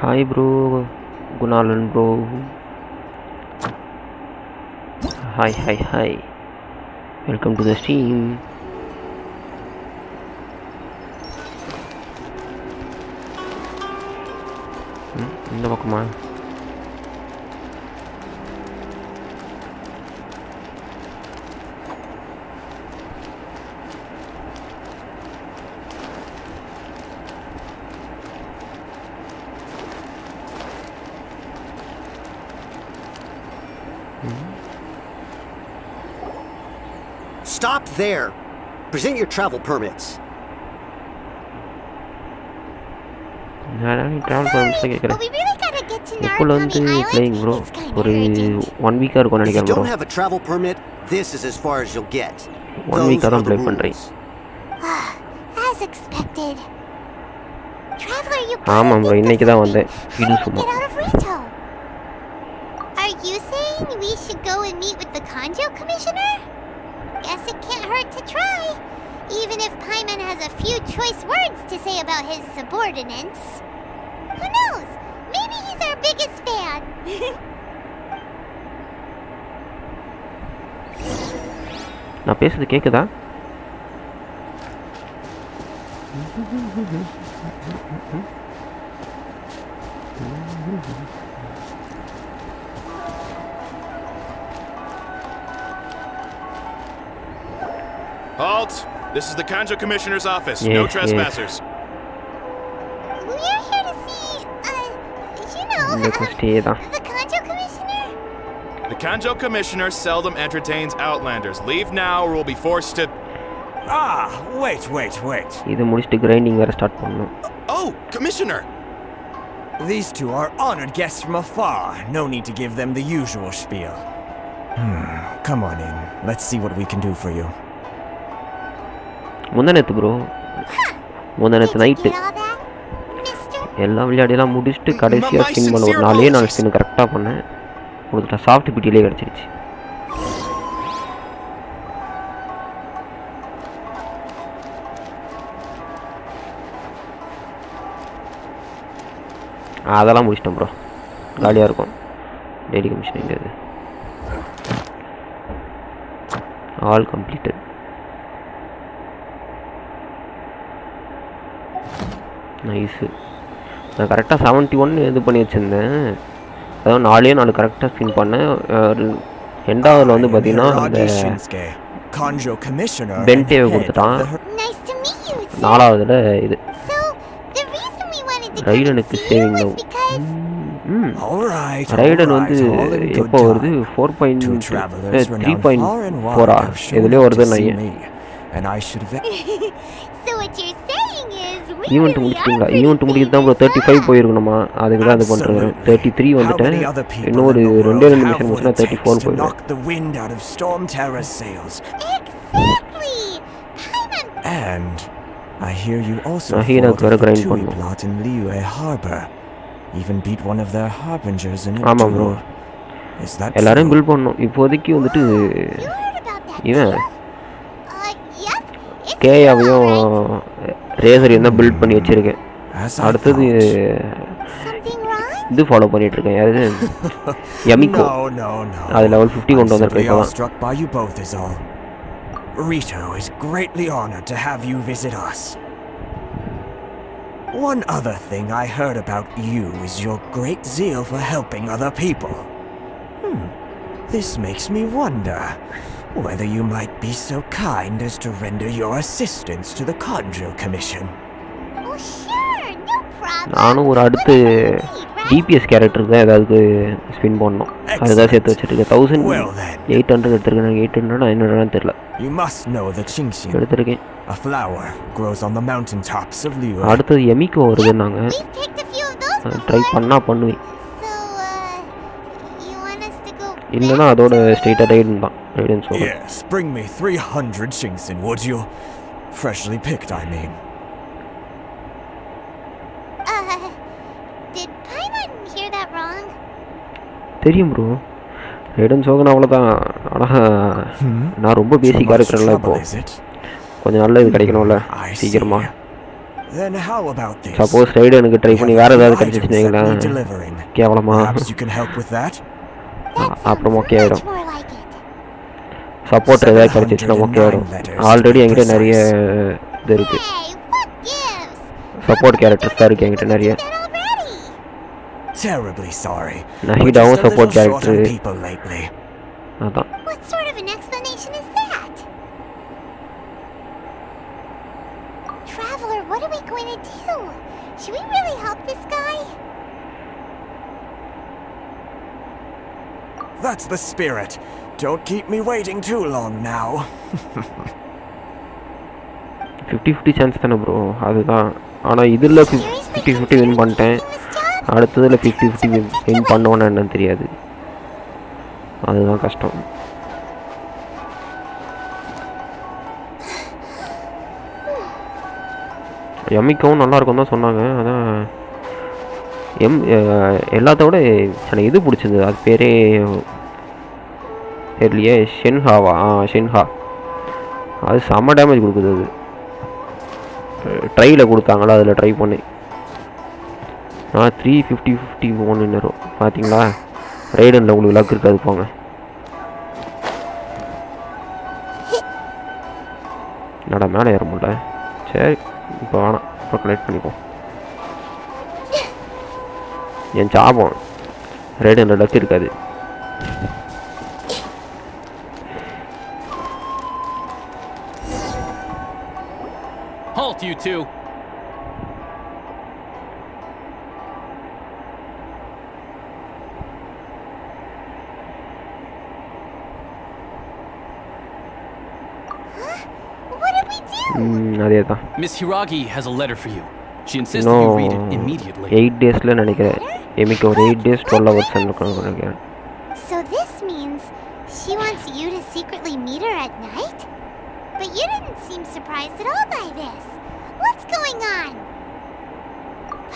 Hi bro, Gunalan bro. Hi. Welcome to the stream. இந்த பக்கமா Stop there. Present your travel permits. travel permits கேக்குறேன். எப்போ வந்து playing bro? ஒரு 1 week இருக்கும் If you நினைக்கிறேன் bro. don't have a travel permit, this is as far as you'll get. 1 week தான் play பண்றேன். As expected. Traveler, you ஆமா bro, இன்னைக்கு தான் வந்தேன். இது சும்மா. Are you saying we should go and meet with the Kanjo commissioner? Guess it can't hurt to try. Even if Paimon has a few choice words to say about his subordinates. Who knows? Maybe he's our biggest fan. நான் பேசுறது கேக்குதா? Halt! This is the Kanjo Commissioner's office. No trespassers. We're here to see, the Kanjo Commissioner? The Kanjo Commissioner seldom entertains outlanders. Leave now or we'll be forced to... Wait. இது முடிச்சிட்டு grinding வேற start பண்ணனும். Oh, Commissioner! These two are honored guests from afar. No need to give them the usual spiel. Come on in. Let's see what we can do for you. முந்தனத்து bro, முந்தனத்து night எல்லாம் விளையாடிலாம் முடிச்சுட்டு கடைசியாக spin பண்ண ஒரு 4 spin கரெக்டாக பண்ணேன். கொடுத்துட்டா சாஃப்ட் பிட்டிலே கிடச்சிருச்சு. அதெல்லாம் முடிச்சிட்டேன் ப்ரோ, காலியாக இருக்கும். டெய்லி கமிஷன் இது ஆல் கம்ப்ளீட்டட். நைஸு. நான் கரெக்டாக 71 இது பண்ணி வச்சுருந்தேன். அதாவது 4 கரெக்டாக ஸ்பின் பண்ணேன். ரெண்டாவதுல வந்து பார்த்தீங்கன்னா அந்த பென்டேவை கொடுத்துட்டான். 4வதுல இது ரைடனுக்கு சேவிங் தான். ரைடன் வந்து எப்போ வருது? 3.4 இதுலேயே வருது. ஈவெண்ட் முடிச்சிட்டிங்களா? ஈவெண்ட் முடிக்கிறது தான் ப்ரோ. 35 போயிருக்கணுமா, அதுக்கு தான் இது பண்ணுறேன். 33 வந்துட்டேன். இன்னும் ஒரு 2 மிஷன் முடிச்சுனா 34 போயிடும். நஹீடாக்கு வேறு கிரைண்ட் பண்ணும். ஆமாம் ப்ரோ, எல்லாரையும் பில்ட் பண்ணணும். இப்போதைக்கு வந்துட்டு இவன் கேயாவையும் ரேசரையும் தான் பில்ட் பண்ணி வச்சுருக்கேன். அடுத்தது இது ஃபாலோ பண்ணிட்டு இருக்கேன். யாரு? யமிகோ. அது லெவல் 50 கொண்டு வந்திருக்கேன் இப்போதான். Rito is greatly honored to have you visit us. One other thing I heard about you is your great zeal for helping other people. This makes me wonder whether you might be so kind as to render your assistance to the Kanjo Commission. Oh, sure, no problem. நானும் ஒரு அடுத்து DPS கேரக்டருக்கு தான் ஏதாவது spin பண்ணணும். அதுதான் சேர்த்து வச்சுருக்கேன். 1800 எடுத்துருக்கேன். 800 900 தெரியல. You must know the Genshin. எடுத்துருக்கேன். A flower grows on the mountain tops of Liu. அடுத்தது எமிகோ வருதுன்னாங்க. ட்ரை பண்ணா பண்ணுவேன். இல்லைன்னா அதோட ஸ்ட்ரெயிட்டாக ரைடன் தான். ரைடன் சொல்லுங்கள். Yes, bring me 300 Genshin, would you? Freshly picked, I mean. Did Paimon hear that wrong? தெரியும் ப்ரோ, ரைடன் சோகன் அவ்வளோதான். ஆனால் நான் ரொம்ப பேசிக்காக இருக்கிறேன்ல இப்போ. கொஞ்சம் நல்ல இது கிடைக்கணும்ல சீக்கிரமா. Then how about this? Suppose ride எனக்கு ட்ரை We பண்ணி have வேறு a few ஏதாவது items that கிடச்சிச்சுங்களேன் need delivering. கேவலமா Perhaps you can help with that? That sounds அப்புறம் ஓகே much ஆகிடும் more like it. சப்போர்ட் ஏதாவது கிடச்சிச்சுன்னா ஓகே ஆகிடும் 709 letters ஆல்ரெடி to be என்கிட்ட நிறைய precise. இது இருக்குது Hey, what gives? Support characters தான் இருக்குது என்கிட்ட நிறைய That already. Terribly sorry. Nahidaவும் We're just a support little short on character. people lately. அதான் What sort of an explanation is that? Traveler, what are we going to do? Should we really help this guy? That's the spirit. Don't keep me waiting too long now. 50-50 chance தானே bro அதுதான் ஆனால் இதில் 50-50 win பண்ணிட்டேன் அடுத்ததில் 50-50 win பண்ணுவோன்னு என்னன்னு தெரியாது அதுதான் கஷ்டம் எம்மிக்கவும் நல்லாயிருக்கும் தான் சொன்னாங்க அதான் எல்லாத்தோட எனக்கு இது பிடிச்சிருந்தது அது பேரே தெரியலையே ஷென்ஹாவா ஷென்ஹா அது செம்ம டேமேஜ் கொடுக்குது அது ட்ரையில் கொடுத்தாங்களா அதில் ட்ரை பண்ணி 350-50 நேரம் பார்த்தீங்களா ரைடனில் உங்களுக்கு லக் இருக்காது போங்க என்னடா மேலே ஏற முடியல சரி இப்போ வேணாம் இப்போ கலெக்ட் பண்ணிப்போம் என் சாபம் ரைடனில் லக் இருக்காது Halt, you two! அதே தான் Miss Hiragi has a letter for you. She insists that you read it immediately. 8 டேஸில் நினைக்கிறேன் எமிக்கு ஒரு 8 days 12 hours நினைக்கிறேன் So this means she wants you to secretly meet her at night? But you didn't seem surprised at all by this. What's going on?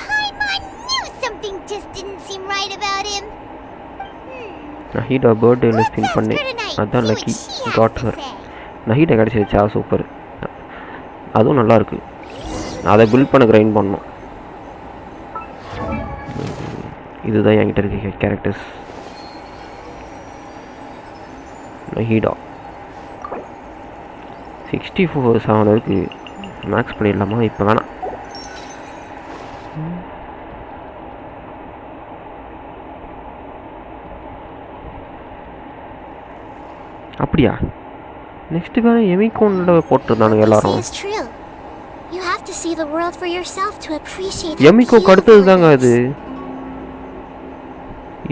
Paimon knew something just didn't seem right about him. Nahida பர்த்டேல Let's spin ask பண்ணி her tonight, அதான் see what lucky she has got to her say. Nahida கிடச்சிருச்சா super அதுவும் நல்லாயிருக்கு அதை build பண்ண grind பண்ணோம் இதுதான் என்கிட்ட இருக்க கேரக்டர்ஸ் நஹீடா 64 இருக்குது மேக்ஸ் பண்ணிடலாமா இப்போ வேணாம் அப்படியா நெக்ஸ்ட் வேறு எமிகோனில் போட்டிருந்தானுங்க எல்லாரும் What you say is true. You have to see the world for yourself to appreciate how எமிகோக்கு beautiful அடுத்தது it தாங்க is. அது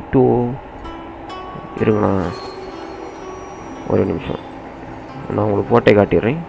இட்டோ இருங்கண்ணா ஒரு நிமிஷம் நான் உங்களுக்கு போட்டே காட்டிடுறேன்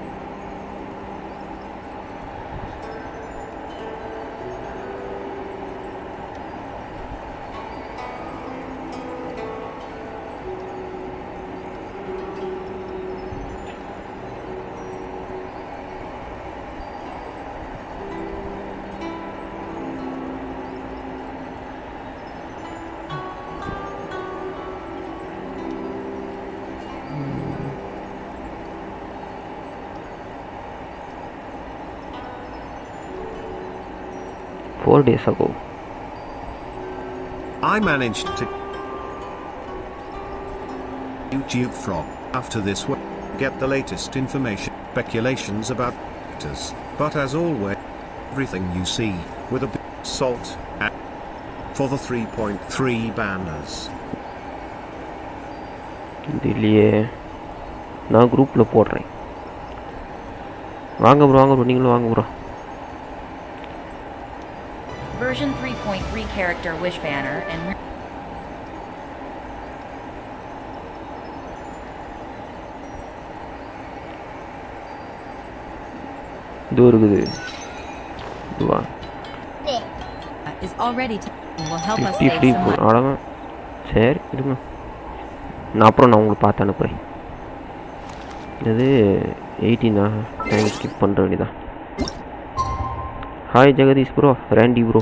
Four days ago. I managed to YouTube from. After this, we'll get the latest information, speculations about actors. But as always, everything you see with a bit of salt and for the 3.3 banners. இதுலையே நான் குரூப்பில் போடுறேன் வாங்க bro நீங்களும் வாங்க bro Version 3.3 character wish banner and இது இருக்குது இதுவா is already will help us 50 save free some money. அவ்வளோதான் சரி இருங்க நான் உங்களுக்கு பார்த்து அனுப்புகிறேன் இது 18 டைம் ஸ்கிப் பண்ணுற வேண்டியதான் ஹாய் ஜெகதீஷ் ப்ரோ ரேண்டி ப்ரோ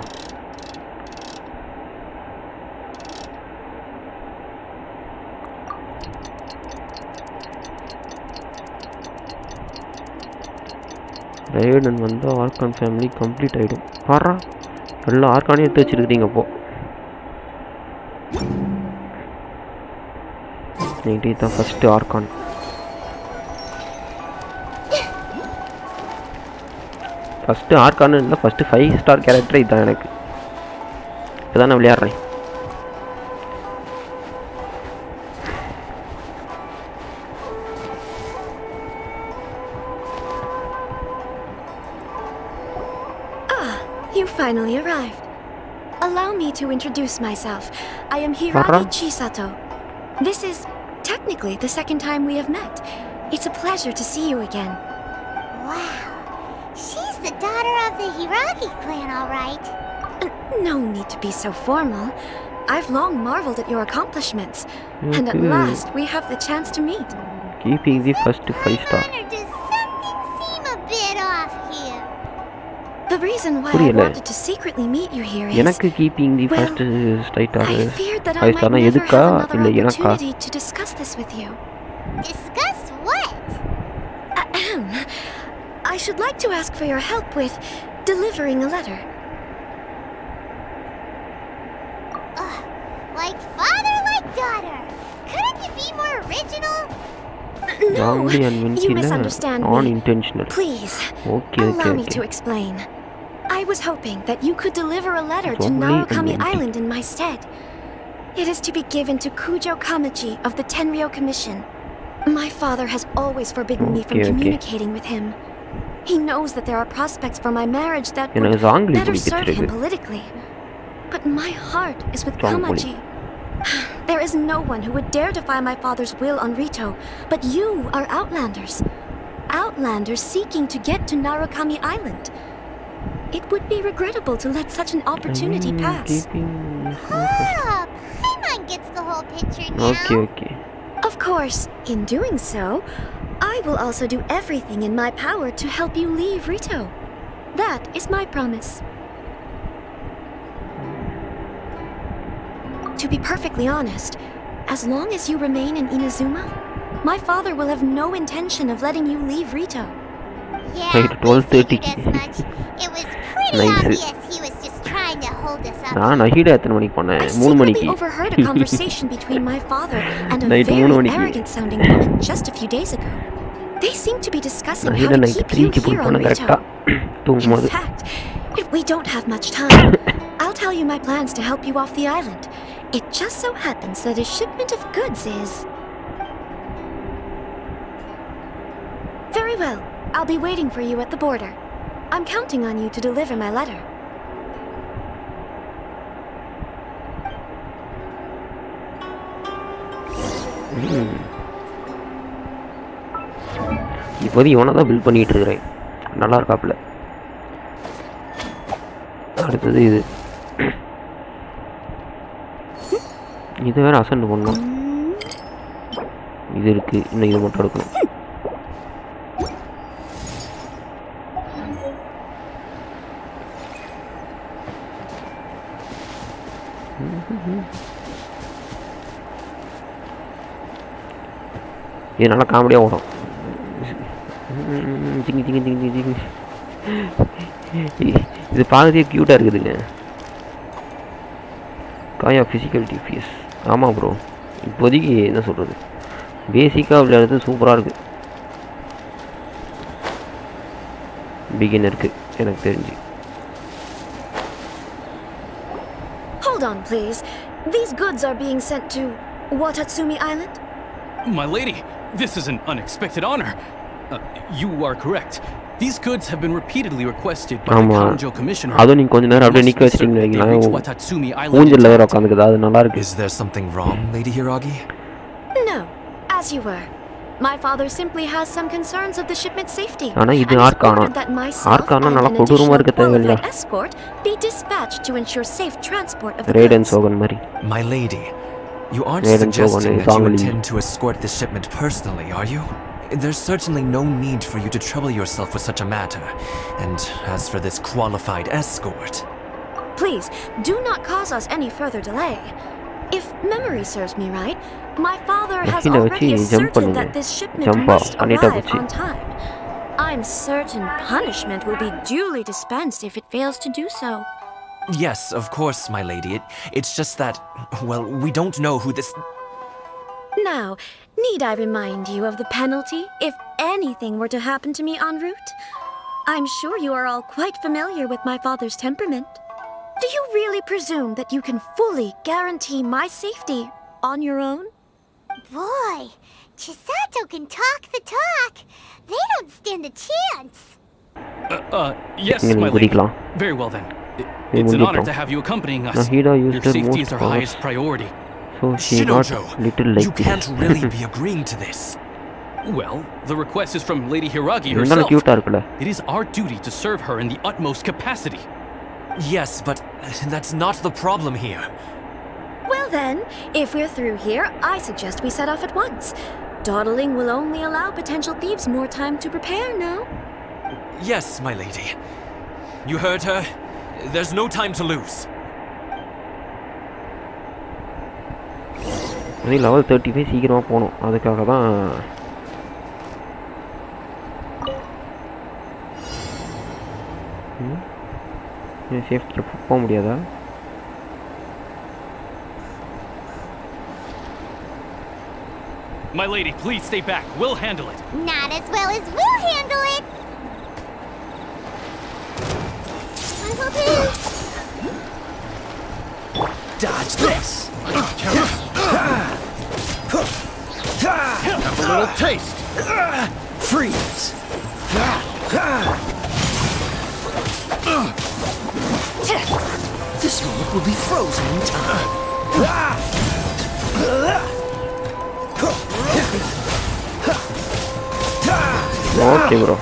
ரைடன் வந்து ஆர்கான் ஃபேமிலி கம்ப்ளீட் ஆகிடும். பாரா எல்லா ஆர்கானையும் எடுத்து வச்சுருக்கிறீங்க. அப்போது இதுதான் ஃபஸ்ட்டு ஆர்கான். ஃபஸ்ட்டு ஆர்கான்னு இல்லை, ஃபஸ்ட்டு 5 ஸ்டார் கேரக்டர் இதுதான். எனக்கு இப்போ தான் நான் விளையாடுறேன். You finally arrived. Allow me to introduce myself. I am Hiragi Chisato. This is technically the second time we have met. It's a pleasure to see you again. Wow. She's the daughter of the Hiragi clan, all right. No need to be so formal. I've long marveled at your accomplishments. And at last, we have the chance to meet. Keeping the first 5 star. Does something seem a bit off here? The reason why I wanted to secretly meet you here is, எனக்கு keeping the first star. I feared that I might never have another opportunity to discuss this with you. Discuss what? I should like to ask for your help with delivering a letter. Like father, like daughter. Couldn't you be more original? No, you misunderstand me. Unintentional. Please, Okay, allow me to explain. I was hoping that you could deliver a letter to Narukami Island in my stead. It is to be given to Kujo Kamachi of the Tenryou Commission. My father has always forbidden me from communicating with him. He knows that there are prospects for my marriage that would better serve him politically. But my heart is with Kamachi. There is no one who would dare defy my father's will on Rito, but you are Outlanders. Outlanders seeking to get to Narukami Island. It would be regrettable to let such an opportunity pass. Paimon gets the whole picture now. Okay. Of course, in doing so, I will also do everything in my power to help you leave Rito. That is my promise. To be perfectly honest, as long as you remain in Inazuma, my father will have no intention of letting you leave Rito. Yeah, Right, 12:30. as much. It was pretty obvious he was just trying to hold us up. நான் நஹிடா எத்தனை மணிக்கு போனேன்? I 3 மணிக்கு. secretly overheard a conversation between my father and a Night very 3 மணிக்கு. arrogant-sounding woman just a few days ago. They seem to be discussing how நஹிடா to night keep 3 you க்கு here on போனேன் கரெக்ட்டா Rito. In தூங்கும்போது. fact, if we don't have much time, I'll tell you my plans to help you off the island. It just so happens that a shipment of goods is... Very well. I'll be waiting for you at the border. I'm counting on you to deliver my letter. இப்போது இவனை தான் build பண்ணிட்டு இருக்கிறேன். நல்லா இருக்காப்புல. அடுத்தது இது வேற அசண்ட் பண்ணணும். இது இருக்கு, இன்னும் இது மட்டும் எடுக்கணும். இது நல்லா காமெடியாக ஓடும். இது பார்க்கறதே க்யூட்டாக இருக்குதுங்க. காயா ஃபிசிக்கல் டிபிஎஸ். ஆமாம் ப்ரோ, இப்போதைக்கு என்ன சொல்கிறது, பேசிக்காக விளையாடுறது சூப்பராக இருக்குது பிகினருக்கு எனக்கு தெரிஞ்சு. Hold on, please. These goods are being sent to Watatsumi Island? My lady, this is an unexpected honor. You are correct. These goods have been repeatedly requested by the Kanjo Commissioner. அதுவும் நீங்கள் கொஞ்ச நேரம் அப்படியே நிற்க வச்சிட்டீங்கன்னு வைங்களேன், ஊஞ்சலில் வேறு உட்காந்துக்குது. அது நல்லா இருக்கு. Is there something wrong, Lady Hiragi? No, as you were. My father simply has some concerns of the shipment's safety. ஆனால் இது ஆர்கானா. ஆர்கானா நல்லா கொடூரமாக இருக்க தேவையில்லை. Escort be dispatched to ensure safe transport of the Radaan சோகன் மாதிரி. My lady, you aren't suggesting that you intend to escort this shipment personally, are you? There's certainly no need for you to trouble yourself with such a matter. And as for this qualified escort... Please, do not cause us any further delay. If memory serves me right, my father has already asserted that this shipment must arrive on time. I'm certain punishment will be duly dispensed if it fails to do so. Yes, of course, my lady. It's just that, well, we don't know who this... Now, need I remind you of the penalty if anything were to happen to me en route? I'm sure you are all quite familiar with my father's temperament. Do you really presume that you can fully guarantee my safety on your own? Boy, Chisato can talk the talk. They don't stand a chance. Yes, my lady. Very well then. It's an honor to have you accompanying us. Nahida used Your her safety most is our powers. highest priority. So she got little like you can't really be agreeing to this. Well, the request is from Lady Hiragi இருந்தாலும் herself. cute-ஆ இருக்குல்ல. It is our duty to serve her in the utmost capacity. Yes, but that's not the problem here. Well then, if we're through here, I suggest we set off at once. Dawdling will only allow potential thieves more time to prepare, no? Yes, my lady. You heard her. There's no time to lose. அதே level 35 சீக்கிரமா போணும். அதுக்காக தான் சேஃப்டில போக முடியாதா? My lady, please stay back. We'll handle it. Not as well as we'll handle it. Dodge this! Have a little taste. Freeze! This moment will be frozen in time. Okay, bro.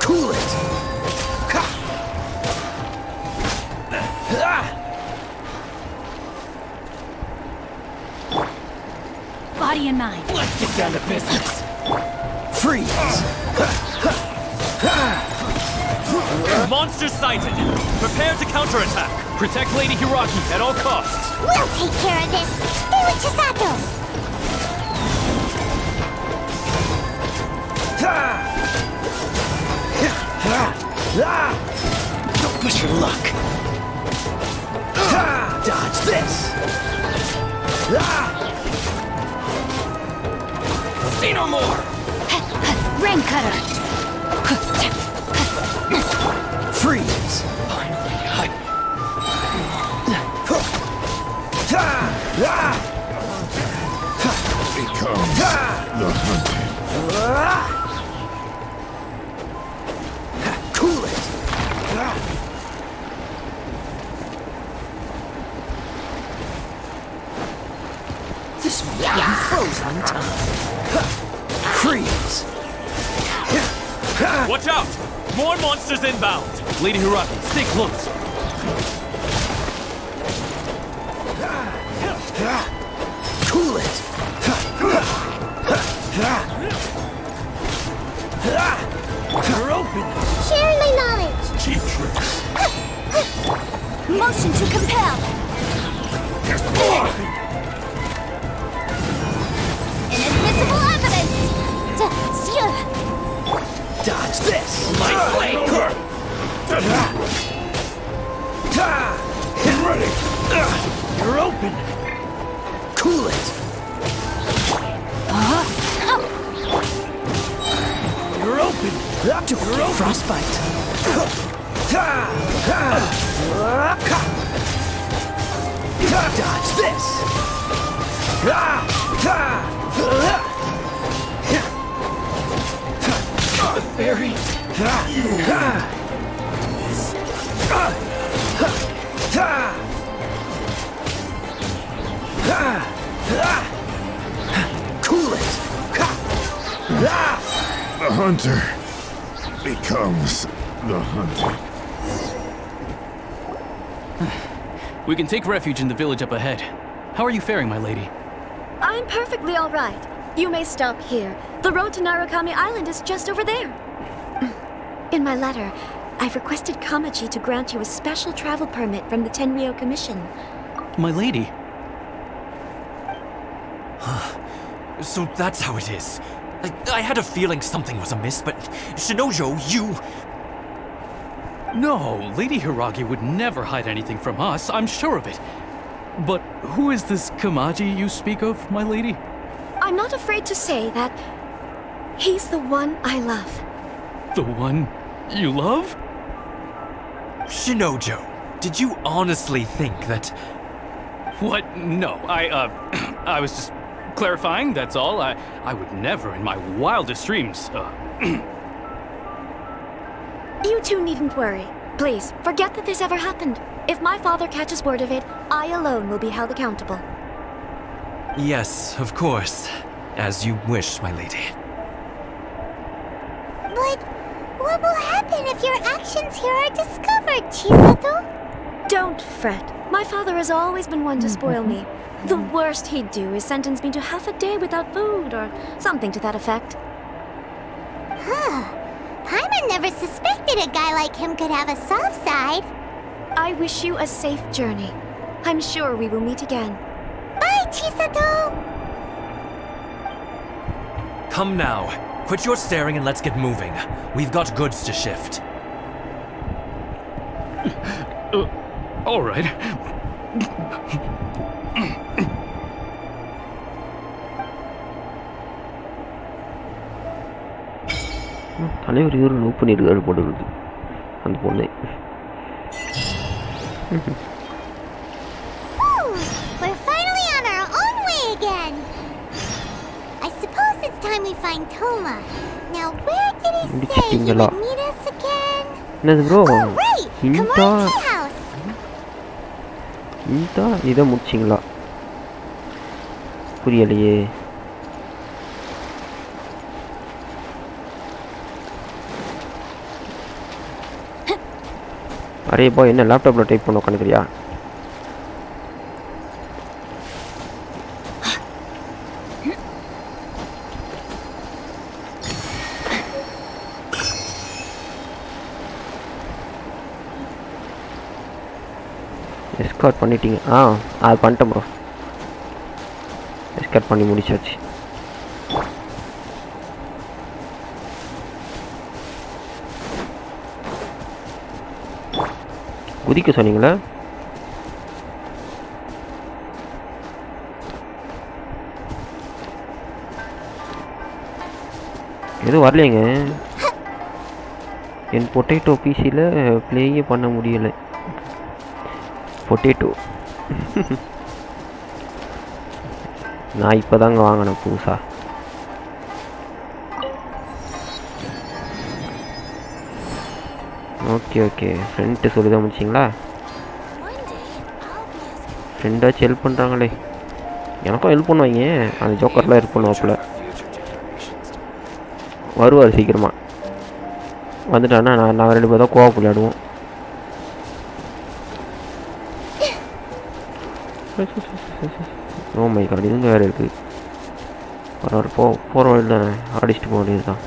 Cool it! Body and mind. Let's get down to business. Freeze! Monster sighted! Prepare to counterattack! Protect Lady Hiragi at all costs. We'll take care of this. Stay with Chisato. Don't push your luck. Dodge this! Say no more! Rain cutter. Freeze! Becomes the hunted. Cool it! This will be frozen in time. Freeze! Watch out! More monsters inbound! Lady Hiragi, stay close. Cool it! You're open! Share my knowledge. Cheap tricks. Motion to compel. Inadmissible evidence. Dodge this! My blade. Get ready. You're open! Cool it! You're open! You're open! Frostbite! Dodge this! The fairy! Cool it! The hunter becomes the hunted. We can take refuge in the village up ahead. How are you faring, my lady? I'm perfectly all right. You may stop here. The road to Narukami Island is just over there. In my letter, I've requested Kamachi to grant you a special travel permit from the Tenryou Commission. My lady. So that's how it is. I had a feeling something was amiss, but Shinojo, you... No, Lady Hiragi would never hide anything from us, I'm sure of it. But who is this Kamaji you speak of, my lady? I'm not afraid to say that he's the one I love. The one you love? Shinojo, did you honestly think that... What? No, I was just clarifying, that's all. I would never in my wildest dreams, You two needn't worry. Please, forget that this ever happened. If my father catches word of it, I alone will be held accountable. Yes, of course. As you wish, my lady. But what will happen if your actions here are discovered, Chisato? Don't fret. My father has always been one to spoil me. The worst he'd do is sentence me to half a day without food or something to that effect. Huh. Paimon never suspected a guy like him could have a soft side. I wish you a safe journey. I'm sure we will meet again. Bye, Chisato! Come now. Quit your staring and let's get moving. We've got goods to shift. all right. தலைவர் இவர் loop பண்ணியிருக்காரு போட்டு இருக்கு அந்த பொண்ணு. We're finally on our own way again. I suppose it's time we find Toma. Now where did he say he would meet us again? என்னது bro? Oh right, Kamaji house. இதை முடிச்சிங்களா? புரியலையே. அரே பா, என்ன லேப்டாப்பில் டைப் பண்ண உட்காந்துக்கிறியா? Escort பண்ணிட்டீங்க? அது பண்ணிட்டேன் ப்ரோ. எஸ்கார்ட் பண்ணி முடிச்சாச்சு. குதிக்க சொன்னீங்களா? எதுவும் வரலைங்க. என் பொட்டேட்டோ பிசியில் ப்ளேயே பண்ண முடியலை. பொட்டேட்டோ நான் இப்போ தாங்க வாங்கினேன் புதுசா. ஓகே ஓகே, ஃப்ரெண்ட்டு சொல்லி தான் முடிச்சிங்களா? ஃப்ரெண்டாச்சும் ஹெல்ப் பண்ணுறாங்களே. எனக்கும் ஹெல்ப் பண்ணுவாங்க. அந்த ஜோக்கர்லாம் ஹெல்ப் பண்ணுவாப்புல. வருவார் சீக்கிரமாக. வந்துட்டான்னா நாங்கள் 2 பேர் தான் கோவா விளையாடுவோம். ஓ மை காட், இதுங்க வேறு இருக்குது. பரவாயில்ல, போகிற வழி தானே, அடிச்சுட்டு போக வேண்டியது தான்.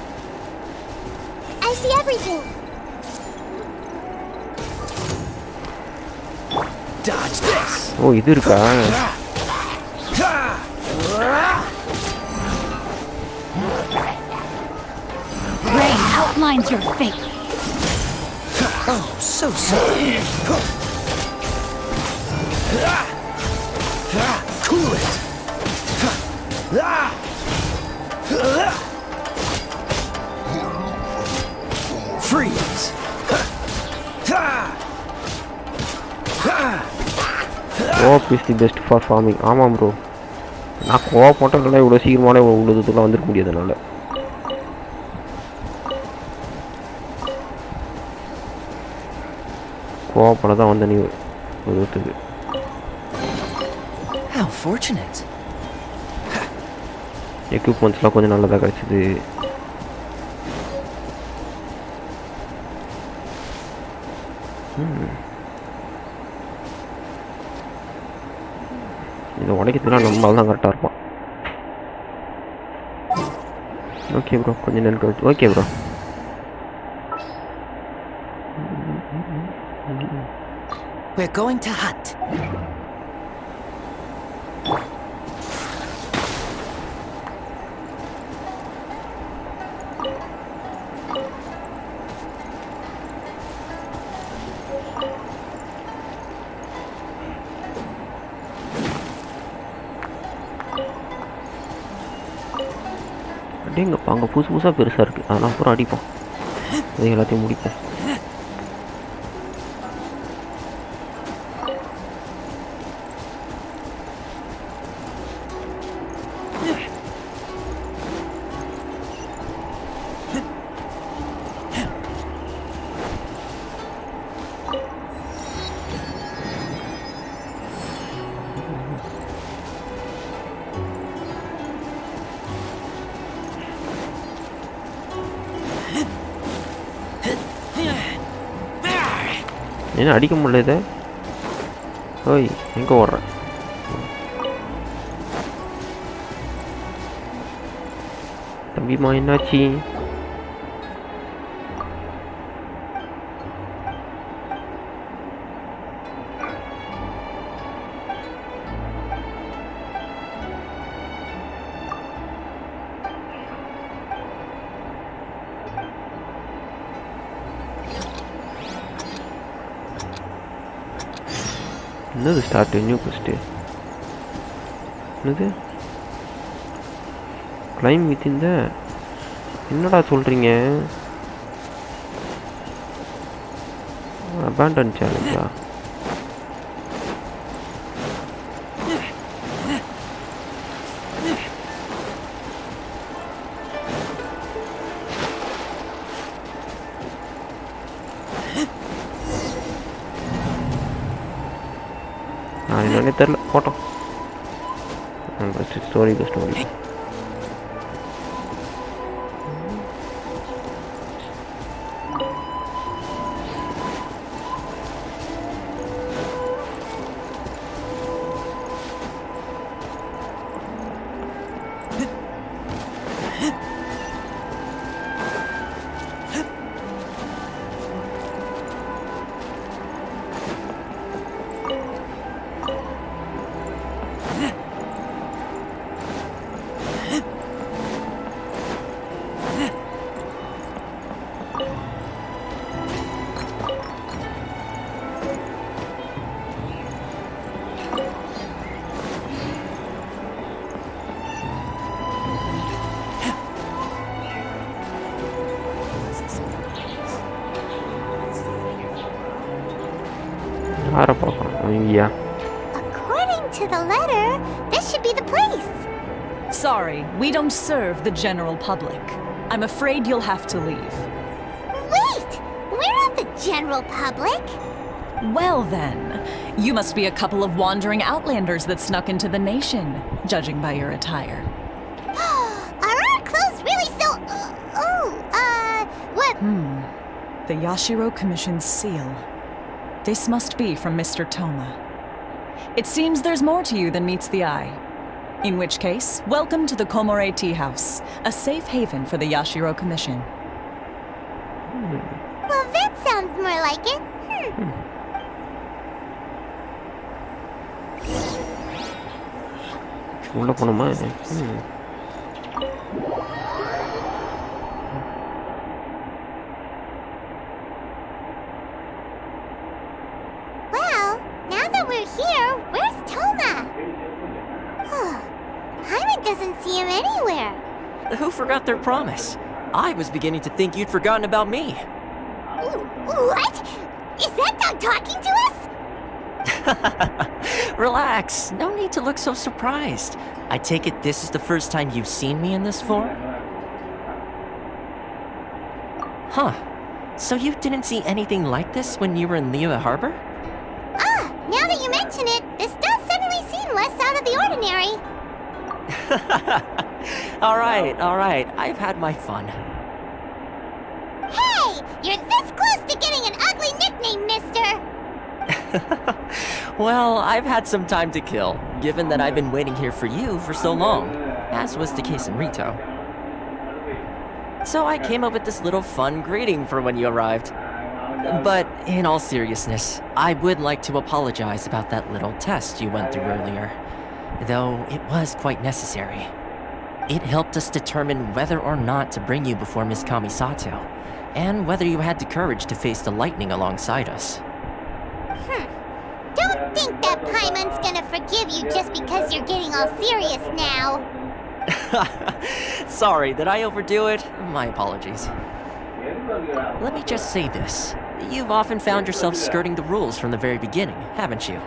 ஓ இது இருக்கா? Rain outlines your fate. Oh, so sorry. Cool it. Freeze. Coop is the best for farming. ஆமாம் ப்ரோ, நான் கோஆப் போட்டதுனால இவ்வளோ சீக்கிரமான உள்ளதுக்குலாம் வந்துருக்க முடியாதுனால. கோஆப்போட தான் வந்த நீ உதவுத்துக்கு. How fortunate. எக்யூப்மெண்ட்ஸ்லாம் கொஞ்சம் நல்லதாக கிடச்சிது. இதை உடைக்கிறதுலாம் நம்மளால தான் கரெக்டாக இருப்பான். ஓகே ப்ரோ, கொஞ்சம் நெல் கழிச்சு. Okay bro. We're going to hunt. அடேங்கப்பா, அங்கே புதுசு புதுசாக பெருசாக இருக்குது. அதெல்லாம் அப்புறம் அடிப்போம். அது எல்லாத்தையும் முடிப்போம். என்ன அடிக்க முடியல இதை? ஓய், எங்கே ஓடுற? தம்பிமா என்னாச்சு? என்னது ஸ்டார்ட் நியூ கொஸ்ட்டு? என்னது கிளைம் வித் இந்த என்னடா சொல்கிறீங்க? அபேண்டன் சேலஞ்சா? என்னன்னே தெரில, போட்டோம். Story story According to the letter, this should be the place. Sorry, we don't serve the general public. I'm afraid you'll have to leave. Wait! We're not the general public. Well then, you must be a couple of wandering outlanders that snuck into the nation, judging by your attire. Are our clothes really so... what? The Yashiro Commission's seal. This must be from Mr. Toma. It seems there's more to you than meets the eye. In which case, welcome to the Komore Tea House, a safe haven for the Yashiro Commission. Well, that sounds more like it. உள்ள போணுமா? Well, now that we're here, where's Toma? Paimon doesn't see him anywhere. Who forgot their promise? I was beginning to think you'd forgotten about me. What? Is that dog talking to us? Relax, no need to look so surprised. I take it this is the first time you've seen me in this form? Huh. So you didn't see anything like this when you were in Liyue Harbor? Now that you mention it, this does suddenly seem less out of the ordinary. Alright, I've had my fun. Hey! You're this close to getting an ugly nickname, mister! Well, I've had some time to kill, given that I've been waiting here for you for so long, as was the case in Rito. So I came up with this little fun greeting for when you arrived. But in all seriousness, I would like to apologize about that little test you went through earlier, though it was quite necessary. It helped us determine whether or not to bring you before Miss Kamisato, and whether you had the courage to face the lightning alongside us. Don't think that Paimon's gonna forgive you just because you're getting all serious now. Sorry, did I overdo it? My apologies. Let me just say this. You've often found yourself skirting the rules from the very beginning, haven't you?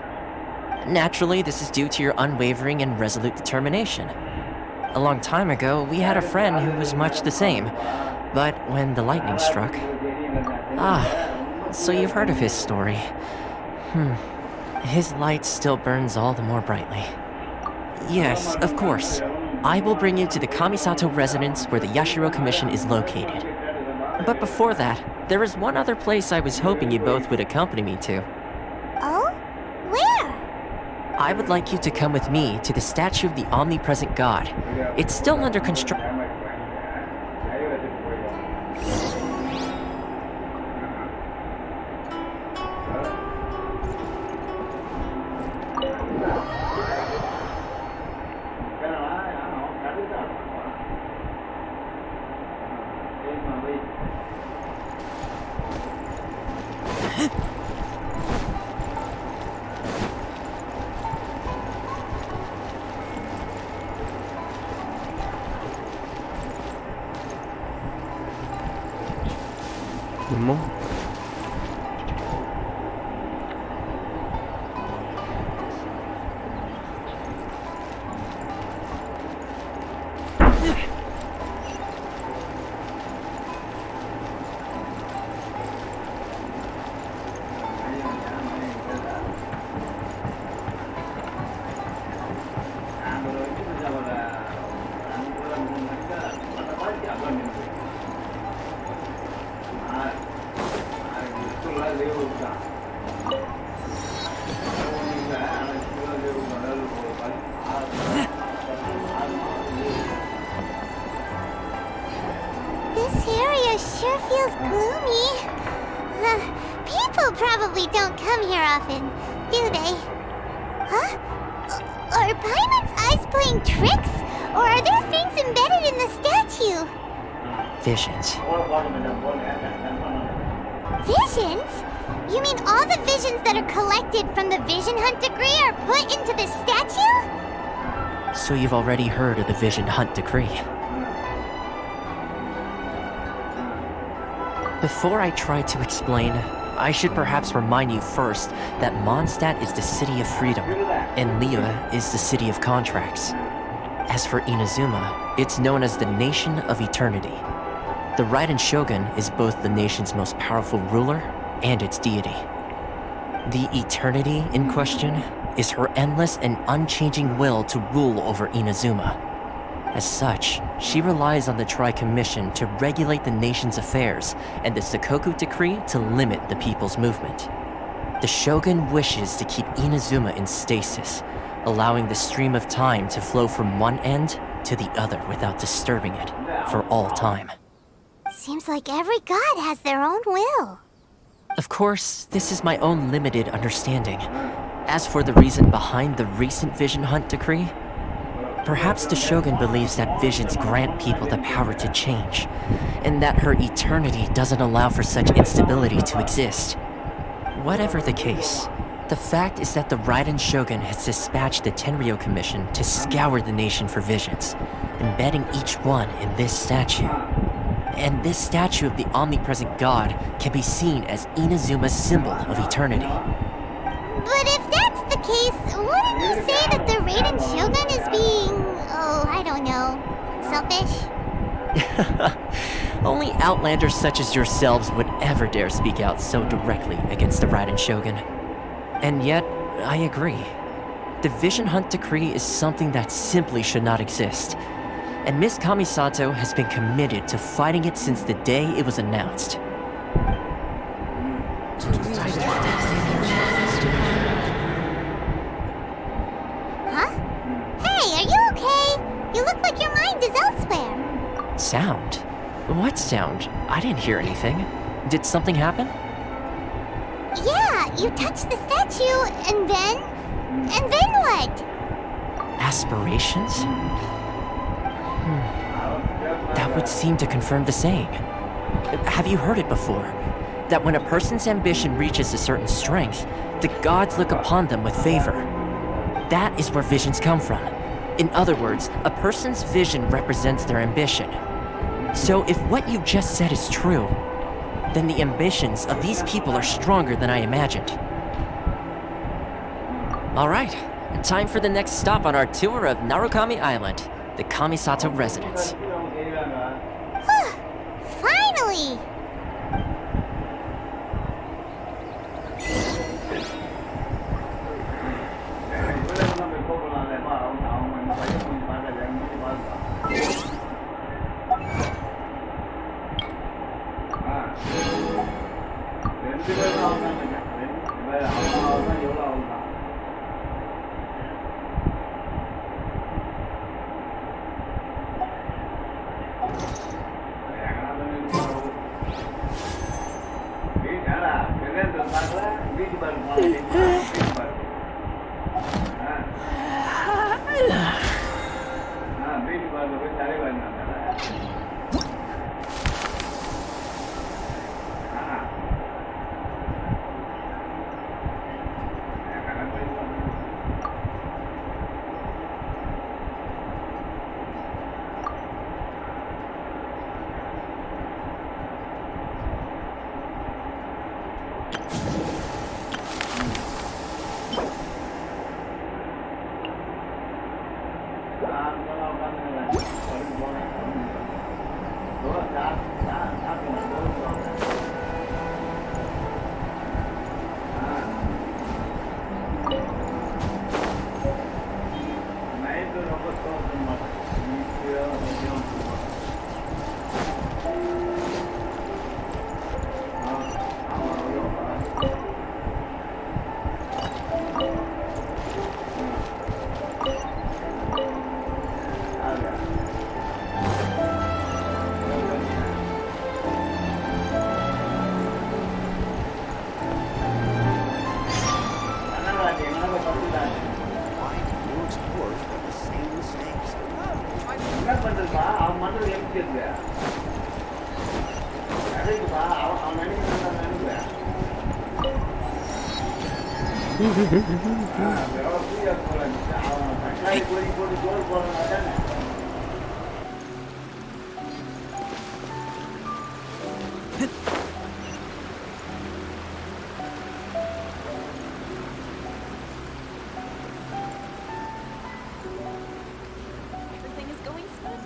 Naturally, this is due to your unwavering and resolute determination. A long time ago, we had a friend who was much the same, but when the lightning struck... so you've heard of his story. His light still burns all the more brightly. Yes, of course. I will bring you to the Kamisato residence where the Yashiro Commission is located. But before that, there is one other place I was hoping you both would accompany me to. Oh? Where? I would like you to come with me to the statue of the omnipresent god. It's still under construction. This area sure feels gloomy. People probably don't come here often, do they? Huh? Are Paimon's eyes playing tricks? Or are there things embedded in the statue? Visions. Visions? You mean all the visions that are collected from the Vision Hunt Decree are put into the statue? So you've already heard of the Vision Hunt Decree. Before I try to explain, I should perhaps remind you first that Mondstadt is the city of freedom, and Liyue is the city of contracts. As for Inazuma, it's known as the Nation of Eternity. The Raiden Shogun is both the nation's most powerful ruler and its deity. The Eternity in question is her endless and unchanging will to rule over Inazuma. As such, she relies on the Tri-Commission to regulate the nation's affairs and the Sakoku Decree to limit the people's movement. The Shogun wishes to keep Inazuma in stasis, allowing the stream of time to flow from one end to the other without disturbing it for all time. Seems like every god has their own will. Of course, this is my own limited understanding. As for the reason behind the recent Vision Hunt Decree, perhaps the Shogun believes that visions grant people the power to change, and that her eternity doesn't allow for such instability to exist. Whatever the case, the fact is that the Raiden Shogun has dispatched the Tenryou Commission to scour the nation for visions, embedding each one in this statue. And this statue of the omnipresent god can be seen as Inazuma's symbol of eternity. But if that's the case, wouldn't you say that the Raiden Shogun is being... oh, I don't know... selfish? Only outlanders such as yourselves would ever dare speak out so directly against the Raiden Shogun. And yet, I agree. The Vision Hunt Decree is something that simply should not exist. And Miss Kamisato has been committed to fighting it since the day it was announced. Huh? Hey, are you okay? You look like your mind is elsewhere. Sound? What sound? I didn't hear anything. Did something happen? Yeah, you touched the statue, and then what? Aspirations? That would seem to confirm the saying. Have you heard it before? That when a person's ambition reaches a certain strength, the gods look upon them with favor. That is where visions come from. In other words, a person's vision represents their ambition. So if what you just said is true, then the ambitions of these people are stronger than I imagined. Alright, time for the next stop on our tour of Narukami Island, the Kamisato residence. Finally!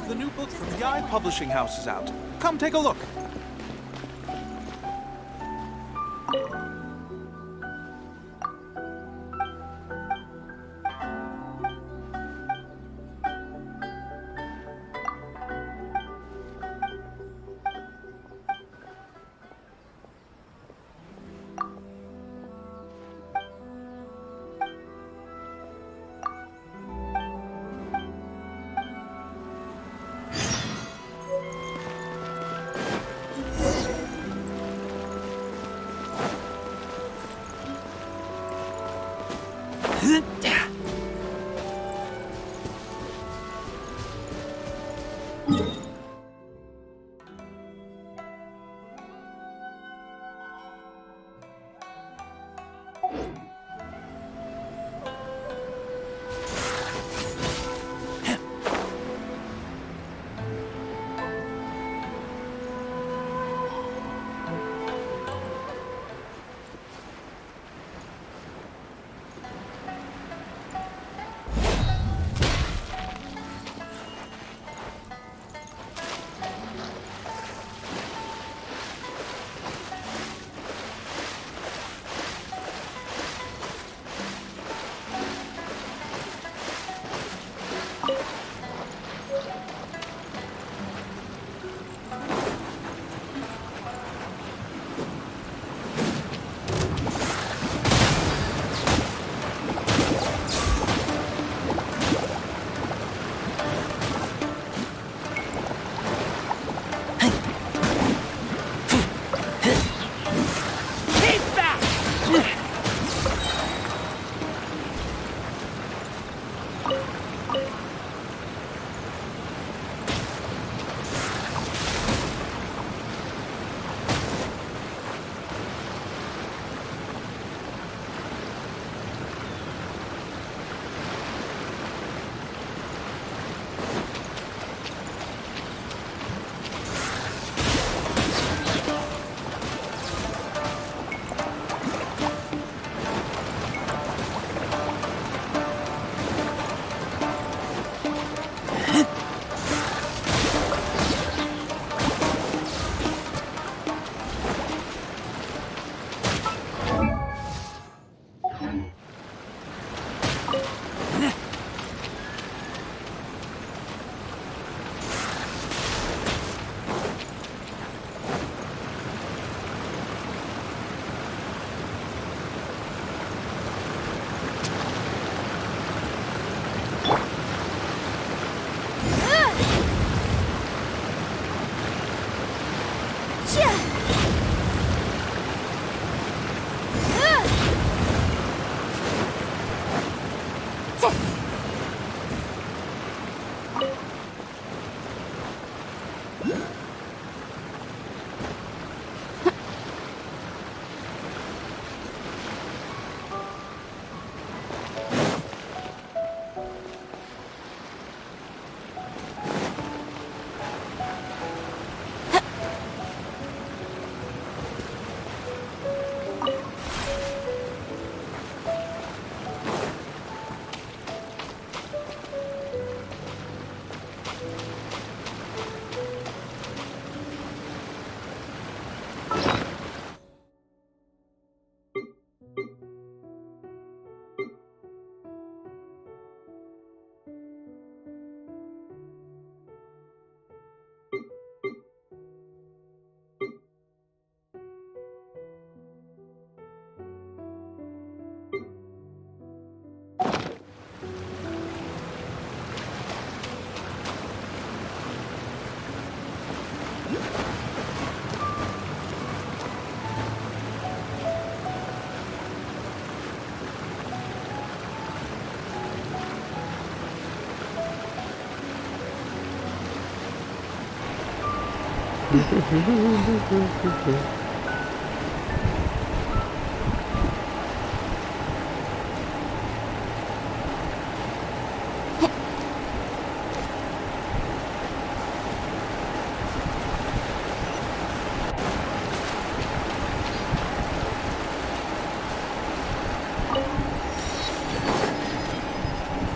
The new book from the Eye Publishing House is out. Come take a look.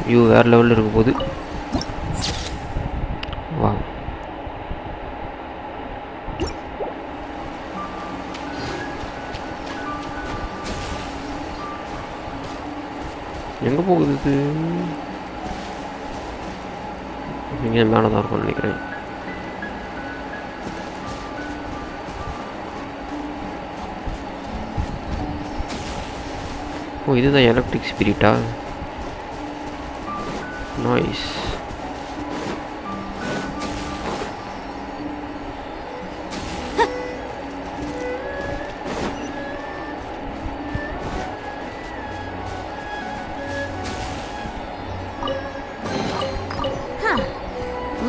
View வேறு லெவலில் இருக்க போகுது. வா எங்கே போகுது இது? இங்கே மேலே தான் இருக்கும்னு நினைக்கிறேன். ஓ இதுதான் electric ஸ்பிரிட்டா? Nice.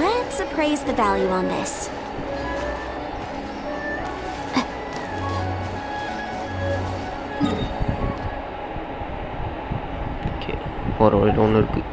Let's appraise the value on this. Okay, போகிற வழியில் ஒன்று இருக்குது.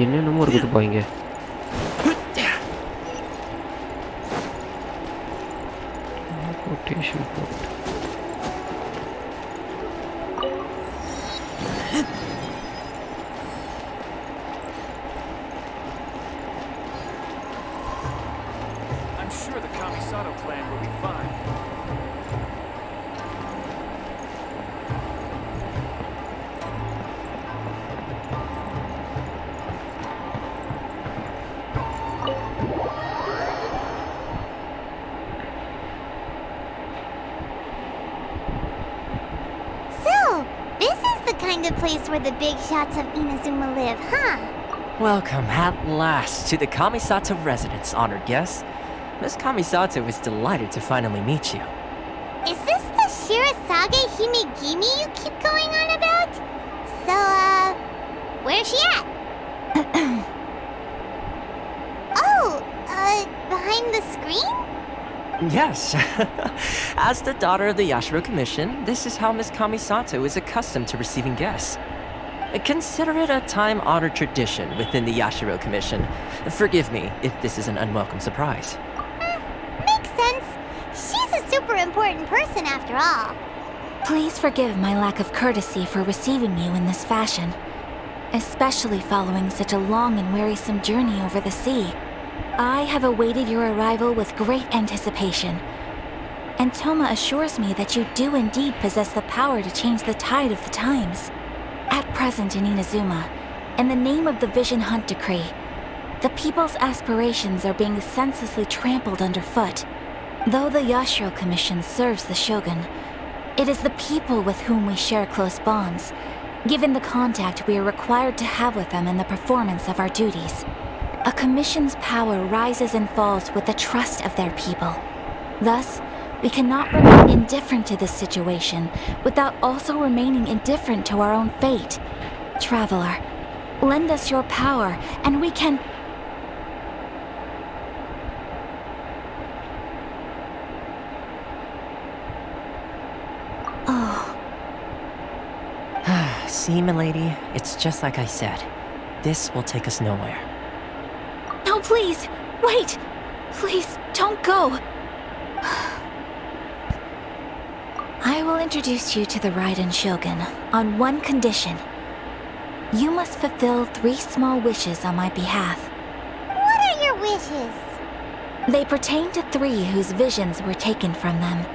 என்னென்னமோ இருக்குதுப்பா இங்கே. Rotation boat. I'm sure the Kamisato plan will be fine. Kind of place where the big shots of Inazuma live, huh? Welcome at last to the Kamisato residence, honored guest. Miss Kamisato is delighted to finally meet you. Is this the Shirasage Himegimi you keep going on about? So, where's she at? Oh, behind the screen? Yes. As the daughter of the Yashiro Commission, this is how Miss Kamisato is accustomed to receiving guests. Consider it a time-honored tradition within the Yashiro Commission. Forgive me if this is an unwelcome surprise. Makes sense. She's a super important person after all. Please forgive my lack of courtesy for receiving you in this fashion, especially following such a long and wearisome journey over the sea. I have awaited your arrival with great anticipation, and Toma assures me that you do indeed possess the power to change the tide of the times. At present in Inazuma, in the name of the Vision Hunt Decree, the people's aspirations are being senselessly trampled underfoot. Though the Yashiro Commission serves the Shogun, it is the people with whom we share close bonds, given the contact we are required to have with them in the performance of our duties. A commission's power rises and falls with the trust of their people. Thus, we cannot remain indifferent to this situation without also remaining indifferent to our own fate. Traveler, lend us your power, and we can... Oh. See, milady, it's just like I said. This will take us nowhere. No, please! Wait! Please, don't go! I will introduce you to the Raiden Shogun on one condition. You must fulfill 3 small wishes on my behalf. What are your wishes? They pertain to 3 whose visions were taken from them.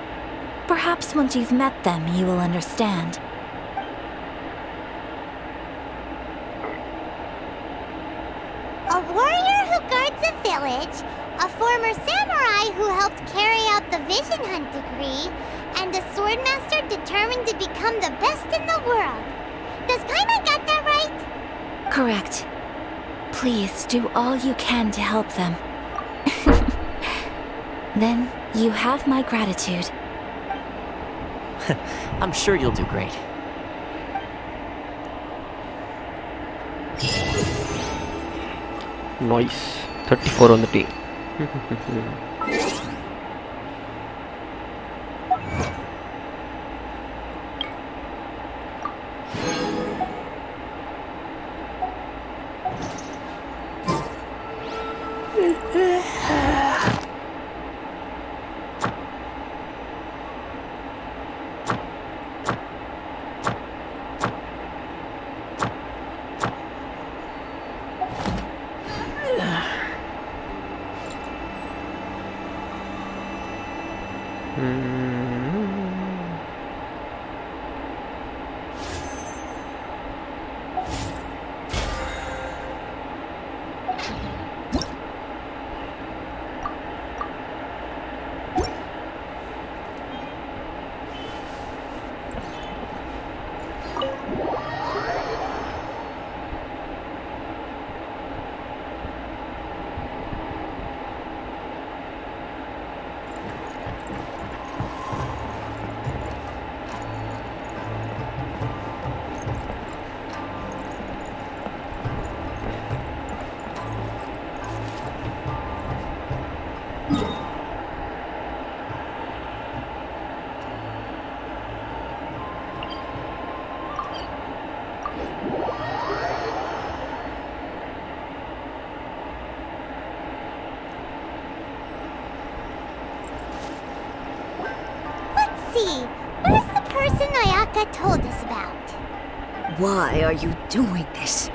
Perhaps once you've met them, you will understand. A warrior who guards a village, a former samurai who helped carry out the Vision Hunt Decree, and a swordmaster determined to become the best in the world. Does Paimon got that right? Correct. Please do all you can to help them. Then you have my gratitude. I'm sure you'll do great. Nice. 34 on the team. Where's the person Ayaka told us about? Why are you doing this?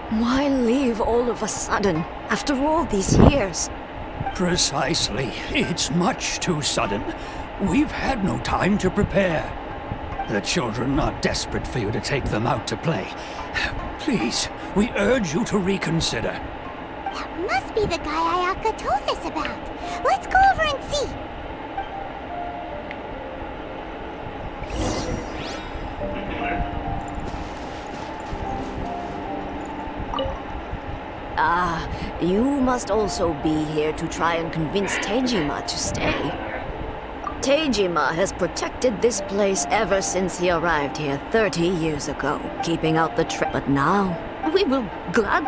Why leave all of a sudden, after all these years? Precisely. It's much too sudden. We've had no time to prepare. The children are desperate for you to take them out to play. Please, we urge you to reconsider. That must be the guy Ayaka told us about. Let's go over and see. Ah, you must also be here to try and convince Tejima to stay. Tejima has protected this place ever since he arrived here 30 years ago, keeping out the but now, we will glad...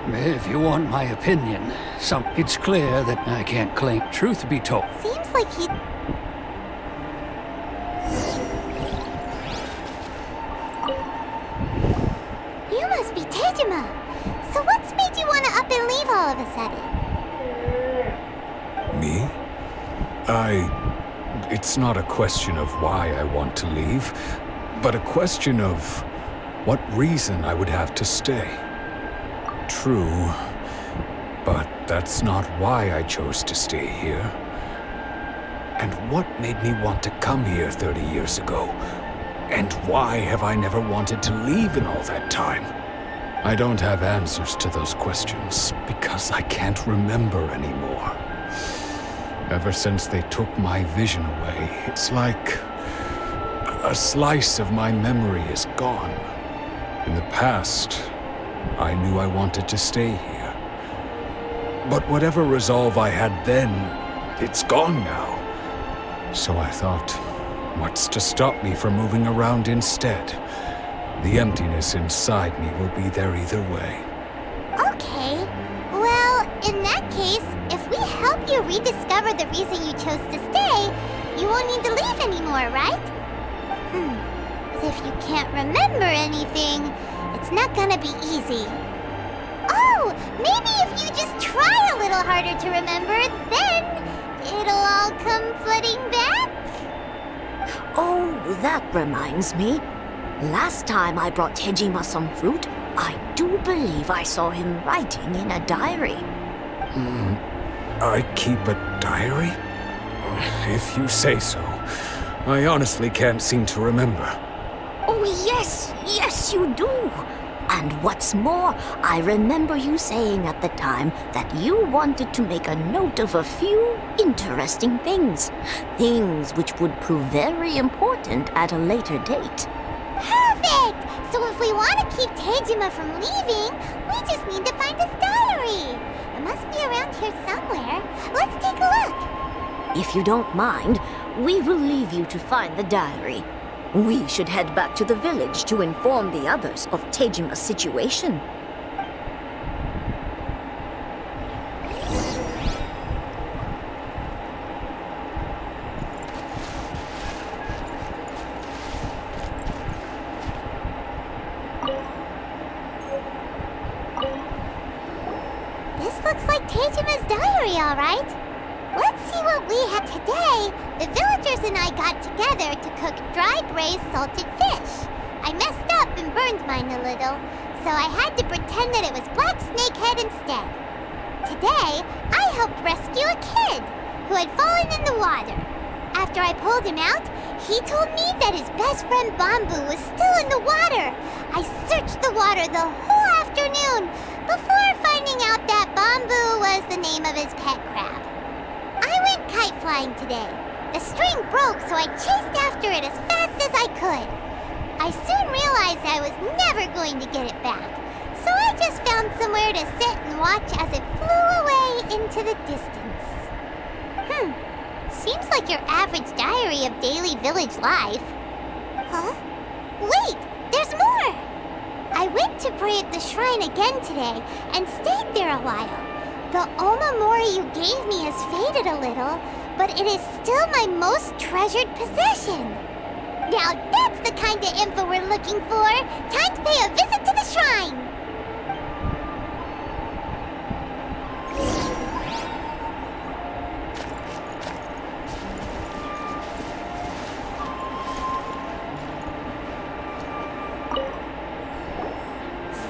If you want my opinion, it's clear that I can't claim. Truth be told. Seems like he... You must be Tejima. So what's made you want to up and leave all of a sudden? Me? It's not a question of why I want to leave, but a question of what reason I would have to stay. True, but that's not why I chose to stay here. And what made me want to come here 30 years ago? And why have I never wanted to leave in all that time? I don't have answers to those questions because I can't remember anymore. Ever since they took my vision away, it's like a slice of my memory is gone. In the past, I knew I wanted to stay here. But whatever resolve I had then, it's gone now. So I thought, what's to stop me from moving around instead? The emptiness inside me will be there either way. Okay. Well, in that case, if we help you rediscover the reason you chose to stay, you won't need to leave anymore, right? But if you can't remember anything, it's not gonna be easy. Oh, maybe if you just try a little harder to remember, then it'll all come flooding back? Oh, that reminds me. Last time I brought Tejima some fruit, I do believe I saw him writing in a diary. I keep a diary? If you say so. I honestly can't seem to remember. Oh, yes, yes, you do. And what's more, I remember you saying at the time that you wanted to make a note of a few interesting things. Things which would prove very important at a later date. Perfect! So if we want to keep Tejima from leaving, we just need to find his diary. It must be around here somewhere. Let's take a look. If you don't mind, we will leave you to find the diary. We should head back to the village to inform the others of Tejima's situation. This looks like Tejima's diary, all right. Let's see what we have today. The villagers and I got together to cook dry braised salted fish. I messed up and burned mine a little, so I had to pretend that it was black snakehead instead. Today, I helped rescue a kid who had fallen in the water. After I pulled him out, he told me that his best friend Bamboo was still in the water. I searched the water the whole afternoon before finding out that Bamboo was the name of his pet crab. I went kite flying today. The string broke, so I chased after it as fast as I could. I soon realized I was never going to get it back, so I just found somewhere to sit and watch as it flew away into the distance. Seems like your average diary of daily village life. Huh? Wait, there's more! I went to pray at the shrine again today and stayed there a while. The omamori you gave me has faded a little, but it is still my most treasured possession. Now that's the kind of info we're looking for. Time to pay a visit to the shrine.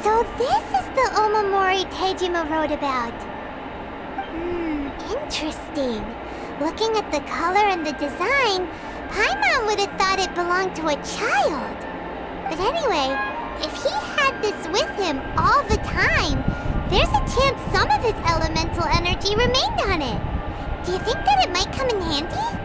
So this is the omamori Tejima wrote about. Interesting. Looking at the color and the design, Paimon would have thought it belonged to a child. But anyway, if he had this with him all the time, there's a chance some of his elemental energy remained on it. Do you think that it might come in handy?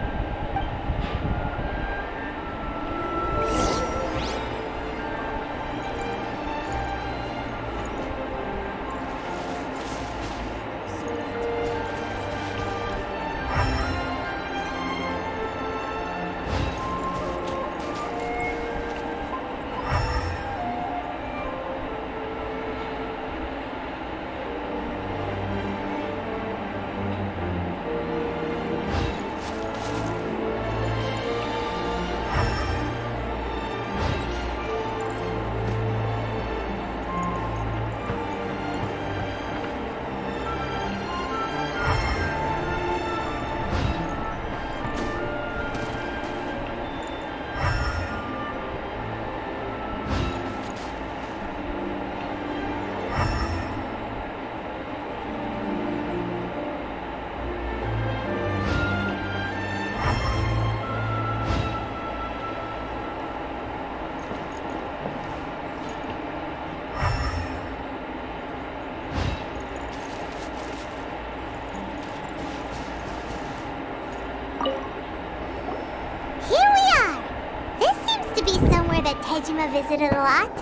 Tejima visited a lot?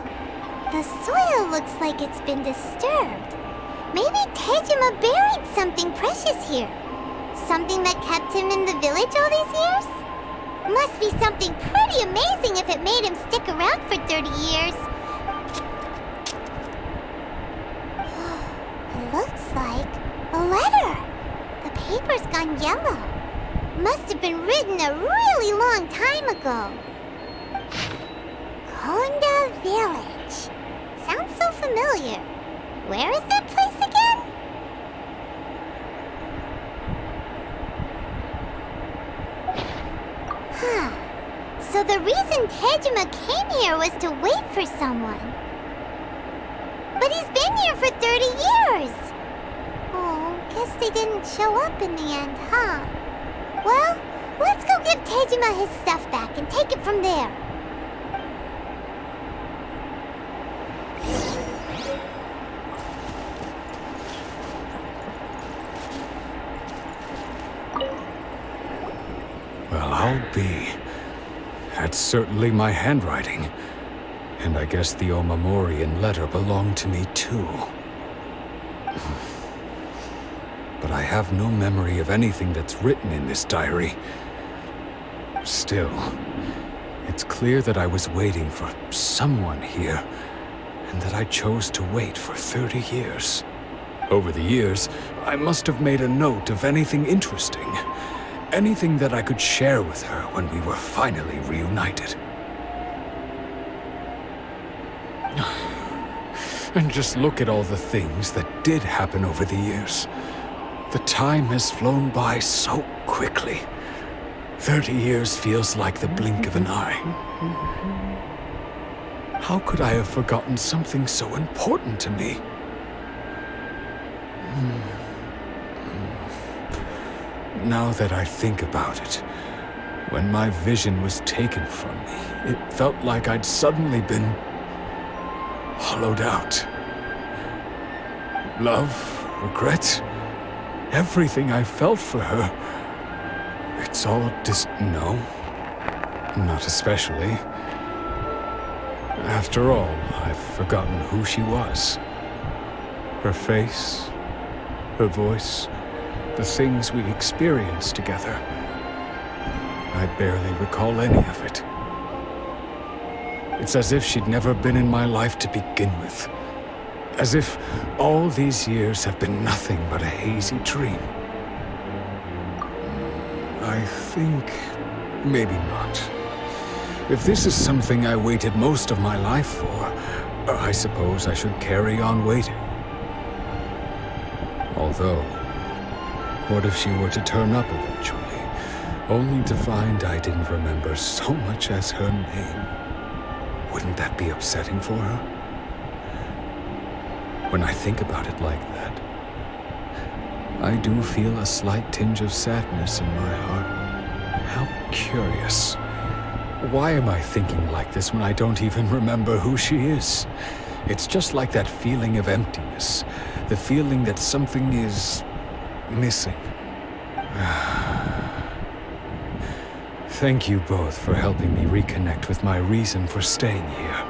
The soil looks like it's been disturbed. Maybe Tejima buried something precious here. Something that kept him in the village all these years? Must be something pretty amazing if it made him stick around for 30 years. It looks like a letter. The paper's gone yellow. Must have been written a really long time ago. Konda Village. Sounds so familiar. Where is that place again? Huh. So the reason Tejima came here was to wait for someone. But he's been here for 30 years. Oh, guess they didn't show up in the end, huh? Well, let's go give Tejima his stuff back and take it from there. Well, I'll be. That's certainly my handwriting. And I guess the Omamorian letter belonged to me too. But I have no memory of anything that's written in this diary. Still, it's clear that I was waiting for someone here, and that I chose to wait for 30 years. Over the years, I must have made a note of anything interesting. Anything that I could share with her when we were finally reunited. And just look at all the things that did happen over the years. The time has flown by so quickly. 30 years feels like the blink of an eye. How could I have forgotten something so important to me? Now that I think about it, when my vision was taken from me, it felt like I'd suddenly been hollowed out. Love, regret, everything I felt for her, it's all no, not especially. After all, I've forgotten who she was. Her face, her voice, the things we experienced together. I barely recall any of it. It's as if she'd never been in my life to begin with. As if all these years have been nothing but a hazy dream. I think maybe not. If this is something I waited most of my life for, I suppose I should carry on waiting. Although, what if she were to turn up eventually, only to find I didn't remember so much as her name? Wouldn't that be upsetting for her? When I think about it like that, I do feel a slight tinge of sadness in my heart. How curious. Why am I thinking like this when I don't even remember who she is? It's just like that feeling of emptiness, the feeling that something is missing. Thank you both for helping me reconnect with my reason for staying here.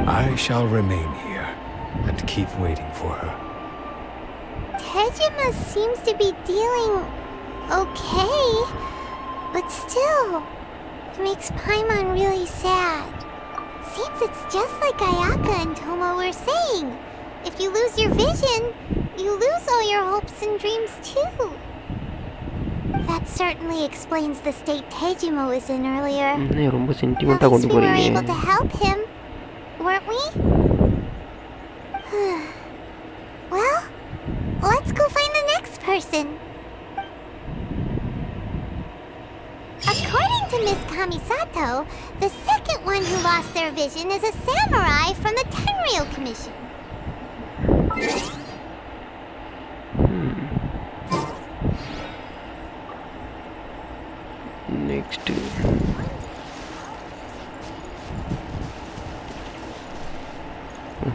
I shall remain here and keep waiting for her. Tejima seems to be dealing okay, but still, it makes Paimon really sad. Seems it's just like Ayaka and Toma were saying. If you lose your vision, you lose all your hopes and dreams too. That certainly explains the state Tejima was in earlier. At least we were able to help him, weren't we? Well, let's go find the next person. According to Miss Kamisato, the second one who lost their vision is a samurai from the Tenryou Commission. Next.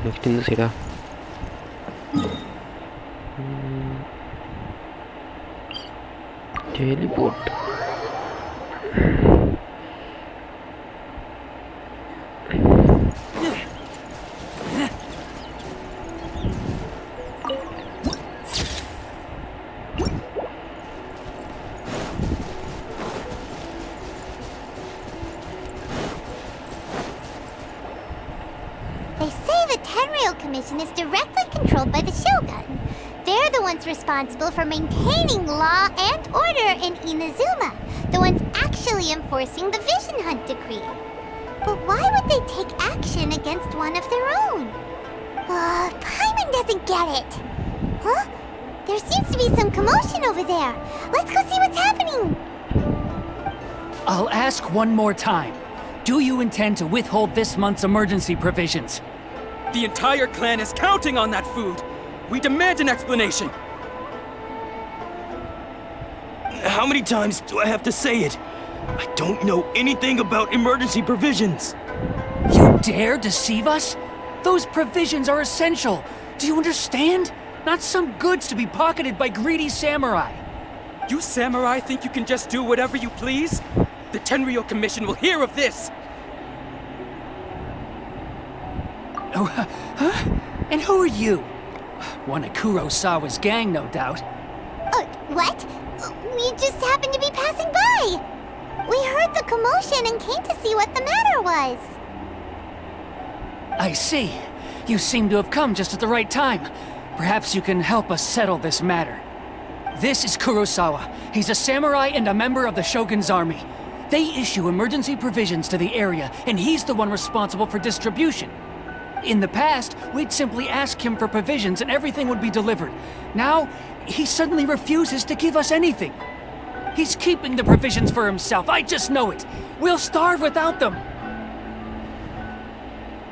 Next in the city. Teleport. They say the Tenryou Commission is directly controlled by the Shogun. They're the ones responsible for maintaining law and order in Inazuma, the ones actually enforcing the Vision Hunt decree. But why would they take action against one of their own? Paimon doesn't get it. Huh? There seems to be some commotion over there. Let's go see what's happening. I'll ask one more time. Do you intend to withhold this month's emergency provisions? The entire clan is counting on that food. We demand an explanation. How many times do I have to say it? I don't know anything about emergency provisions. You dare deceive us? Those provisions are essential. Do you understand? Not some goods to be pocketed by greedy samurai. You samurai think you can just do whatever you please? The Tenryou Commission will hear of this! Oh, huh? And who are you? One of Kurosawa's gang, no doubt. What? We just happened to be passing by! We heard the commotion and came to see what the matter was. I see. You seem to have come just at the right time. Perhaps you can help us settle this matter. This is Kurosawa. He's a samurai and a member of the Shogun's army. They issue emergency provisions to the area, and he's the one responsible for distribution. In the past, we'd simply ask him for provisions and everything would be delivered. Now, he suddenly refuses to give us anything. He's keeping the provisions for himself, I just know it. We'll starve without them.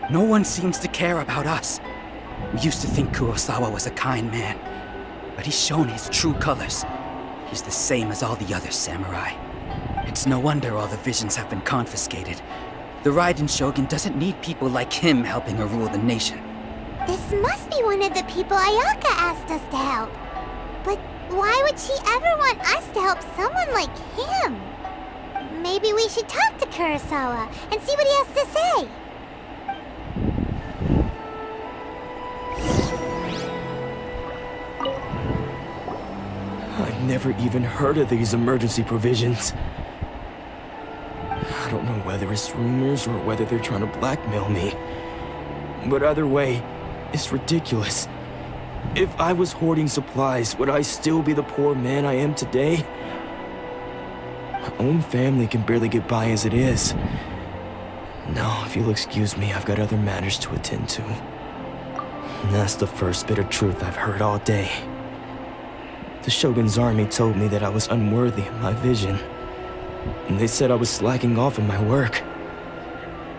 No one seems to care about us. We used to think Kurosawa was a kind man, but he's shown his true colors. He's the same as all the other samurai. It's no wonder all the visions have been confiscated. The Raiden Shogun doesn't need people like him helping her rule the nation. This must be one of the people Ayaka asked us to help. But why would she ever want us to help someone like him? Maybe we should talk to Kurosawa and see what he has to say. I've never even heard of these emergency provisions. I don't know whether it's rumors or whether they're trying to blackmail me. But either way, it's ridiculous. If I was hoarding supplies, would I still be the poor man I am today? My own family can barely get by as it is. Now, if you'll excuse me, I've got other matters to attend to. And that's the first bit of truth I've heard all day. The Shogun's army told me that I was unworthy of my vision. And they said I was slacking off in my work.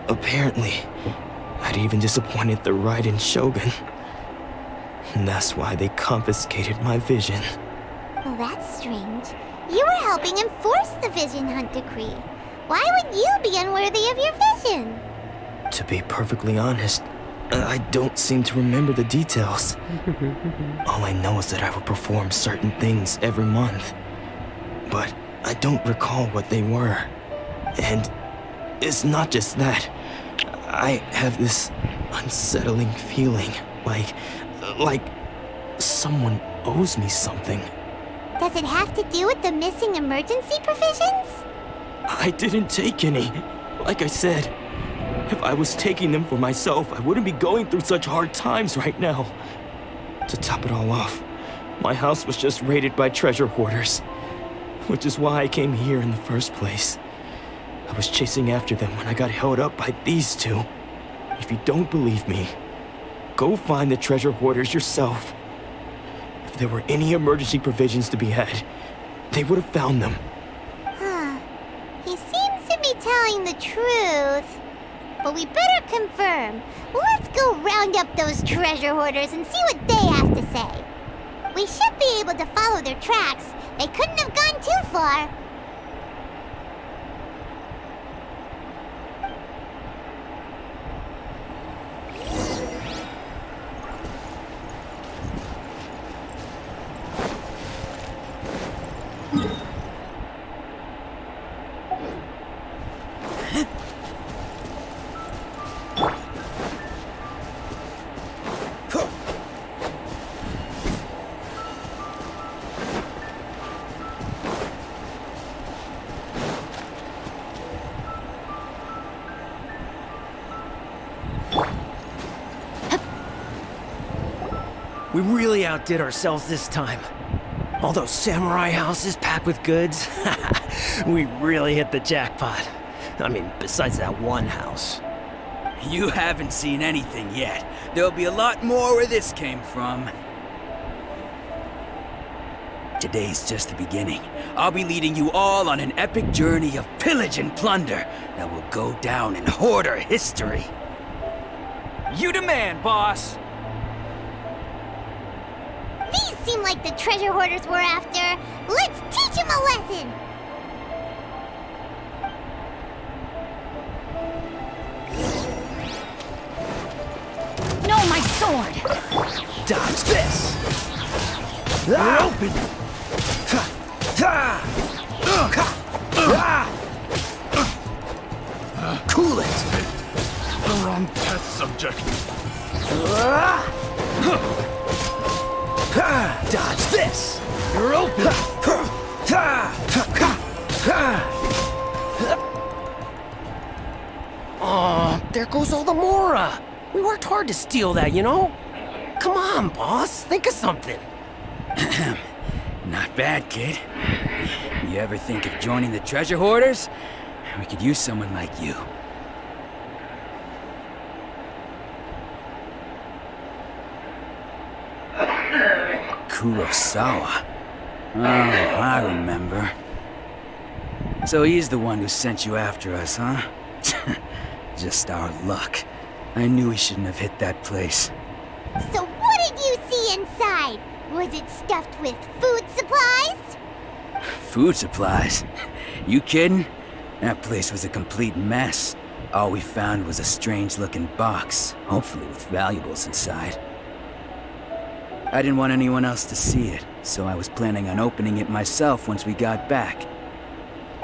Apparently, I'd even disappointed the Raiden Shogun. And that's why they confiscated my vision. Well, that's strange. You were helping enforce the Vision Hunt decree. Why would you be unworthy of your vision? To be perfectly honest, I don't seem to remember the details. All I know is that I would perform certain things every month. But I don't recall what they were. And it's not just that. I have this unsettling feeling, like someone owes me something. Does it have to do with the missing emergency provisions? I didn't take any. Like I said, if I was taking them for myself, I wouldn't be going through such hard times right now. To top it all off, my house was just raided by treasure hoarders, which is why I came here in the first place. I was chasing after them when I got held up by these two. If you don't believe me, go find the treasure hoarders yourself. If there were any emergency provisions to be had, they would have found them. Huh. He seems to be telling the truth. But we better confirm. Let's go round up those treasure hoarders and see what they have to say. We should be able to follow their tracks. They couldn't have gone too far. We really outdid ourselves this time. All those samurai houses packed with goods. We really hit the jackpot. I mean, besides that one house. You haven't seen anything yet. There'll be a lot more where this came from. Today's just the beginning. I'll be leading you all on an epic journey of pillage and plunder that will go down in hoarder history. You demand, boss! These seem like the treasure hoarders we're after. Let's teach them a lesson! No, my sword! Dodge this! You're open! Cool it! The wrong test subject. Dodge this! You're open! Oh, there goes all the Mora! We worked hard to steal that, you know? Come on, boss, think of something. Not bad, kid. You ever think of joining the treasure hoarders? We could use someone like you. Kurosawa. Oh, I remember. So he's the one who sent you after us, huh? Just our luck. I knew we shouldn't have hit that place. So what did you see inside? Was it stuffed with food supplies? Food supplies? You kidding? That place was a complete mess. All we found was a strange-looking box, hopefully with valuables inside. I didn't want anyone else to see it, so I was planning on opening it myself once we got back.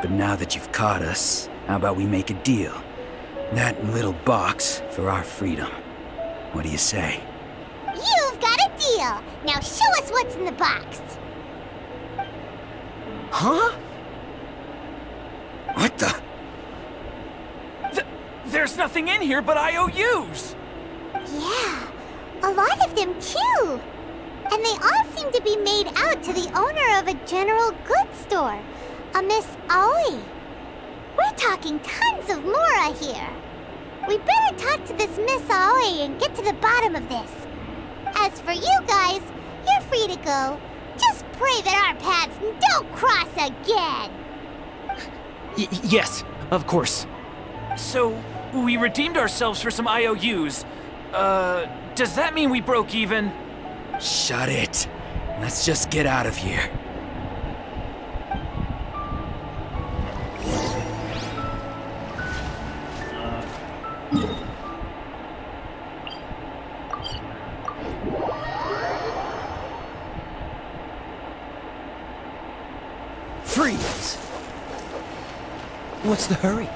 But now that you've caught us, how about we make a deal? That little box for our freedom. What do you say? You've got a deal! Now show us what's in the box! Huh? What the? There's nothing in here but IOUs! Yeah, a lot of them too! And they all seem to be made out to the owner of a general goods store, a Miss Aoi. We're talking tons of Mora here. We better talk to this Miss Aoi and get to the bottom of this. As for you guys, you're free to go. Just pray that our paths don't cross again. Yes, of course. So, we redeemed ourselves for some IOUs. Does that mean we broke even? Shut it. Let's just get out of here. Freeze! What's the hurry?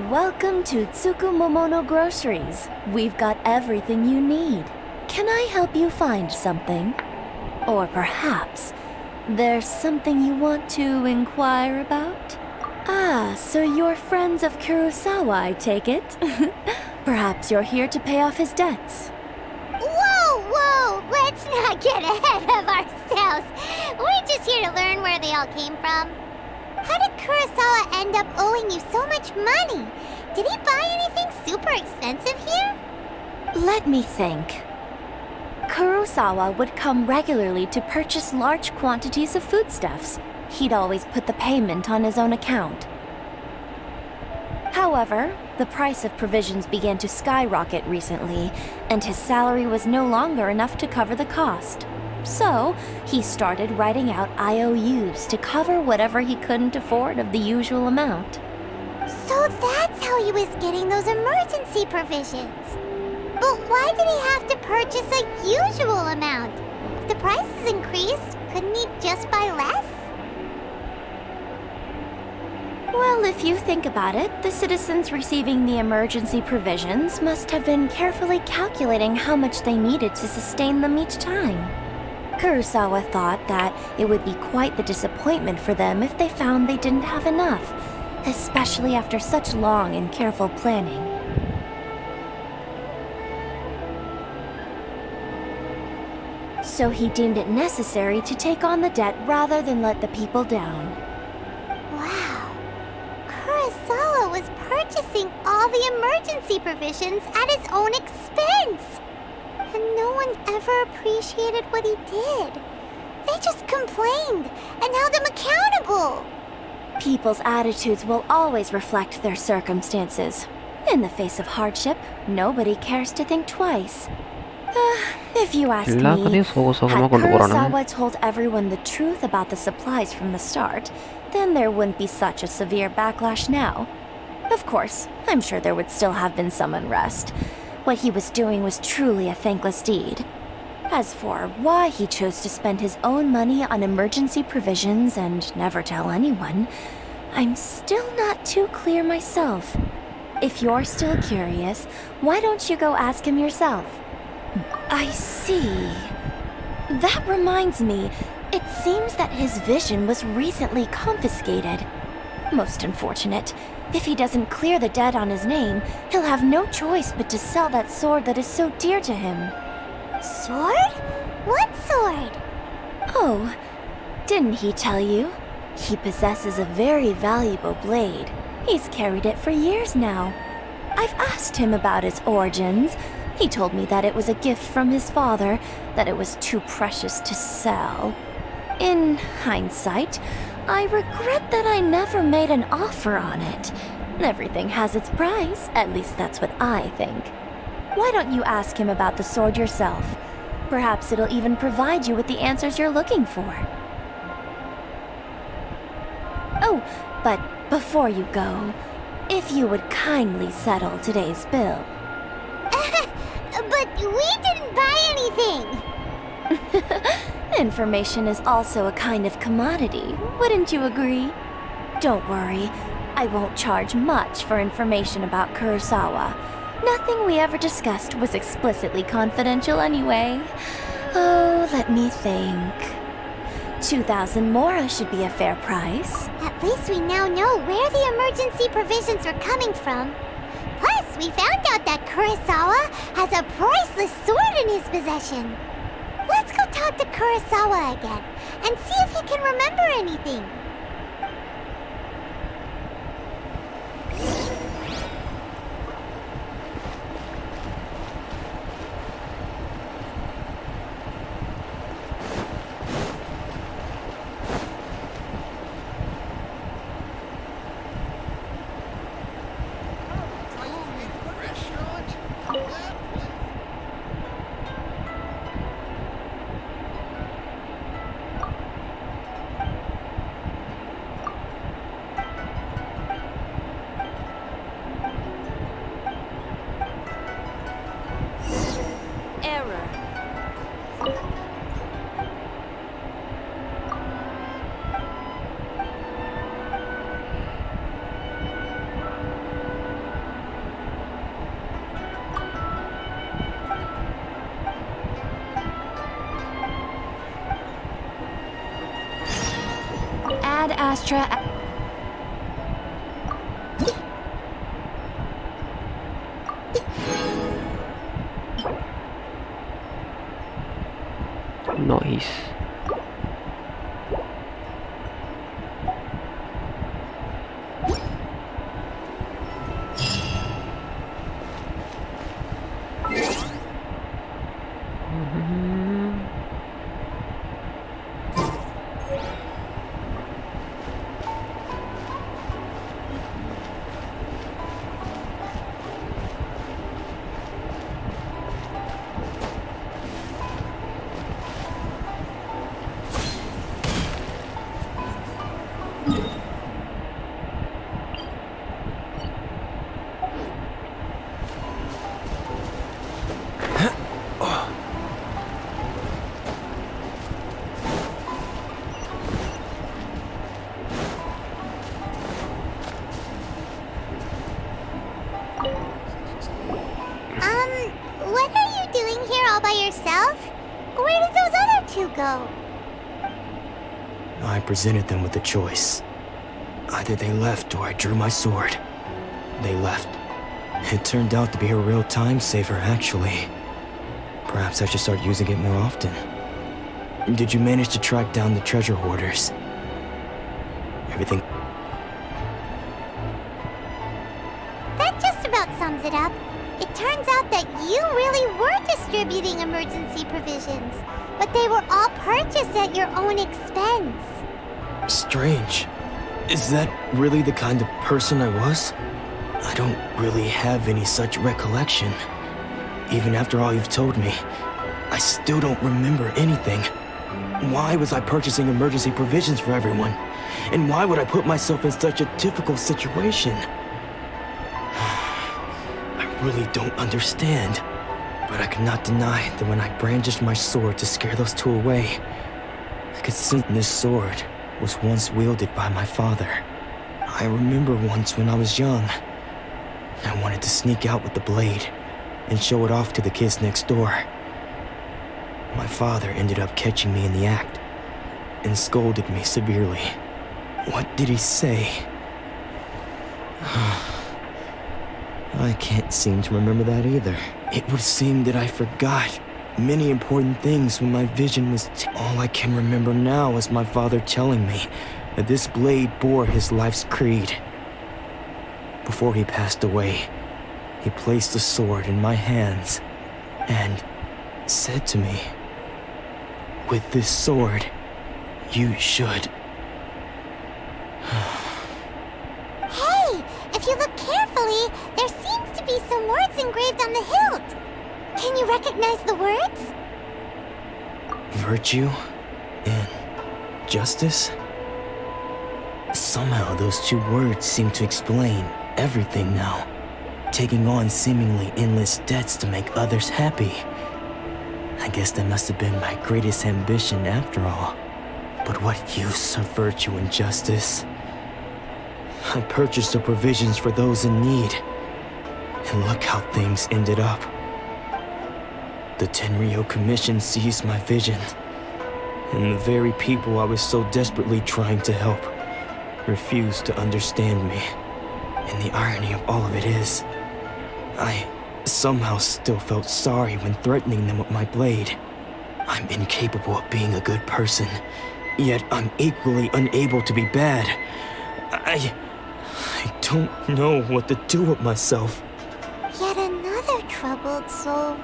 Welcome to Tsukumomono Groceries. We've got everything you need. Can I help you find something? Or perhaps there's something you want to inquire about? Ah, so you're friends of Kurosawa, I take it? Perhaps you're here to pay off his debts. Whoa! Let's not get ahead of ourselves. We're just here to learn where they all came from. How did Kurosawa end up owing you so much money? Did he buy anything super expensive here? Let me think. Kurosawa would come regularly to purchase large quantities of foodstuffs. He'd always put the payment on his own account. However, the price of provisions began to skyrocket recently, and his salary was no longer enough to cover the cost. So, he started writing out IOUs to cover whatever he couldn't afford of the usual amount. So that's how he was getting those emergency provisions. But why did he have to purchase a usual amount? If the prices increased, couldn't he just buy less? Well, if you think about it, the citizens receiving the emergency provisions must have been carefully calculating how much they needed to sustain them each time. Kurosawa thought that it would be quite the disappointment for them if they found they didn't have enough, especially after such long and careful planning. So he deemed it necessary to take on the debt rather than let the people down. Wow. Kurosawa was purchasing all the emergency provisions at his own expense. And no one ever appreciated what he did. They just complained and held him accountable. People's attitudes will always reflect their circumstances. In the face of hardship, nobody cares to think twice. If you ask me, had Kurosawa told everyone the truth about the supplies from the start, then there wouldn't be such a severe backlash now. Of course, I'm sure there would still have been some unrest. What he was doing was truly a thankless deed. As for why he chose to spend his own money on emergency provisions and never tell anyone, I'm still not too clear myself. If you're still curious, why don't you go ask him yourself? I see. That reminds me, it seems that his vision was recently confiscated. Most unfortunate. If he doesn't clear the debt on his name, he'll have no choice but to sell that sword that is so dear to him. Sword? What sword? Oh, didn't he tell you? He possesses a very valuable blade. He's carried it for years now. I've asked him about its origins. He told me that it was a gift from his father, that it was too precious to sell. In hindsight, I regret that I never made an offer on it. Everything has its price, at least that's what I think. Why don't you ask him about the sword yourself? Perhaps it'll even provide you with the answers you're looking for. Oh, but before you go, if you would kindly settle today's bill. But we didn't buy anything! Information is also a kind of commodity, wouldn't you agree? Don't worry, I won't charge much for information about Kurosawa. Nothing we ever discussed was explicitly confidential anyway. Oh, let me think. 2,000 mora should be a fair price. At least we now know where the emergency provisions were coming from. Plus, we found out that Kurosawa has a priceless sword in his possession. Let's go talk to Kurosawa again and see if he can remember anything. Ad Astra. Nice. What are you doing here all by yourself? Where did those other two go? I presented them with a choice. Either they left or I drew my sword. They left. It turned out to be a real time saver, actually. Perhaps I should start using it more often. Did you manage to track down the treasure hoarders? Everything... That just about sums it up. It turns out that you really were distributing emergency provisions, but they were all purchased at your own expense. Strange. Is that really the kind of person I was? I don't really have any such recollection. Even after all you've told me, I still don't remember anything. Why was I purchasing emergency provisions for everyone? And why would I put myself in such a difficult situation? I really don't understand. But I cannot deny that when I brandished my sword to scare those two away, I could sense this sword was once wielded by my father. I remember once when I was young, I wanted to sneak out with the blade and show it off to the kids next door. My father ended up catching me in the act and scolded me severely. What did he say? I can't seem to remember that either. It would seem that I forgot many important things when my vision was... All I can remember now is my father telling me that this blade bore his life's creed. Before he passed away, he placed the sword in my hands and said to me, "With this sword, you should..." Hey, if you look carefully, there seems to be some words engraved on the hilt. Can you recognize the words? Virtue and justice? Somehow those two words seem to explain everything now. Taking on seemingly endless debts to make others happy. I guess that must have been my greatest ambition after all. But what use of virtue and justice? I purchased the provisions for those in need. And look how things ended up. The Tenryo Commission seized my vision. And the very people I was so desperately trying to help refused to understand me. And the irony of all of it is, I somehow still felt sorry when threatening them with my blade. I'm incapable of being a good person, yet I'm equally unable to be bad. I don't know what to do with myself. Yet another troubled soul.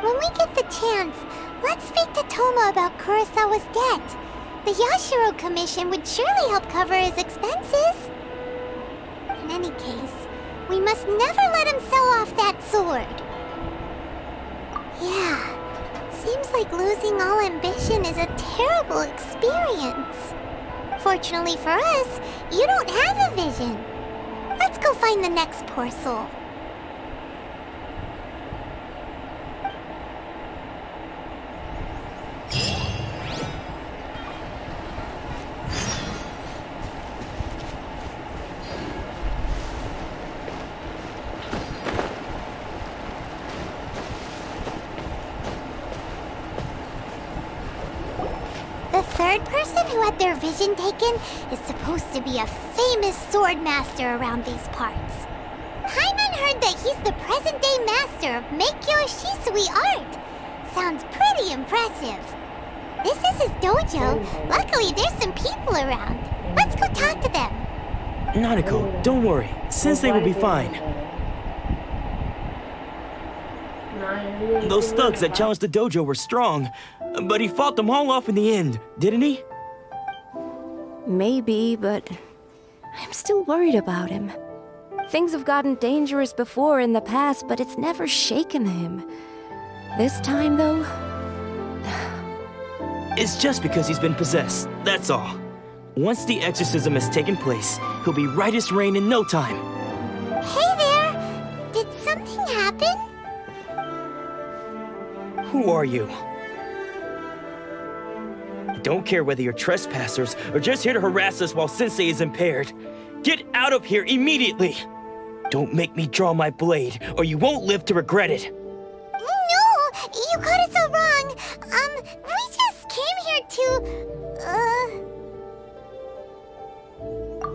When we get the chance, let's speak to Toma about Kurosawa's debt. The Yashiro Commission would surely help cover his expenses. In any case, we must never let him sell off that sword. Yeah, seems like losing all ambition is a terrible experience. Fortunately for us, you don't have a vision. Let's go find the next poor soul. The third person who had their vision taken is supposed to be a famous sword master around these parts. Paimon heard that he's the present-day master of Meikyo Shisui art. Sounds pretty impressive. This is his dojo. Luckily, there's some people around. Let's go talk to them. Nanako, don't worry. Sensei will be fine. Those thugs that challenged the dojo were strong, but he fought them all off in the end, didn't he? Maybe, but I'm still worried about him. Things have gotten dangerous before in the past, but it's never shaken him. This time, though... It's just because he's been possessed, that's all. Once the exorcism has taken place, he'll be right as rain in no time. Hey there! Did something happen? Who are you? I don't care whether you're trespassers or just here to harass us while Sensei is impaired. Get out of here immediately! Don't make me draw my blade, or you won't live to regret it. No! You got it so wrong! We just came here to...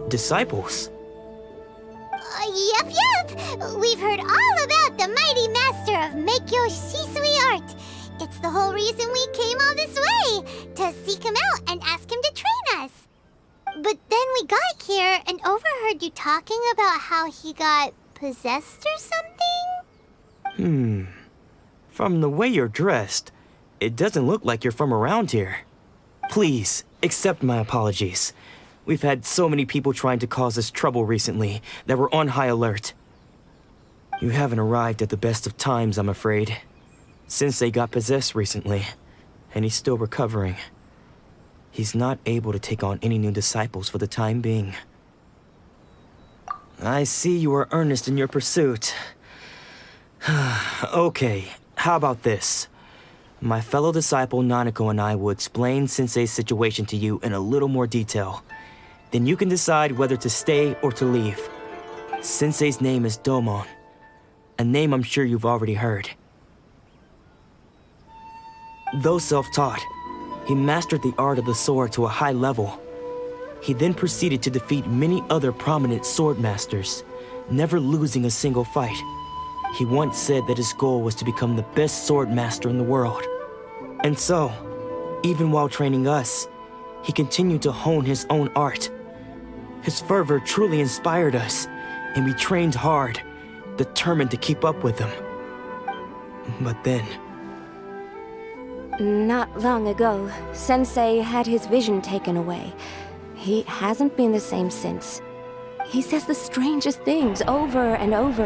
Disciples? Yep. We've heard all about the mighty master of Meikyo Shisui art. It's the whole reason we came all this way, to seek him out and ask him to train us. But then we got here and overheard you talking about how he got possessed or something? From the way you're dressed, it doesn't look like you're from around here. Please, accept my apologies. We've had so many people trying to cause us trouble recently that we're on high alert. You haven't arrived at the best of times, I'm afraid. Sensei got possessed recently, and he's still recovering. He's not able to take on any new disciples for the time being. I see you are earnest in your pursuit. Okay, how about this? My fellow disciple Nanako and I will explain Sensei's situation to you in a little more detail. Then you can decide whether to stay or to leave. Sensei's name is Domon, a name I'm sure you've already heard. Though self-taught, he mastered the art of the sword to a high level. He then proceeded to defeat many other prominent sword masters, never losing a single fight. He once said that his goal was to become the best sword master in the world. And so, even while training us, he continued to hone his own art. His fervor truly inspired us, and we trained hard, determined to keep up with him. But then... Not long ago, Sensei had his vision taken away. He hasn't been the same since. He says the strangest things over and over,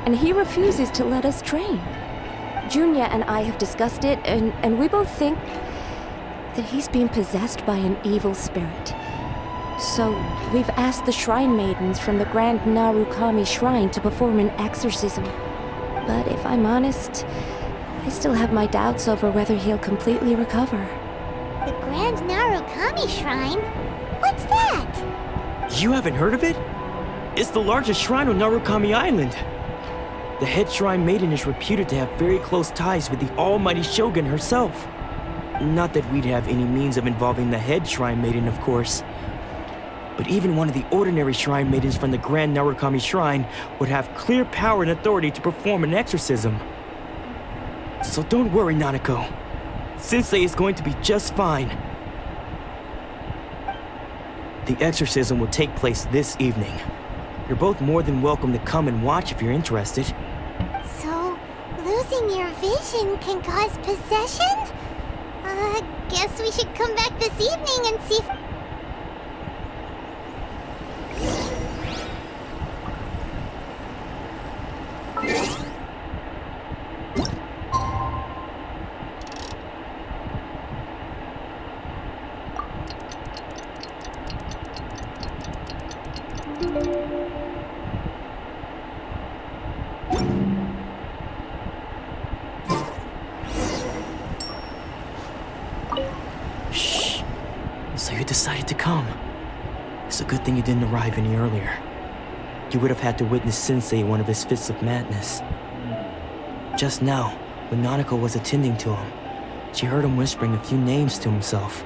and he refuses to let us train. Junya and I have discussed it, and we both think that he's being possessed by an evil spirit. So, we've asked the shrine maidens from the Grand Narukami Shrine to perform an exorcism. But if I'm honest, I still have my doubts over whether he'll completely recover. The Grand Narukami Shrine? What's that? You haven't heard of it? It's the largest shrine on Narukami Island. The head shrine maiden is reputed to have very close ties with the almighty Shogun herself. Not that we'd have any means of involving the head shrine maiden, of course. But even one of the ordinary shrine maidens from the Grand Narukami Shrine would have clear power and authority to perform an exorcism. So don't worry, Nanako. Sensei is going to be just fine. The exorcism will take place this evening. You're both more than welcome to come and watch if you're interested. So, losing your vision can cause possession? Guess we should come back this evening and see if... Shh. So you decided to come. It's a good thing you didn't arrive any earlier. You would have had to witness Sensei one of his fits of madness. Just now, when Nanako was attending to him, she heard him whispering a few names to himself.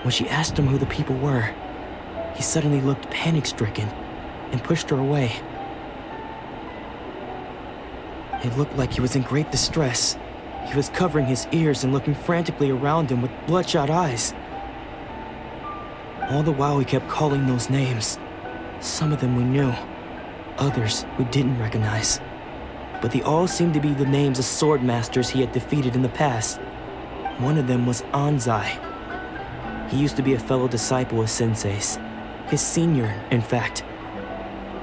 When she asked him who the people were, he suddenly looked panic-stricken and pushed her away. It looked like he was in great distress. He was covering his ears and looking frantically around him with bloodshot eyes. All the while he kept calling those names. Some of them we knew, others we didn't recognize. But they all seemed to be the names of sword masters he had defeated in the past. One of them was Anzai. He used to be a fellow disciple of Sensei's, his senior, in fact.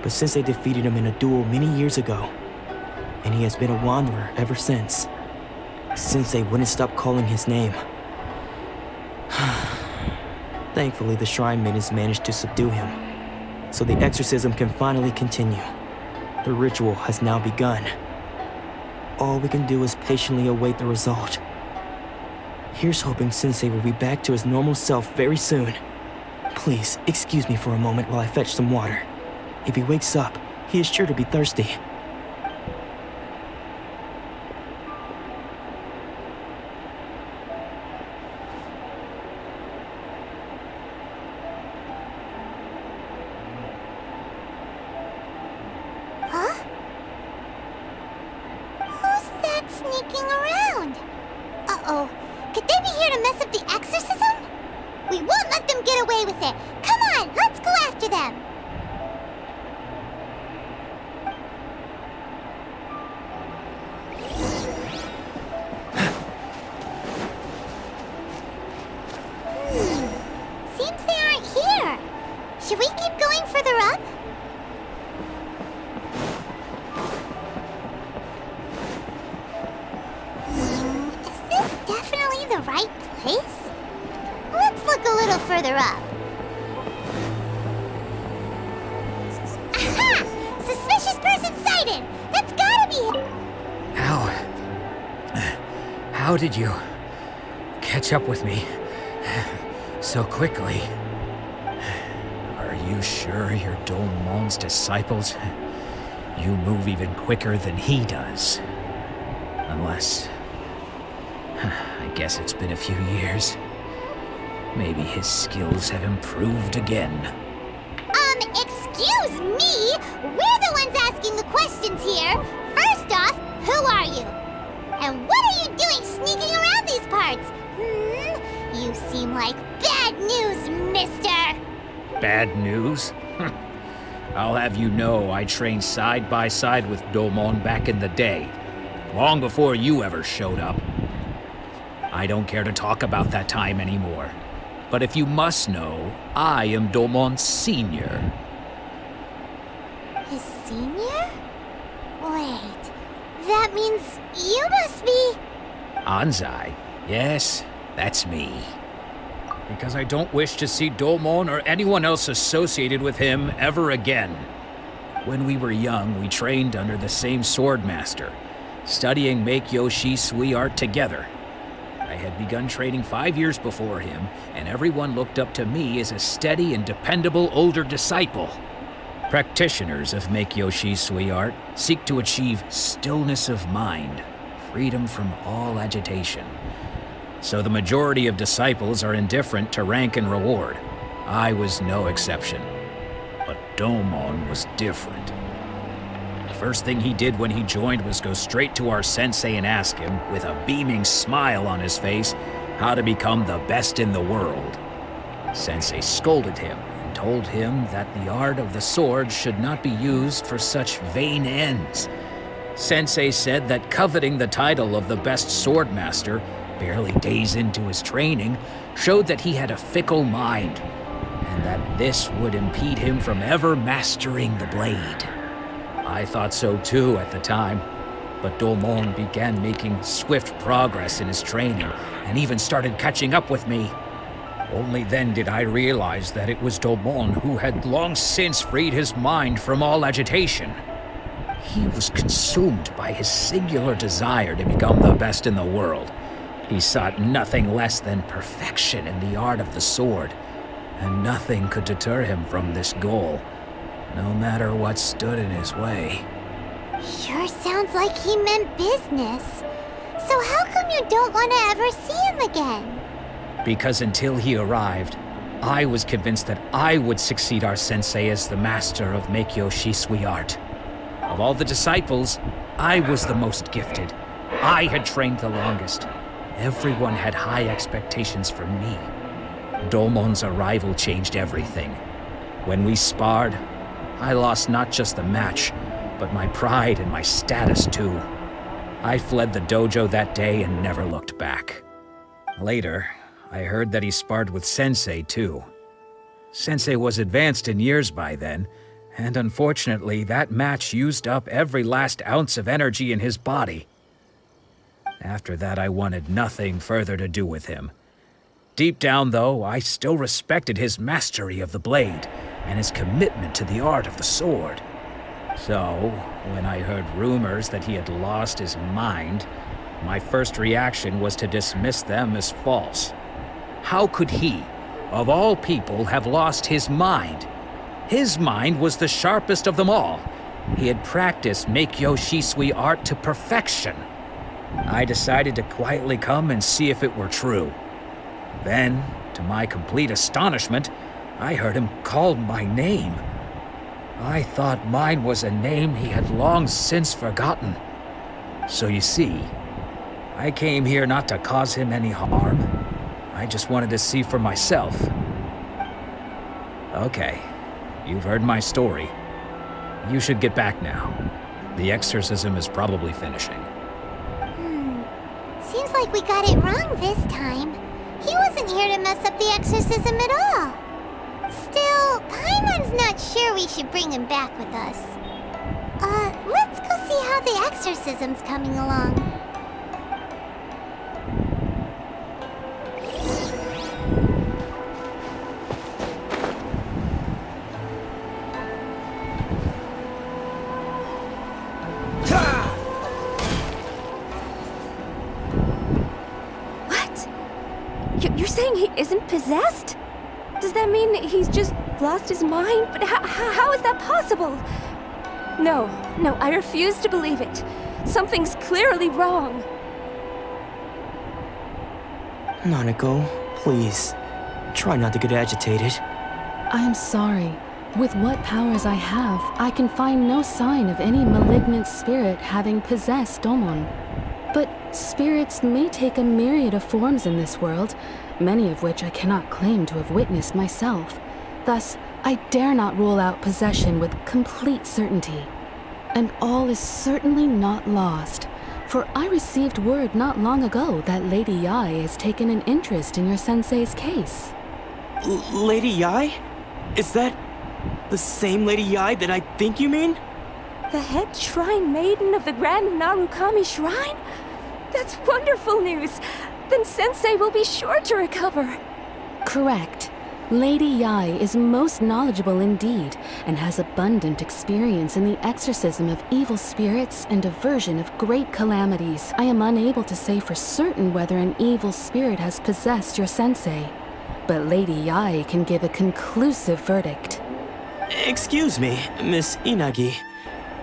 But Sensei defeated him in a duel many years ago, and he has been a wanderer ever since. Sensei wouldn't stop calling his name. Thankfully, the shrine maidens managed to subdue him, so the exorcism can finally continue. The ritual has now begun. All we can do is patiently await the result. Here's hoping Sensei will be back to his normal self very soon. Please, excuse me for a moment while I fetch some water. If he wakes up, he is sure to be thirsty. worth it. Come on, let's go after them. Seems they aren't here. Should we keep going further up? Is this definitely the right place? Let's look a little further up. Aha! Suspicious person sighted! That's gotta be him! How did you catch up with me so quickly? Are you sure you're Dolmon's disciples? You move even quicker than he does. Unless... I guess it's been a few years. Maybe his skills have improved again. Excuse me? We're the ones asking the questions here. First off, who are you? And what are you doing sneaking around these parts? You seem like bad news, mister. Bad news? I'll have you know I trained side by side with Domon back in the day. Long before you ever showed up. I don't care to talk about that time anymore. But if you must know, I am Domon's senior. His senior? Wait, that means you must be... Anzai? Yes, that's me. Because I don't wish to see Domon or anyone else associated with him ever again. When we were young, we trained under the same swordmaster, studying Meikyo Shisui art together. I had begun training 5 years before him, and everyone looked up to me as a steady and dependable older disciple. Practitioners of Meikyo Shisui art seek to achieve stillness of mind, freedom from all agitation. So the majority of disciples are indifferent to rank and reward. I was no exception. But Domon was different. The first thing he did when he joined was go straight to our sensei and ask him, with a beaming smile on his face, how to become the best in the world. Sensei scolded him and told him that the art of the sword should not be used for such vain ends. Sensei said that coveting the title of the best swordmaster, barely days into his training, showed that he had a fickle mind, and that this would impede him from ever mastering the blade. I thought so too at the time, but Domon began making swift progress in his training, and even started catching up with me. Only then did I realize that it was Domon who had long since freed his mind from all agitation. He was consumed by his singular desire to become the best in the world. He sought nothing less than perfection in the art of the sword, and nothing could deter him from this goal, no matter what stood in his way. Sure sounds like he meant business. So how come you don't want to ever see him again? Because until he arrived, I was convinced that I would succeed our sensei as the master of Meikyo Shisui art. Of all the disciples, I was the most gifted. I had trained the longest. Everyone had high expectations from me. Domon's arrival changed everything. When we sparred, I lost not just the match, but my pride and my status too. I fled the dojo that day and never looked back. Later, I heard that he sparred with Sensei too. Sensei was advanced in years by then, and unfortunately that match used up every last ounce of energy in his body. After that, I wanted nothing further to do with him. Deep down, though, I still respected his mastery of the blade and his commitment to the art of the sword. So, when I heard rumors that he had lost his mind, my first reaction was to dismiss them as false. How could he, of all people, have lost his mind? His mind was the sharpest of them all. He had practiced Meikyo Shisui art to perfection. I decided to quietly come and see if it were true. Then, to my complete astonishment, I heard him call my name. I thought mine was a name he had long since forgotten. So you see, I came here not to cause him any harm. I just wanted to see for myself. Okay, you've heard my story. You should get back now. The exorcism is probably finishing. Seems like we got it wrong this time. He wasn't here to mess up the exorcism at all. Still, Paimon's not sure we should bring him back with us. Let's go see how the exorcism's coming along. You're saying he isn't possessed? Does that mean he's just lost his mind? But how is that possible? No, I refuse to believe it. Something's clearly wrong. Nanako, please. Try not to get agitated. I am sorry. With what powers I have, I can find no sign of any malignant spirit having possessed Domon. But spirits may take a myriad of forms in this world, many of which I cannot claim to have witnessed myself. Thus, I dare not rule out possession with complete certainty. And all is certainly not lost, for I received word not long ago that Lady Yai has taken an interest in your sensei's case. Lady Yai? Is that the same Lady Yai that I think you mean? The head shrine maiden of the Grand Narukami Shrine? That's wonderful news! Then Sensei will be sure to recover. Correct. Lady Yai is most knowledgeable indeed, and has abundant experience in the exorcism of evil spirits and aversion of great calamities. I am unable to say for certain whether an evil spirit has possessed your sensei, but Lady Yai can give a conclusive verdict. Excuse me, Miss Inagi,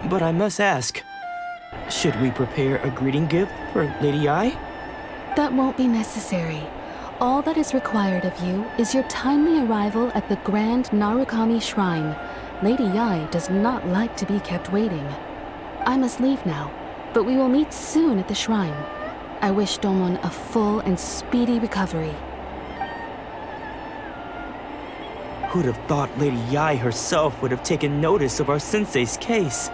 but I must ask, should we prepare a greeting gift for Lady Yai? That won't be necessary. All that is required of you is your timely arrival at the Grand Narukami Shrine. Lady Yai does not like to be kept waiting. I must leave now, but we will meet soon at the shrine. I wish Domon a full and speedy recovery. Who'd have thought Lady Yai herself would have taken notice of our sensei's case?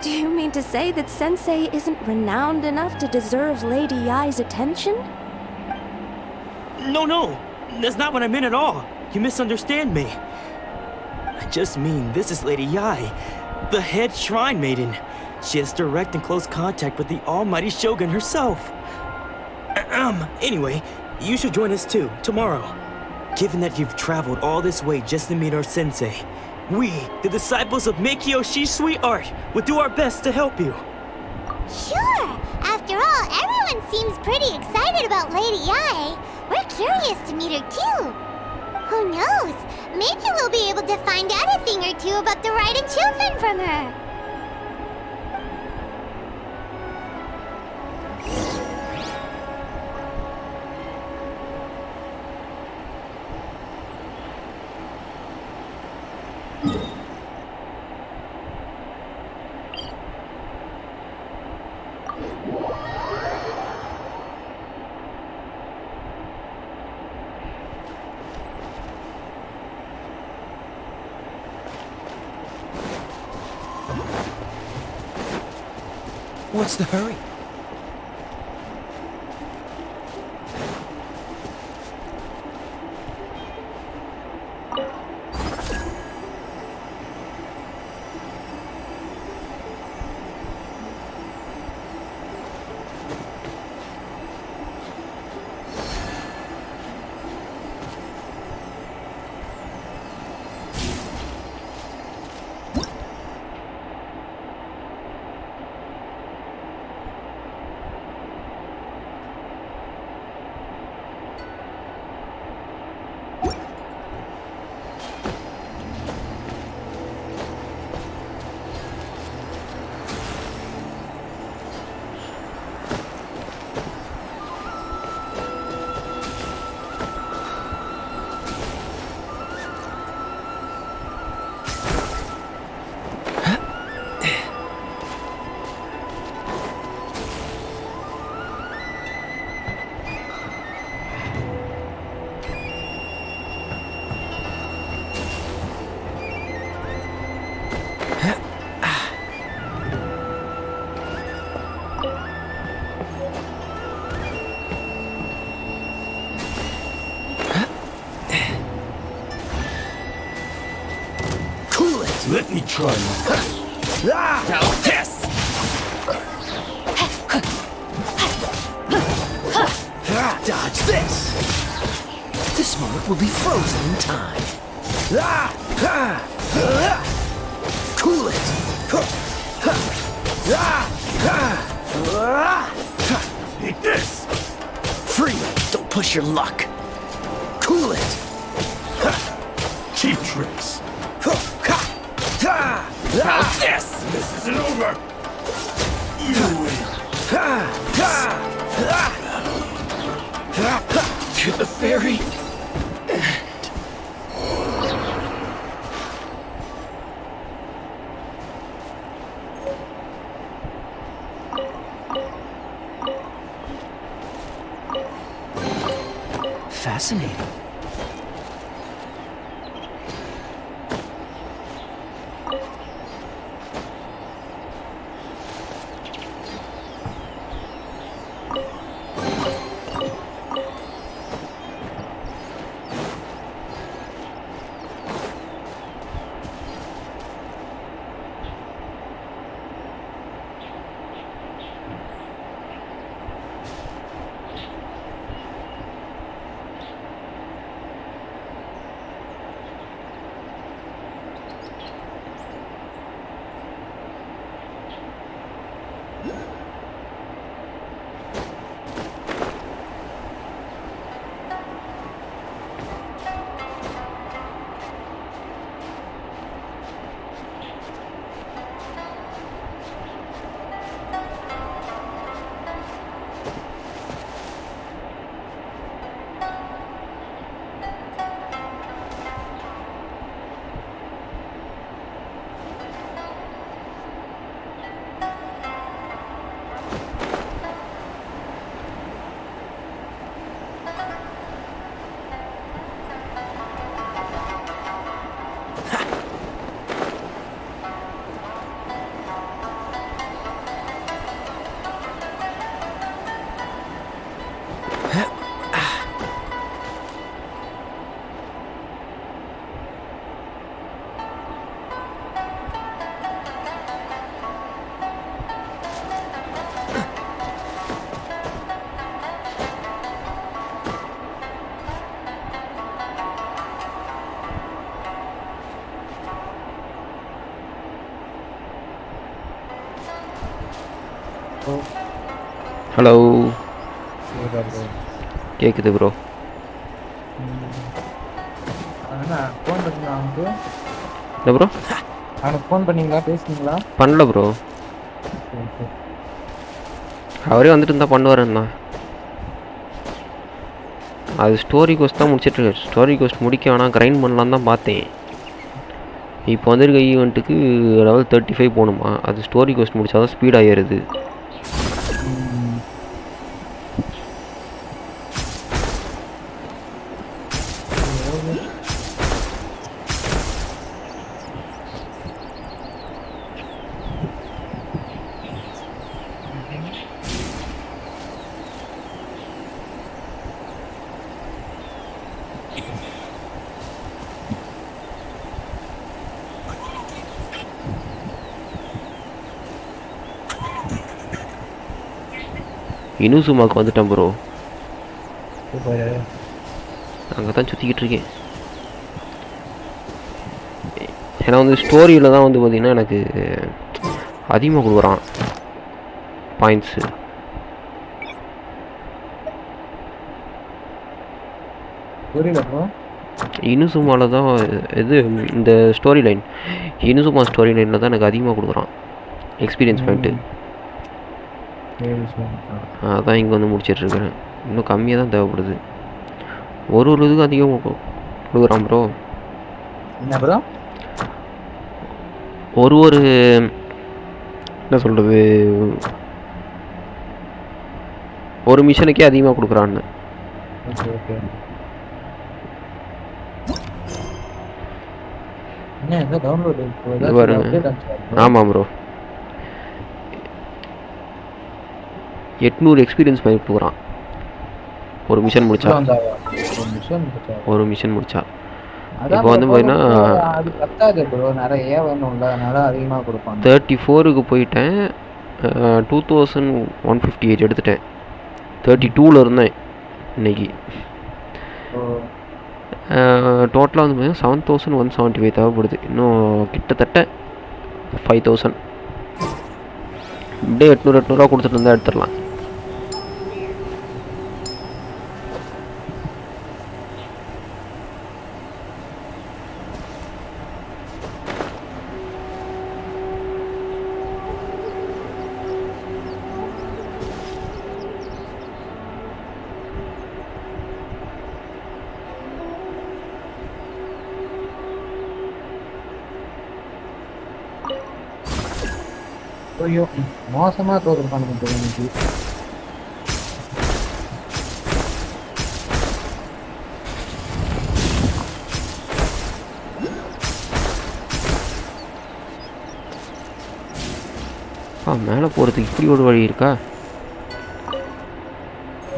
Do you mean to say that Sensei isn't renowned enough to deserve Lady Yai's attention? No, that's not what I meant at all. You misunderstand me. I just mean this is Lady Yai, the head shrine maiden. She has direct and close contact with the almighty Shogun herself. Anyway, you should join us too, tomorrow. Given that you've traveled all this way just to meet our sensei, we, the disciples of Meikyo Shisui Art, will do our best to help you. Sure! After all, everyone seems pretty excited about Lady Yai. We're curious to meet her too. Who knows? Maybe we'll be able to find out a thing or two about the Raiden children from her. What's the hurry? Let me try my How's this? Dodge this. This moment will be frozen in time. Cool it. Eat this. Free. Don't push your luck. Cool it. Cheap tricks. How's this? This isn't over. You win. To the very fascinating. Hello கேக்குது bro. என்ன bro அவனுக்கு phone பண்ணீங்களா, பேசுனீங்களா? பண்ணல bro. அவரே வந்துட்டு இருந்தால் பண்ணுவாருன்னா அது ஸ்டோரி கோஸ்ட் தான் முடிச்சிட்ருக்காரு. ஸ்டோரி கோஸ்ட் முடிக்க வேணாம், கிரைண்ட் பண்ணலான்னு தான் பார்த்தேன். இப்போ வந்திருக்க ஈவெண்ட்டுக்கு லெவல் 35 போகணுமா. அது ஸ்டோரி கோஸ்ட் முடித்தா தான் ஸ்பீடாக ஏறுது. இனுசுமாக்கு வந்துட்டேன் ப்ரோ. அங்கே தான் சுற்றிக்கிட்டு இருக்கேன். ஏன்னா வந்து ஸ்டோரியில் தான் வந்து பார்த்திங்கன்னா எனக்கு அதிகமாக கொடுக்குறான் பாயிண்ட்ஸு. இனுசுமாவில் தான் இது இந்த ஸ்டோரி லைன், இனுசுமா ஸ்டோரி லைனில் தான் எனக்கு அதிகமாக கொடுக்குறான் எக்ஸ்பீரியன்ஸ் பாயிண்ட்டு. அதான் இங்கே வந்து முடிச்சிட்ருக்கிறேன். இன்னும் கம்மியாக தான் தேவைப்படுது. ஒரு இதுக்கும் அதிகம் கொடுக்குறான் ப்ரோ. என்ன ப்ரோ? ஒரு என்ன சொல்கிறது, ஒரு மிஷனுக்கே அதிகமாக கொடுக்குறான்னு. பாருங்க. ஆமாம் ப்ரோ, 800 எக்ஸ்பீரியன்ஸ் பண்ணி கொடுக்குறான் ஒரு மிஷன் முடிச்சா. இப்போ வந்து பார்த்தீங்கன்னா அது பத்தாது ப்ரோ, நிறைய வேணும்ல, அதனால அதிகமாக கொடுப்பாங்க. 34க்கு போயிட்டேன். 2158 எடுத்துட்டேன். 32ல் இருந்தேன் இன்னைக்கு. டோட்டலாக வந்து பார்த்தீங்கன்னா 7175 தேவைப்படுது. இன்னும் கிட்டத்தட்ட 5000. இப்படியே 800 கொடுத்துட்டு இருந்தால் எடுத்துடலாம். ஐயோ, மோசமாக தோற்றுருப்பானுங்க ப்ரோ இன்னைக்கு. மேலே போகிறதுக்கு இப்படி ஒரு வழி இருக்கா?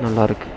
நல்லாயிருக்கு.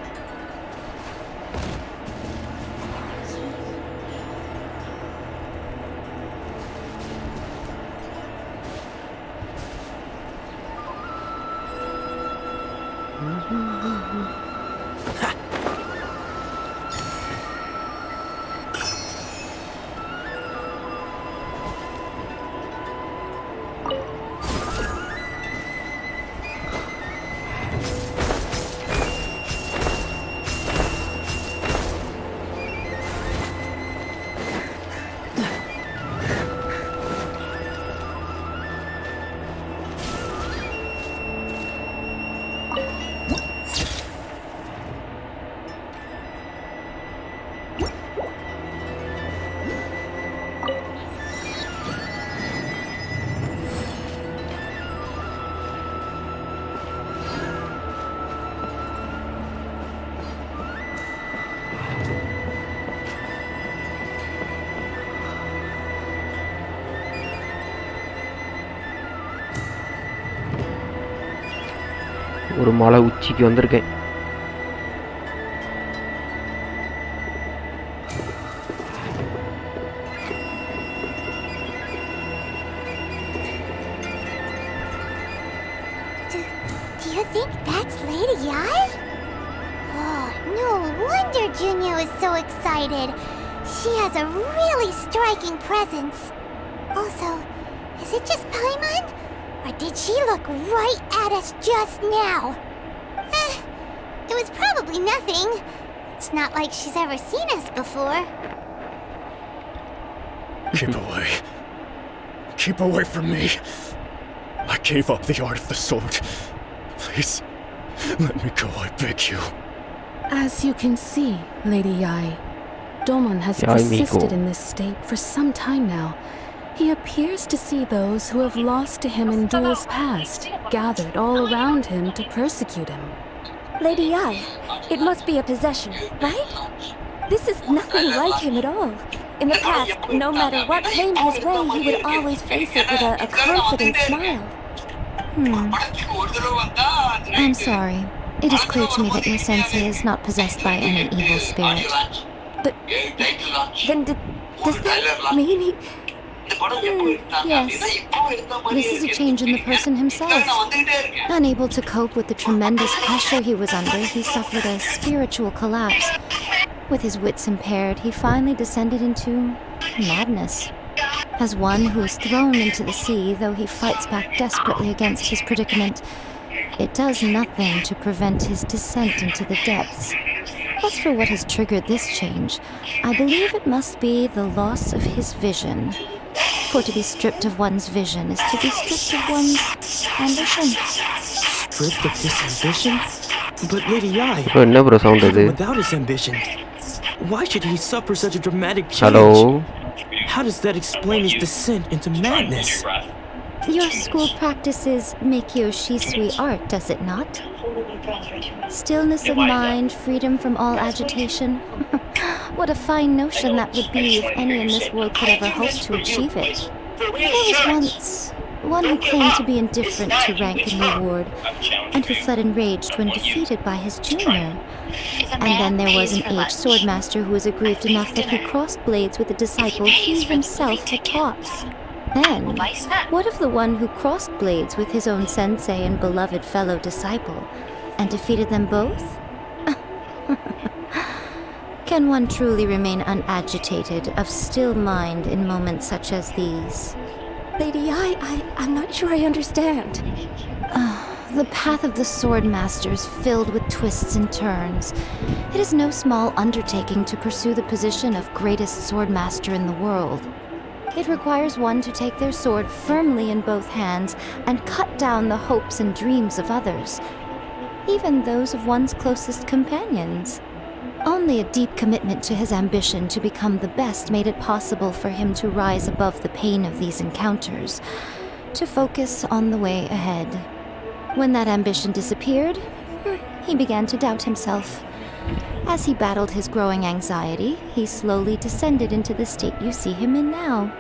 ஒரு மலை உச்சிக்கு வந்திருக்கேன். Do you think that's Lady Ai? Oh, no wonder Junyo is so excited. She has a really striking presence. Also, is it just Paimon? Or did she look right at us just now? It was probably nothing. It's not like she's ever seen us before. Keep away. Keep away from me. I gave up the art of the sword. Please, let me go, I beg you. As you can see, Lady Ai, Domon has persisted in this state for some time now. He appears to see those who have lost to him in duels past, gathered all around him to persecute him. Lady Ai, it must be a possession, right? This is nothing like him at all. In the past, no matter what came his way, he would always face it with a confident smile. I'm sorry. It is clear to me that your sensei is not possessed by any evil spirit. But then does that mean he... Yes. This is a change in the person himself. Unable to cope with the tremendous pressure he was under, he suffered a spiritual collapse. With his wits impaired, he finally descended into madness. As one who is thrown into the sea, though he fights back desperately against his predicament, it does nothing to prevent his descent into the depths. As for what has triggered this change, I believe it must be the loss of his vision. For to be stripped of one's vision is to be stripped of one's ambition. Stripped of his ambition? But Lady Ai, even without his ambition, why should he suffer such a dramatic change? Hello? How does that explain his descent into madness? Your school practices Meikyo Shisui art, does it not? Stillness of mind, freedom from all agitation. What a fine notion that would be if any in this world could ever hope to achieve it. There was once one who claimed to be indifferent to rank and reward, and who fled enraged when defeated by his junior. And then there was an aged swordmaster who was aggrieved enough that he crossed blades with a disciple he himself had taught. Then, what of the one who crossed blades with his own sensei and beloved fellow disciple, and defeated them both? Can one truly remain unagitated, of still mind in moments such as these? Lady, I'm not sure I understand. The path of the Swordmaster is filled with twists and turns. It is no small undertaking to pursue the position of greatest Swordmaster in the world. It requires one to take their sword firmly in both hands and cut down the hopes and dreams of others, even those of one's closest companions. Only a deep commitment to his ambition to become the best made it possible for him to rise above the pain of these encounters, to focus on the way ahead. When that ambition disappeared, he began to doubt himself. As he battled his growing anxiety, he slowly descended into the state you see him in now.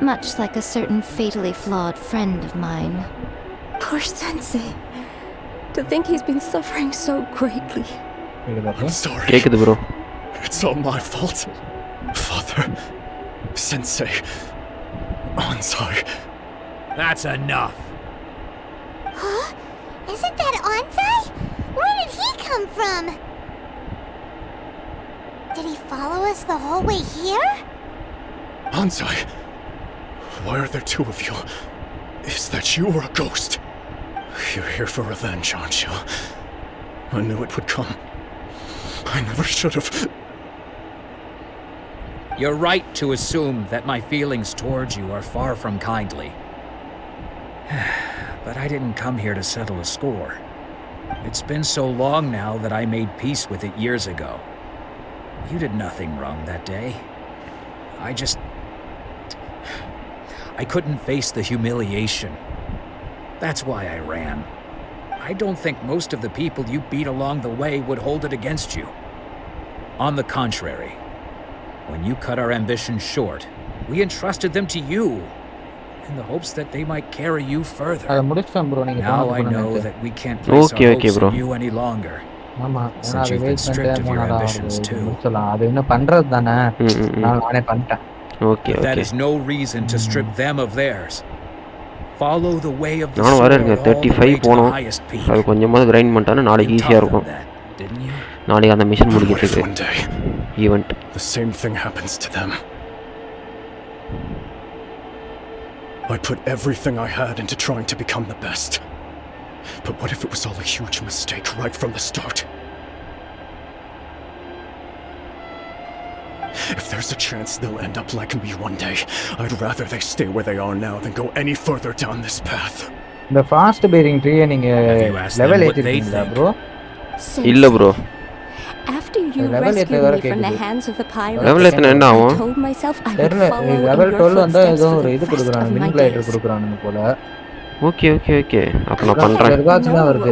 Much like a certain fatally flawed friend of mine. Poor Sensei. To think he's been suffering so greatly. I'm sorry. Bro. It's all my fault. Father, Sensei, Ansai. That's enough. Huh? Isn't that Ansai? Where did he come from? Did he follow us the whole way here? Ansai, why are there two of you? Is that you or a ghost? You're here for revenge, aren't you? I knew it would come. I never should have. You're right to assume that my feelings towards you are far from kindly. But I didn't come here to settle a score. It's been so long now that I made peace with it years ago. You did nothing wrong that day. I couldn't face the humiliation. That's why I ran. I don't think most of the people you beat along the way would hold it against you. On the contrary, when you cut our ambitions short, we entrusted them to you, in the hopes that they might carry you further. Now I know that we can't place our hopes in you any longer. Since you've been stripped of your ambitions too. Okay. That is no reason to strip them of theirs. Follow the way of the நானும் sword வரேங்க all the way 35 to the போனோம். highest peak. அது கொஞ்சமாவது grind பண்ணிட்டானே நாளைக்கு ஈஸியாக இருக்கும். நாளைக்கு அந்த மிஷன் முடிக்கிறதுக்கு event. The same thing happens to them. I put everything I had into trying to become the best. But what if it was all a huge mistake right from the start? If there's a chance they'll end up like me one day, I'd rather they stay where they are now than go any further down this path. The fast bearing tree நீங்க level ஏத்திட்டீங்களா bro? இல்ல bro. After you rescued me from the hands of the pirates, level ஏத்தினா என்ன ஆகும்? I told myself I would follow level in 12 your வந்தா footsteps ஏதோ for ஒரு the இது rest கொடுக்குறாங்க of my மின் லைட்டர் days. கொடுக்குறாங்க போல. ஓகே அப்ப நான் பண்றேன்.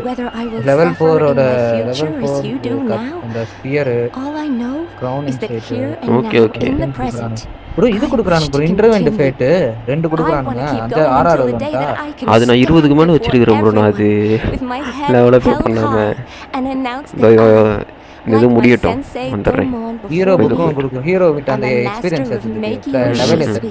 Whether I will level 4 suffer in ஓட my level future 4 as you do now. அந்த spear All I know crowning is that state here and now in the present. bro இது கொடுக்குறாங்க bro intervent fate ரெண்டு கொடுக்குறானுங்க அந்த RR வரும்டா. அது நான் 20க்கு மேல வச்சிருக்கேன் bro. நான் அது லெவல் அப் பண்ணாம இது முடியட்டும் வந்துறேன். ஹீரோ புக்கும் கொடுக்கும். ஹீரோ விட்ட அந்த எக்ஸ்பீரியன்ஸ் இருக்கு லெவல் இருக்கு.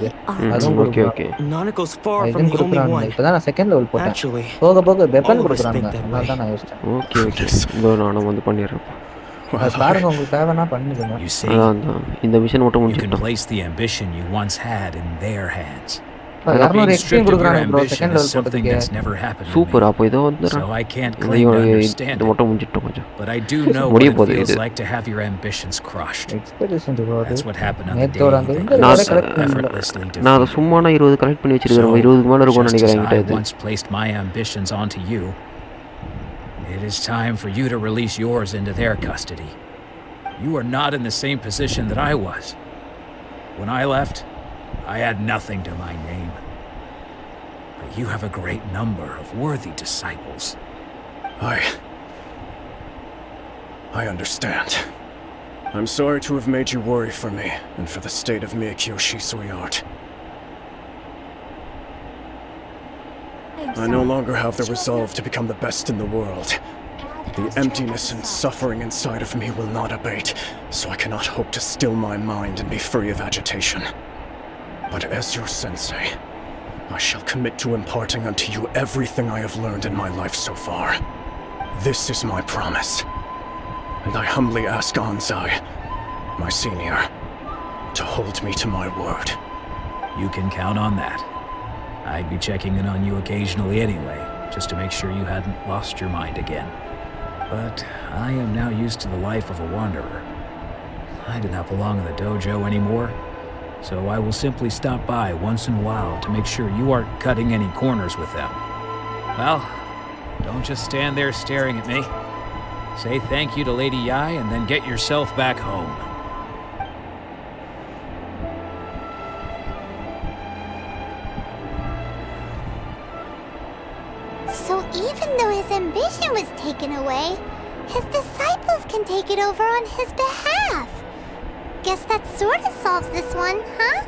அதுவும் ஓகே Nanako's far from இதுவும் the only கொடுக்குறாங்க. one. இப்பதான் நான் செகண்ட் லெவல் போட்டேன். Actually, போக போக வெப்பன் all of us கொடுக்குறாங்க. think that அதனால தான் நான் யோசிச்சேன். ஓகே bro நானும் வந்து பண்ணிடுறேன். அது பாருங்க உங்களுக்கு தேவைன்னா பண்ணுங்க. You see, இந்த மிஷன் மட்டும் you can முடிச்சிட்டோம். place the ambition you once had in their hands. 200 extreme Stripped of your கொடுக்குறாங்க bro ambition second is level something போட்டதுக்கு. that's never happened to super. me. அப்போ இதோ வந்துறேன். So I can't claim to understand இது மட்டும் முடிச்சிட்டோம் கொஞ்சம். But I do know what முடிய it போகுது feels இது. like to have your ambitions crushed. Expectation bro. That's what happened on the day நேத்தோட அந்த that இந்த you வேற so கரெக்ட் பண்ணல. effortlessly நான் அதை defeated. சும்மா 20 கலெக்ட் பண்ணி வச்சிருக்கேன். 20க்கு மேல இருக்கும்னு Just as நினைக்கிறேன் I என்கிட்ட இது. once placed my ambitions onto you, it is time for you to release yours into their custody. You are not in the same position that I was. When I left, I had nothing to my name. But you have a great number of worthy disciples. I understand. I'm sorry to have made you worry for me and for the state of Miyakyo Shisuiart. I no longer have the resolve to become the best in the world. The emptiness and suffering inside of me will not abate, so I cannot hope to still my mind and be free of agitation. But as your sensei, I shall commit to imparting unto you everything I have learned in my life so far. This is my promise. And I humbly ask Anzai, my senior, to hold me to my word. You can count on that. I'd be checking in on you occasionally anyway, just to make sure you hadn't lost your mind again. But I am now used to the life of a wanderer. I do not belong in the dojo anymore, so I will simply stop by once in a while to make sure you aren't cutting any corners with them. Well, don't just stand there staring at me. Say thank you to Lady Yai and then get yourself back home. So even though his ambition was taken away, his disciples can take it over on his behalf. Guess that sort of solves this one, huh?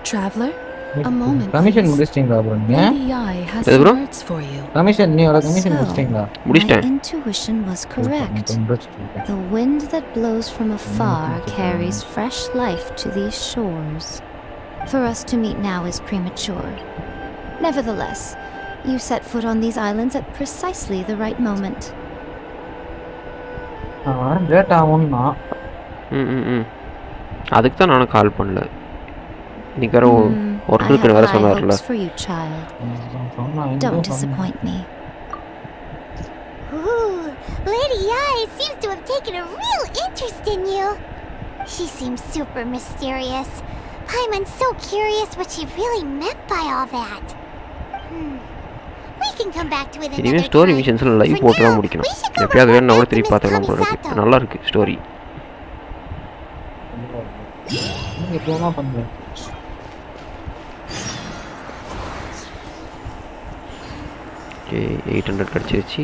Traveler, a moment, Commission please. முடிச்சிட்டீங்களா bro நீங்க? Lady Yai has some words for you. Commission நீங்க commission முடிச்சிட்டீங்களா? முடிச்சிட்டேன். My intuition was correct. The wind that blows from afar carries fresh life to these shores. For us to meet now is premature. Nevertheless, you set foot on these islands at precisely the right moment. Late ஆகும்னா அதுக்கு தான் நானும் கால் பண்ணல. நீ வேற ஒர்க்குக்கு வேற சொன்னார்ல. For you, child. Don't disappoint me. Ooh, Lady Yai seems to have taken a real interest in you. She seems super mysterious. Paimon's so curious what she really meant by all that. We can come back to it another இனிமே time. Story மிஷன்ஸ்ல live போட்டு தான் முடிக்கணும். எப்பயாவது வேணும் கூட திருப்பி பார்த்துக்கலாம் போல இருக்கு. நல்லா இருக்கு ஸ்டோரி. நீங்க எப்போமா பண்ணுங்க. ஓகே 800 கிடைச்சிருச்சு.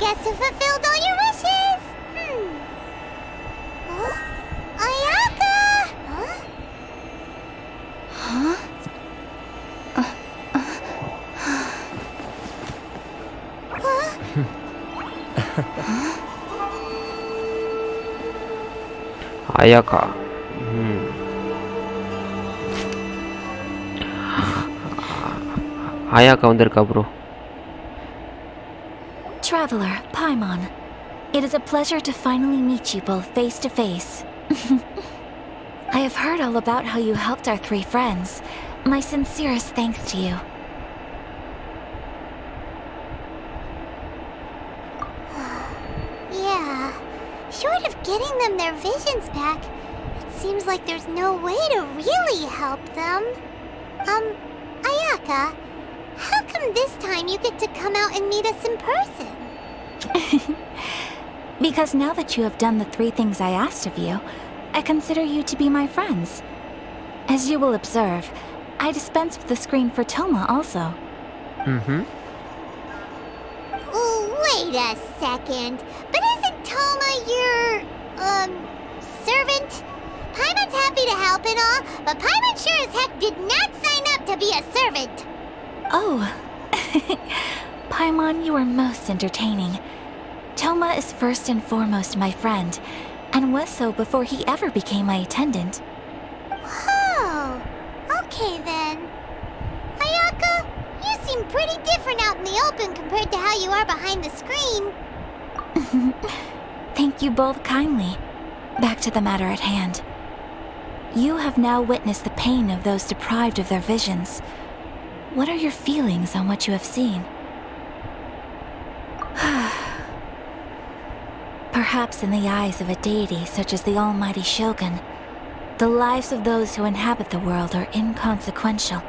Guess who fulfilled all your wishes? Huh? Ayaka! Huh? Huh? Ayaka. Ayaka வந்திருக்கா bro. Traveler, Paimon. It is a pleasure to finally meet you both face to face. I have heard all about how you helped our three friends. My sincerest thanks to you. Yeah. Short of getting them their visions back, it seems like there's no way to really help them. Ayaka, how come this time you get to come out and meet us in person? Because now that you have done the three things I asked of you, I consider you to be my friends. As you will observe, I dispense with the screen for Toma also. Oh, wait a second. But isn't Toma your, servant? Paimon's happy to help and all, but Paimon sure as heck did not sign up to be a servant. Oh. Paimon, you are most entertaining. Toma is first and foremost my friend, and was so before he ever became my attendant. Oh, okay then. Ayaka, you seem pretty different out in the open compared to how you are behind the screen. Thank you both kindly. Back to the matter at hand. You have now witnessed the pain of those deprived of their visions. What are your feelings on what you have seen? Perhaps in the eyes of a deity such as the almighty Shogun, the lives of those who inhabit the world are inconsequential.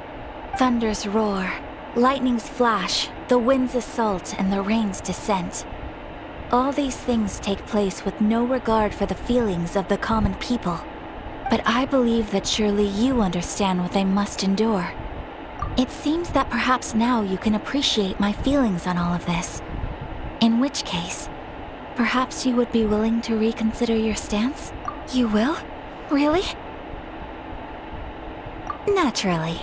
Thunders roar, lightnings flash, the winds assault, and the rains descend. All these things take place with no regard for the feelings of the common people. But I believe that surely you understand what they must endure. It seems that perhaps now you can appreciate my feelings on all of this. In which case, perhaps you would be willing to reconsider your stance? You will? Really? Naturally.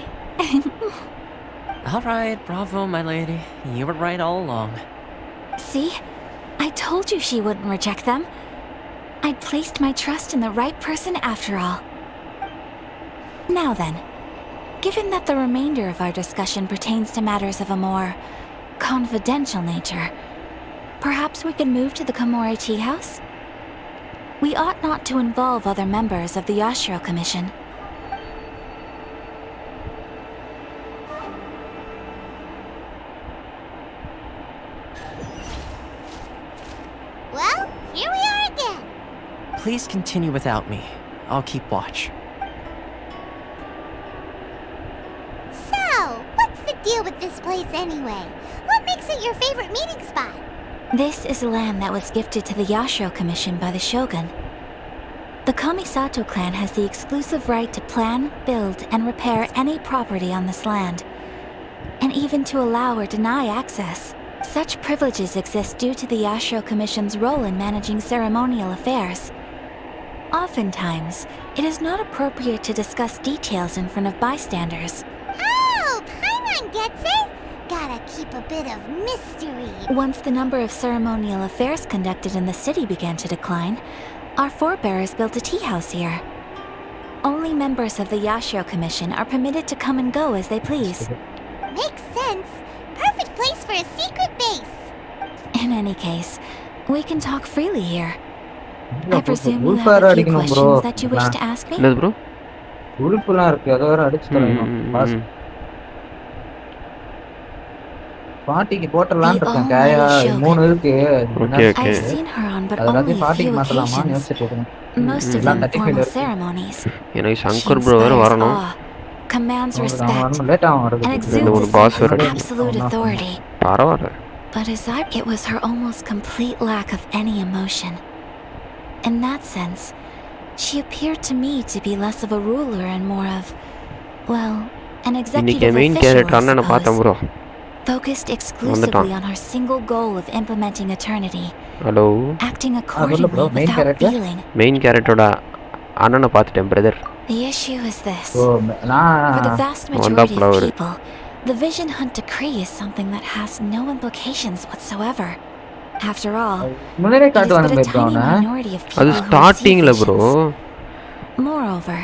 Alright, bravo, my lady. You were right all along. See? I told you she wouldn't reject them. I'd placed my trust in the right person after all. Now then, given that the remainder of our discussion pertains to matters of a more confidential nature, perhaps we can move to the Komori Tea House? We ought not to involve other members of the Yashiro Commission. Well, here we are again. Please continue without me. I'll keep watch. So, what's the deal with this place anyway? What makes it your favorite meeting spot? This is land that was gifted to the Yashiro Commission by the Shogun. The Kamisato clan has the exclusive right to plan, build, and repair any property on this land, and even to allow or deny access. Such privileges exist due to the Yashiro Commission's role in managing ceremonial affairs. Oftentimes, it is not appropriate to discuss details in front of bystanders. Oh, Paimon gets it! Gotta keep a bit of mystery. Once the number of ceremonial affairs conducted in the city began to decline, our forebears built a tea house here. Only members of the Yashiro Commission are permitted to come and go as they please. Makes sense. Perfect place for a secret base. In any case, we can talk freely here. இல்ல, I presume you wolf have வேற a few அடிக்கணும் bro. questions that you wish to ask me? என்னது bro? உறுப்புலாம் இருக்கு, அதை வேற அடிச்சு தரணும். பாட்டிக்கு போட்டலான்னு இருக்கேன். காயா 3 இருக்கு. I've seen her on, but only a few occasions. Most of them formal ceremonies. எனக்கு சங்கர் ப்ரோ வேற வரணும். Commands respect and exudes a sense of absolute authority. பரவாயில்ல. But it was her almost complete lack of any emotion. In that sense, she appeared to me to be less of a ruler and more of, well, an executive official, I suppose. Focused exclusively on her single goal of implementing eternity. Hello. Acting accordingly without feeling. Main character அண்ணனை பார்த்துட்டேன் brother. The issue is this. For the vast majority of people, the Vision Hunt Decree is something that has no implications whatsoever. After all, it is but a tiny minority of people who receive visions. Moreover,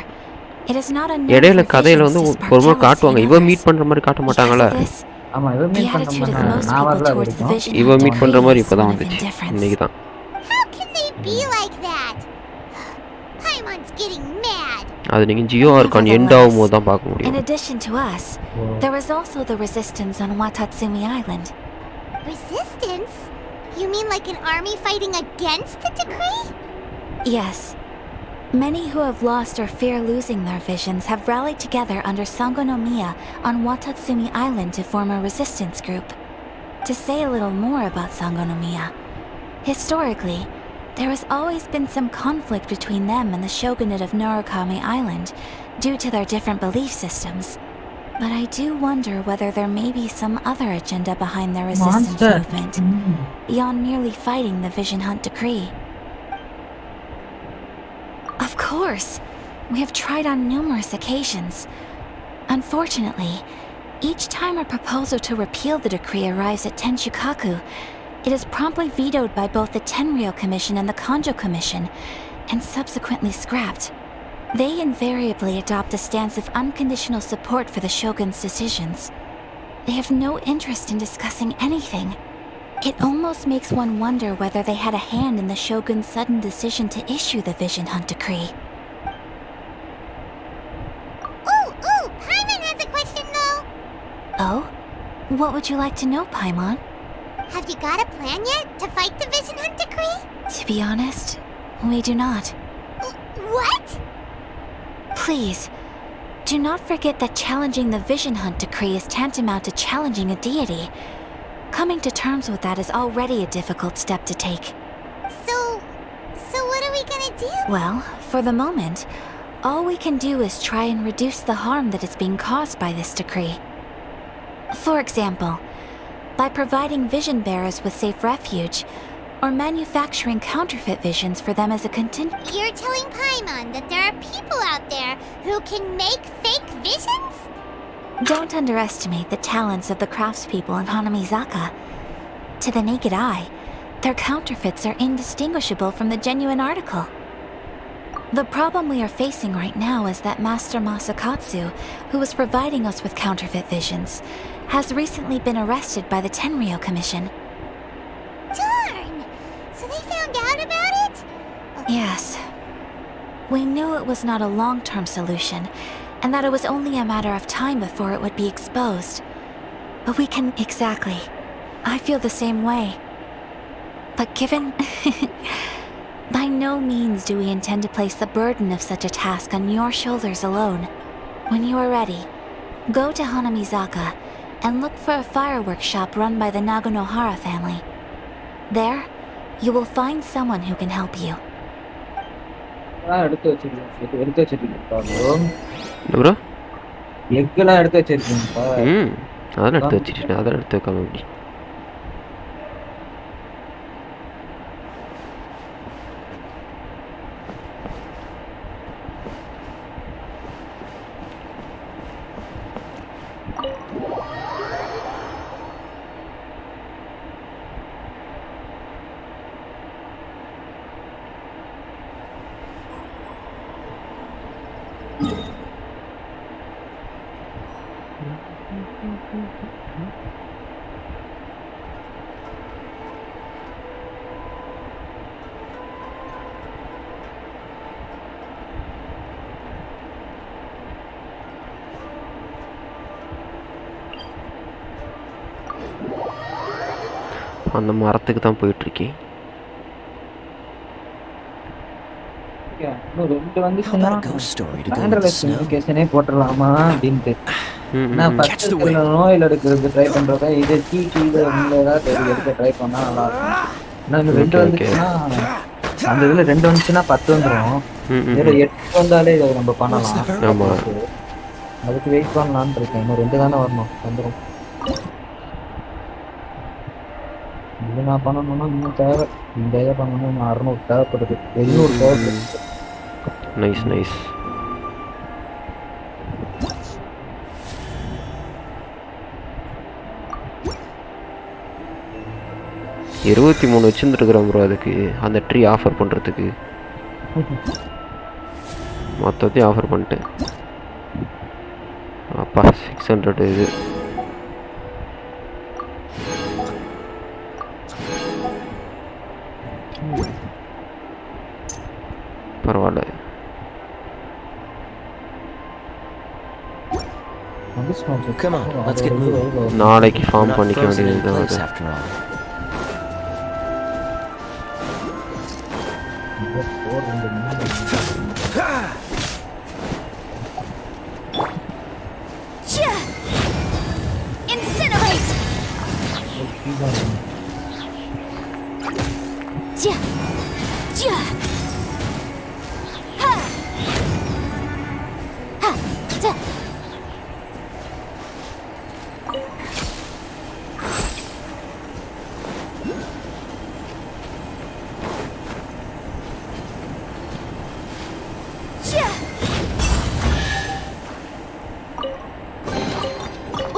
it is not a இடையில கதையில வந்து ஒருமா காட்டுவாங்க. இவ meet பண்ற மாதிரி காட்ட மாட்டாங்களா? ஆமா, இவ மீட் பண்ற மாதிரி நான் வரல வரைக்கும். இவ மீட் பண்ற மாதிரி இப்பதான் வந்துச்சு. இன்னைக்கு தான். How can they be like that? Paimon's getting mad. அது நீங்க ஜியோ ஆர்கான் எண்ட் ஆகும்போது தான் பார்க்க முடியும். In addition to us, there is also the resistance on Watatsumi Island. Resistance? You mean like an army fighting against the decree? Yes. Many who have lost or fear losing their visions have rallied together under Sangonomiya on Watatsumi Island to form a resistance group. To say a little more about Sangonomiya, historically, there has always been some conflict between them and the shogunate of Narukami Island due to their different belief systems. But I do wonder whether there may be some other agenda behind their resistance movement, beyond merely fighting the Vision Hunt Decree. Of course! We have tried on numerous occasions. Unfortunately, each time a proposal to repeal the decree arrives at Tenshukaku, It is promptly vetoed by both the Tenryou Commission and the Kanjo Commission, and subsequently scrapped. They invariably adopt a stance of unconditional support for the Shogun's decisions. They have no interest in discussing anything. It almost makes one wonder whether they had a hand in the Shogun's sudden decision to issue the Vision Hunt Decree. Ooh, Paimon has a question though. Oh? What would you like to know, Paimon? Have you got a plan yet to fight the Vision Hunt Decree? To be honest, we do not. What? Please, do not forget that challenging the Vision Hunt Decree is tantamount to challenging a deity. Coming to terms with that is already a difficult step to take. So what are we gonna do? Well, for the moment, all we can do is try and reduce the harm that is being caused by this decree. For example, by providing vision bearers with safe refuge, or manufacturing counterfeit visions for them as a contingent. You're telling Paimon that there are people out there who can make fake visions? Don't underestimate the talents of the craftspeople in Hanamizaka. To the naked eye, their counterfeits are indistinguishable from the genuine article. The problem we are facing right now is that Master Masakatsu, who was providing us with counterfeit visions, has recently been arrested by the Tenryou Commission. Darn! So they found out about it? Yes. We knew it was not a long-term solution, and that it was only a matter of time before it would be exposed. But we can... Exactly. I feel the same way. But given... By no means do we intend to place the burden of such a task on your shoulders alone. When you are ready, go to Hanamizaka and look for a fireworks shop run by the Naganohara family. There, you will find someone who can help you. எடுத்து வச்சிருக்கீங்களா bro? bro? எக்கெல்லாம் எடுத்து வச்சிருக்கீங்களா? அதெல்லாம் எடுத்து வச்சிட்டேன். அதெல்லாம் எடுத்து வைக்காம எப்படி? அந்த மரத்துக்கு தான் போயிட்டு இருக்கேன். இன்னும் ரெண்டு வந்துச்சுன்னா கம்யூனிகேஷனே போட்டுடலாமா அப்படின்ட்டு. நான் ஃபர்ஸ்ட் நோயில் எடுக்கிறதுக்கு ட்ரை பண்றத இதை கீழே ஏதாவது எடுக்க ட்ரை பண்ணா நல்லா இருக்கும். இன்னும் ரெண்டு வந்துச்சுன்னா அந்த இதுல ரெண்டு வந்துச்சுன்னா 10 வந்துடும். வேற 8 வந்தாலே இதை நம்ம பண்ணலாம். அதுக்கு வெயிட் பண்ணலான்னு இருக்கேன். இன்னும் 2 தானே வரணும், வந்துடும். இது நான் பண்ணணும்னா இன்னும் தேவை. இந்த இதை பண்ணணும் 600 தேவைப்படுது, 700 தேவைப்படுது. Nice nice. $23 வச்சுருந்துருக்குறோம் ப்ரோ. அதுக்கு அந்த ட்ரீ ஆஃபர் பண்ணுறதுக்கு மொத்தத்தையும் ஆஃபர் பண்ணிட்டேன். அப்பா 600 இது. பரவாயில்ல. நாளைக்கு ஃபார்ம் பண்ணிக்க வேண்டியது. Incinerate!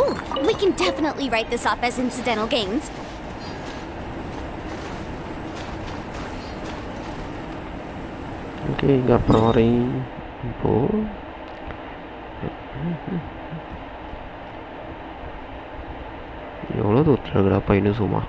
Ooh, we can definitely write this off as incidental gains. Okay இங்கே அப்புறம் வரேன் இப்போது. எவ்வளோ தூரத்தில் இருக்கிறாப்பா இன்னும் சும்மா.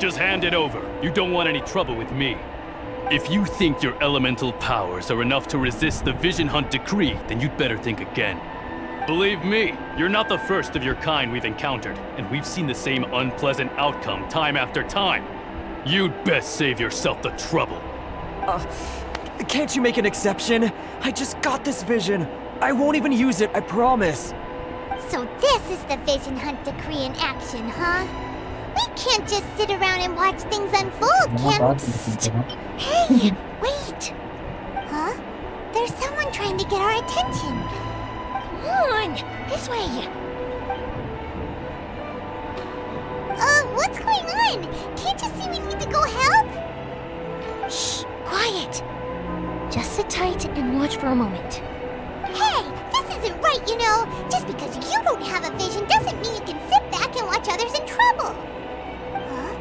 Just hand it over. You don't want any trouble with me. If you think your elemental powers are enough to resist the Vision Hunt decree, then you'd better think again. Believe me, you're not the first of your kind we've encountered, and we've seen the same unpleasant outcome time after time. You'd best save yourself the trouble. Can't you make an exception? I just got this vision. I won't even use it, I promise. So this is the Vision Hunt decree in action, huh? We can't just sit around and watch things unfold, can we? Hey, wait! Huh? There's someone trying to get our attention. Come on, this way. What's going on? Can't you see we need to go help? Shh, quiet. Just sit tight and watch for a moment. Hey, this isn't right, you know. Just because you don't have a vision doesn't mean you can sit back and watch others in trouble. Huh?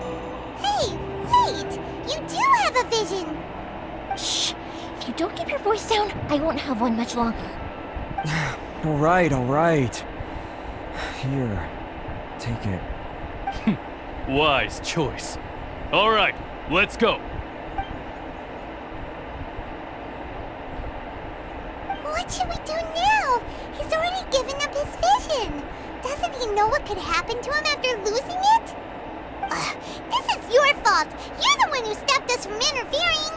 Hey, wait! You do have a vision! Shh! If you don't keep your voice down, I won't have one much longer. All right. Here, take it. Wise choice. All right, let's go. What should we do now? He's already given up his vision. Doesn't he know what could happen to him after losing it? This is your fault. You're the one who stopped us from interfering.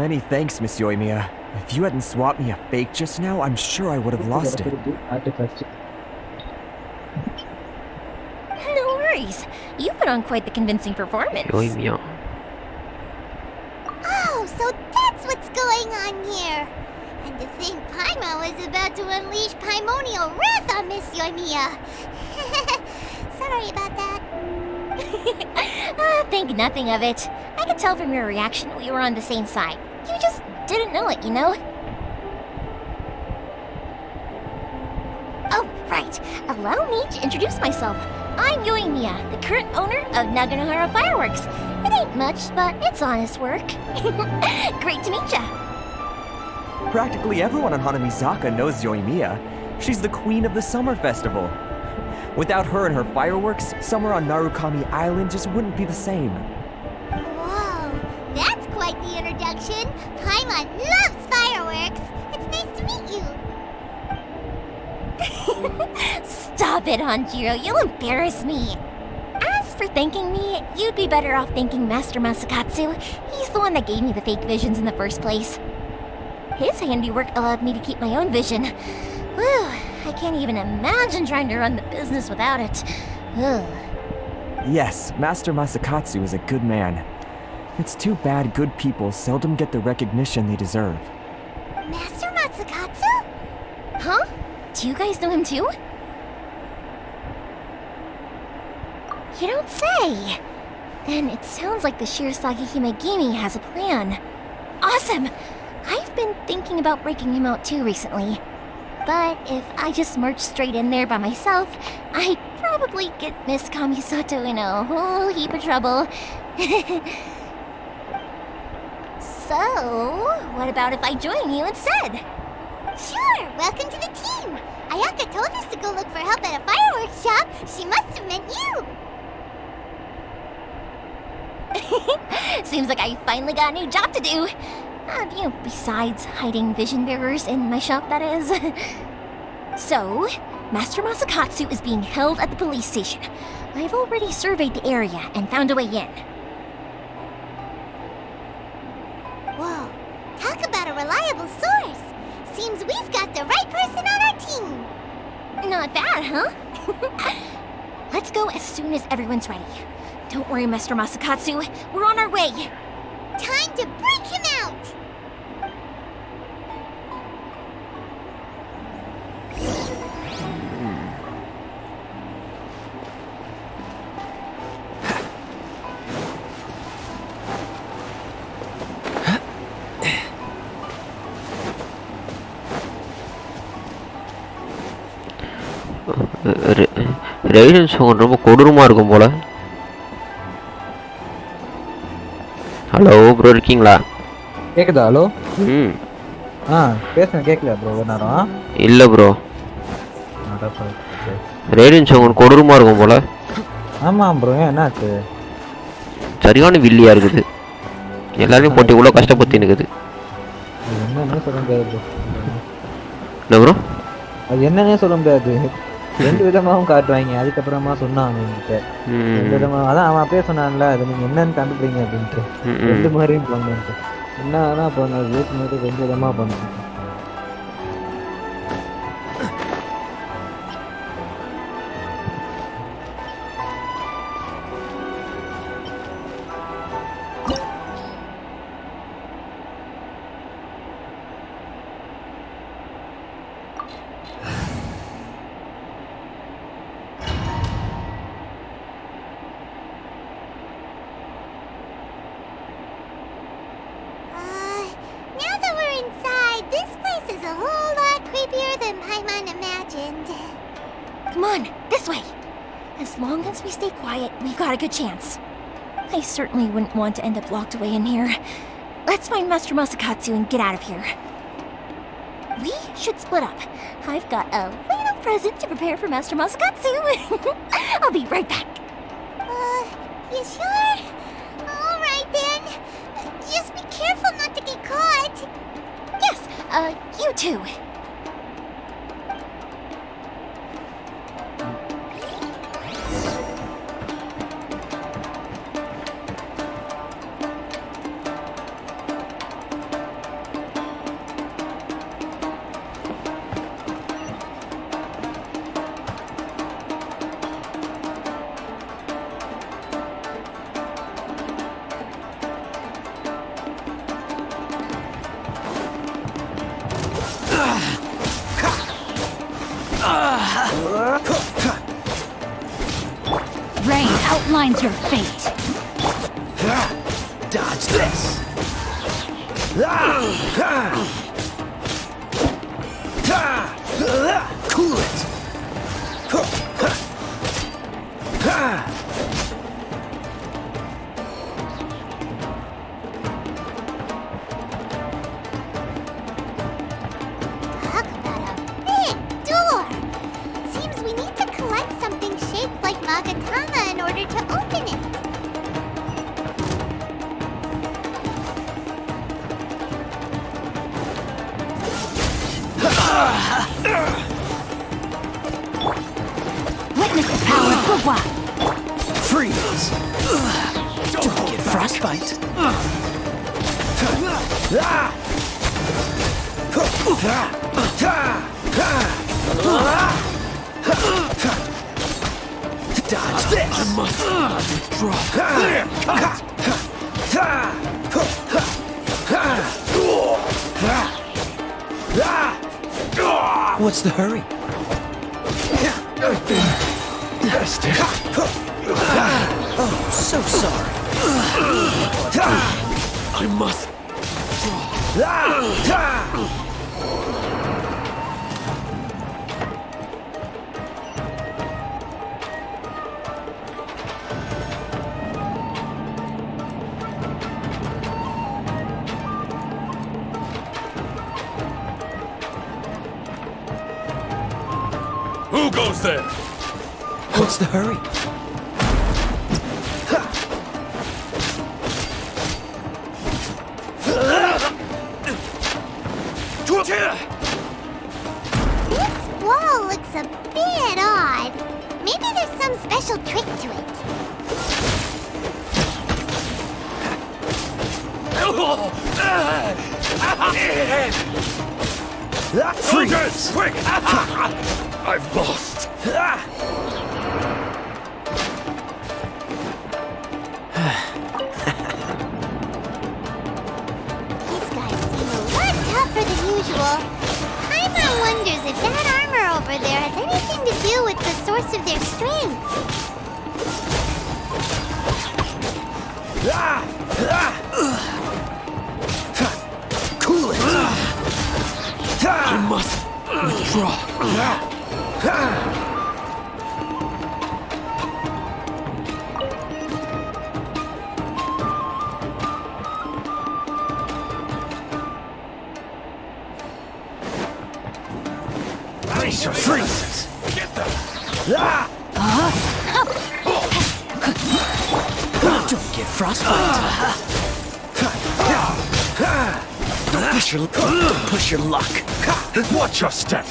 Many thanks, Miss Yoimiya. If you hadn't swapped me a fake just now, I'm sure I would have lost it. No worries. You put on quite the convincing performance. Yoimiya. Oh, so that's what's going on here. And to think Paimon was about to unleash Paimonial wrath on Miss Yoimiya. Sorry about that. Think nothing of it. I could tell from your reaction we were on the same side. You just didn't know it, you know? Oh, right. Allow me to introduce myself. I'm Yoimiya, the current owner of Naganohara Fireworks. It ain't much, but it's honest work. Great to meet ya. Practically everyone on Hanamizaka knows Yoimiya. She's the queen of the summer festival. Without her and her fireworks, summer on Narukami Island just wouldn't be the same. Whoa, that's quite the introduction. Paimon loves fireworks. It's nice to meet you. Stop it, Hanjiro. You'll embarrass me. As for thanking me, you'd be better off thanking Master Masakatsu. He's the one that gave me the fake visions in the first place. His handiwork allowed me to keep my own vision. Whew, I can't even imagine trying to run the business without it. Ugh. Yes, Master Masakatsu is a good man. It's too bad good people seldom get the recognition they deserve. Master Masakatsu? Huh? Do you guys know him too? You don't say! Then it sounds like the Shirasagi Himegimi has a plan. Awesome! I've been thinking about breaking him out too recently. But if I just march straight in there by myself, I'd probably get Miss Kamisato in a whole heap of trouble. So, what about if I join you instead? Sure, welcome to the team. Ayaka told us to go look for help at a fireworks shop. She must have meant you. Seems like I finally got a new job to do. Besides hiding vision bearers in my shop, that is. So, Master Masakatsu is being held at the police station. I've already surveyed the area and found a way in. Whoa, talk about a reliable source. Seems we've got the right person on our team. Not bad, huh? Let's go as soon as everyone's ready. Don't worry, Mr. Masakatsu. We're on our way. Time to break him out! Raiden sound ரொம்ப கொடூரமாக இருக்கும் போல. Hello bro, இருக்கீங்களா? கேக்குதா? Hello. ம். பேசுங்க, கேட்கல bro ஒரு நேரம். இல்லை ப்ரோ, ரெய்டன் சவுண்ட் கொடூரமாக இருக்கும் போல. ஆமாம் ப்ரோ, என்னாச்சு? சரியான வில்லியாக இருக்குது. எல்லாருமே போட்டு இவ்வளோ கஷ்டப்பட்டு இருக்குது. என்னன்னே சொல்ல முடியாது ப்ரோ. என்ன ப்ரோ? அது என்னன்னே சொல்ல முடியாது. ரெண்டு விதமாகவும் காட்டுவாங்க. அதுக்கப்புறமா சொன்னாங்க என்கிட்ட ரெண்டு விதமா. அதான் அவன் அப்படியே சொன்னான்ல, அது நீங்கள் என்னன்னு கண்டுபிடிங்க அப்படின்ட்டு. ரெண்டு மாதிரியும் பண்ணுன்ட்டு. என்ன ஆனால் அப்போ நான் பேசும்போது ரெண்டு விதமாக பண்ணுறேன். Come on, this way. As long as we stay quiet, we've got a good chance. I certainly wouldn't want to end up locked away in here. Let's find Master Masakatsu and get out of here. We should split up. I've got a little present to prepare for Master Masakatsu. I'll be right back. You sure? Alright then. Just be careful not to get caught. Yes, you too. Rain outlines your fate. Dodge this. Cool it. Witness the power of Guwa. Freeze. Don't get frostbite. Dodge this. I must withdraw. What's the hurry? I've been bested. Oh, so sorry. I must Who goes there? What's the hurry? This wall looks a bit odd. Maybe there's some special trick to it. Freeze! Quick! I've lost. Tougher than usual. Paimon wonders if that armor over there has anything to do with the source of their strength. Cool it! I must withdraw. Brace your freezes. Get them. Don't get frostbite. Don't push your luck. Watch your step.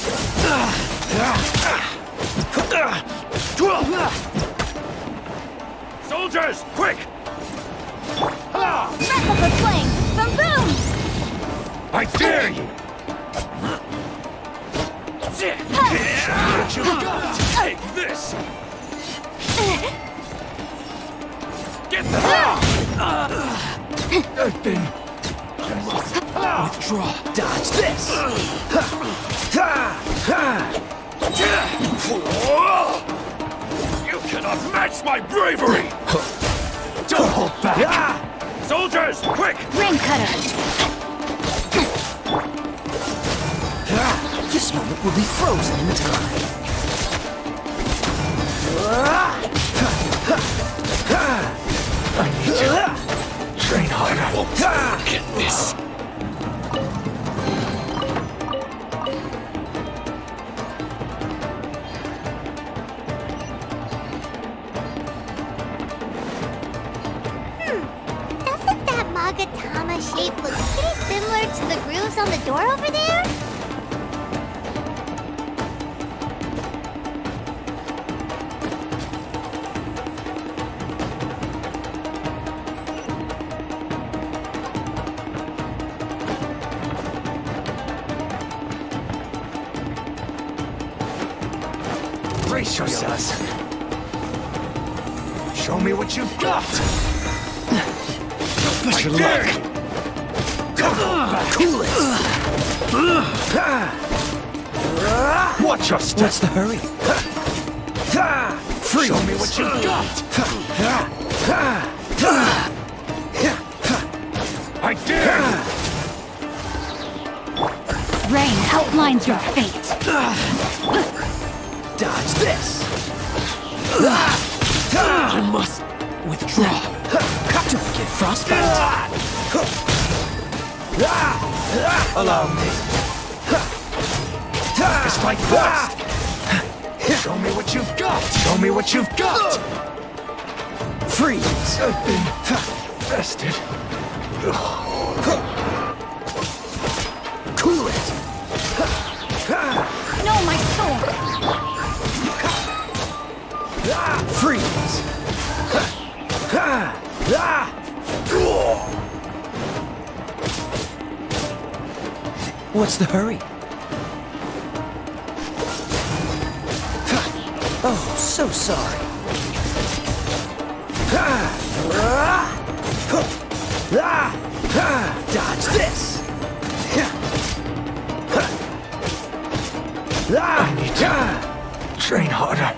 Soldiers, quick! Knuckle for flame! Boom boom! I dare you! What you got? Take this! Get the I've been... Withdraw. Dodge this. You cannot match my bravery! Don't hold back! Soldiers, quick! Rain cutter! This moment will be frozen in time. I need you. Train harder. I won't forget this. Doesn't that Magatama shape look pretty similar to the grooves on the door over there? Brace yourselves. Show me what you've got. Push your luck. Cool it. Watch your step. What's the hurry? Freeze. Show me what you've got. I dare you. Rain outlines your fate. Dodge this. I must withdraw. Don't get frostbite. Allow me. Strike first. Show me what you've got. Show me what you've got. Freeze. I've been bested. Cool it. No, my sword! Freeze. What's the hurry? Oh, so sorry. Dodge this. I need to train harder.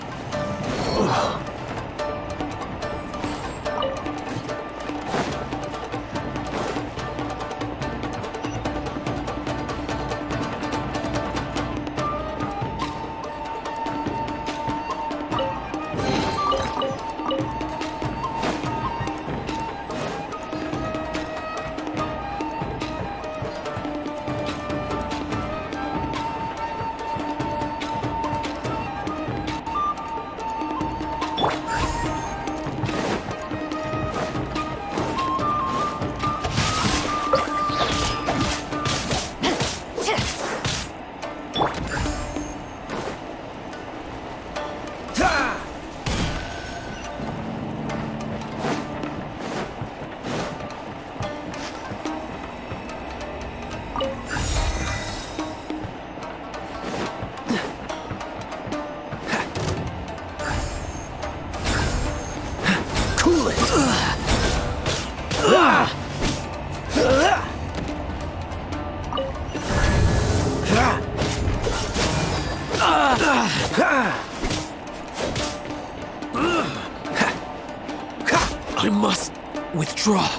must withdraw.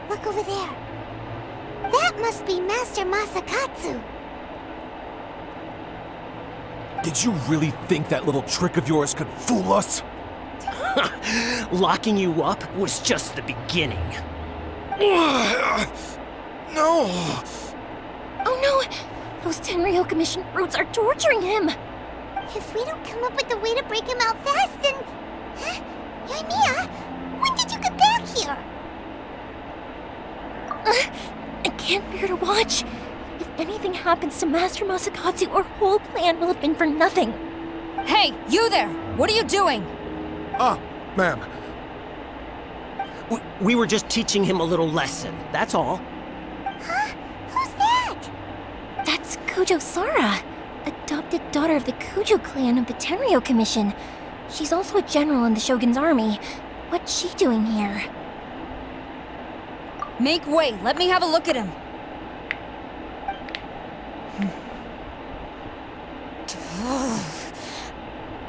Look over there. That must be Master Masakatsu. Did you really think that little trick of yours could fool us? Locking you up was just the beginning. No! Oh no! Those Tenryo Commission brutes are torturing him! If we don't come up with a way to break him out fast, then... Huh? Yoimiya, when did you get back here? I can't bear to watch. If anything happens to Master Masakatsu, our whole plan will have been for nothing. Hey, you there! What are you doing? Ah, ma'am. We were just teaching him a little lesson, that's all. Huh? Who's that? That's Kujo Sara, adopted daughter of the Kujo clan of the Tenryo Commission. She's also a general in the Shogun's army. What's she doing here? Make way, let me have a look at him.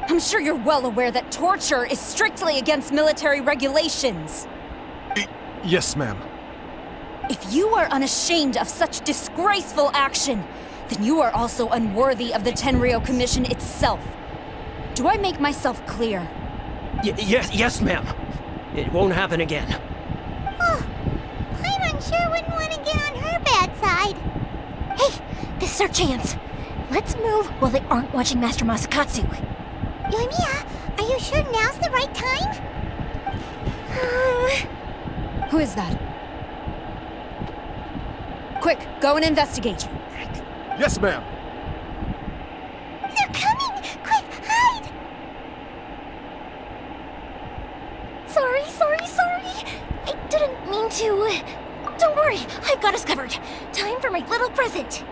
I'm sure you're well aware that torture is strictly against military regulations. Yes, ma'am. If you are unashamed of such disgraceful action, then you are also unworthy of the Tenryo Commission itself. Do I make myself clear? Yes, ma'am. It won't happen again. Oh, Paimon sure wouldn't want to get on her bad side. Hey, this is our chance. Let's move while they aren't watching Master Masakatsu. Yoimiya, are you sure now's the right time? Who is that? Quick, go and investigate. Yes, ma'am. They're coming! Quick, hide! Sorry. I didn't mean to. Don't worry, I've got us covered. Time for my little present.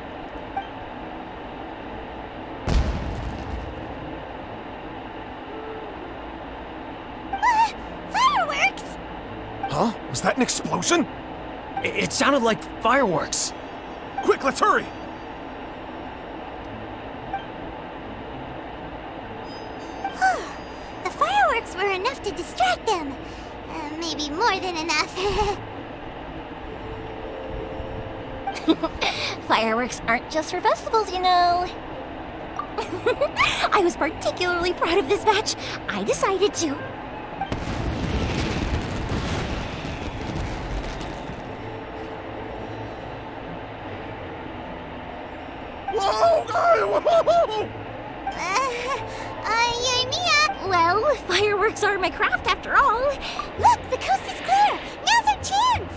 Fireworks! Huh? Was that an explosion? It sounded like fireworks. Quick, let's hurry! The fireworks were enough to distract them. Maybe more than enough. Fireworks aren't just for festivals, you know. I was particularly proud of this batch. I decided to. Whoa! Yoimiya! Well, fireworks are my craft after all. Look, the coast is clear! Now's our chance!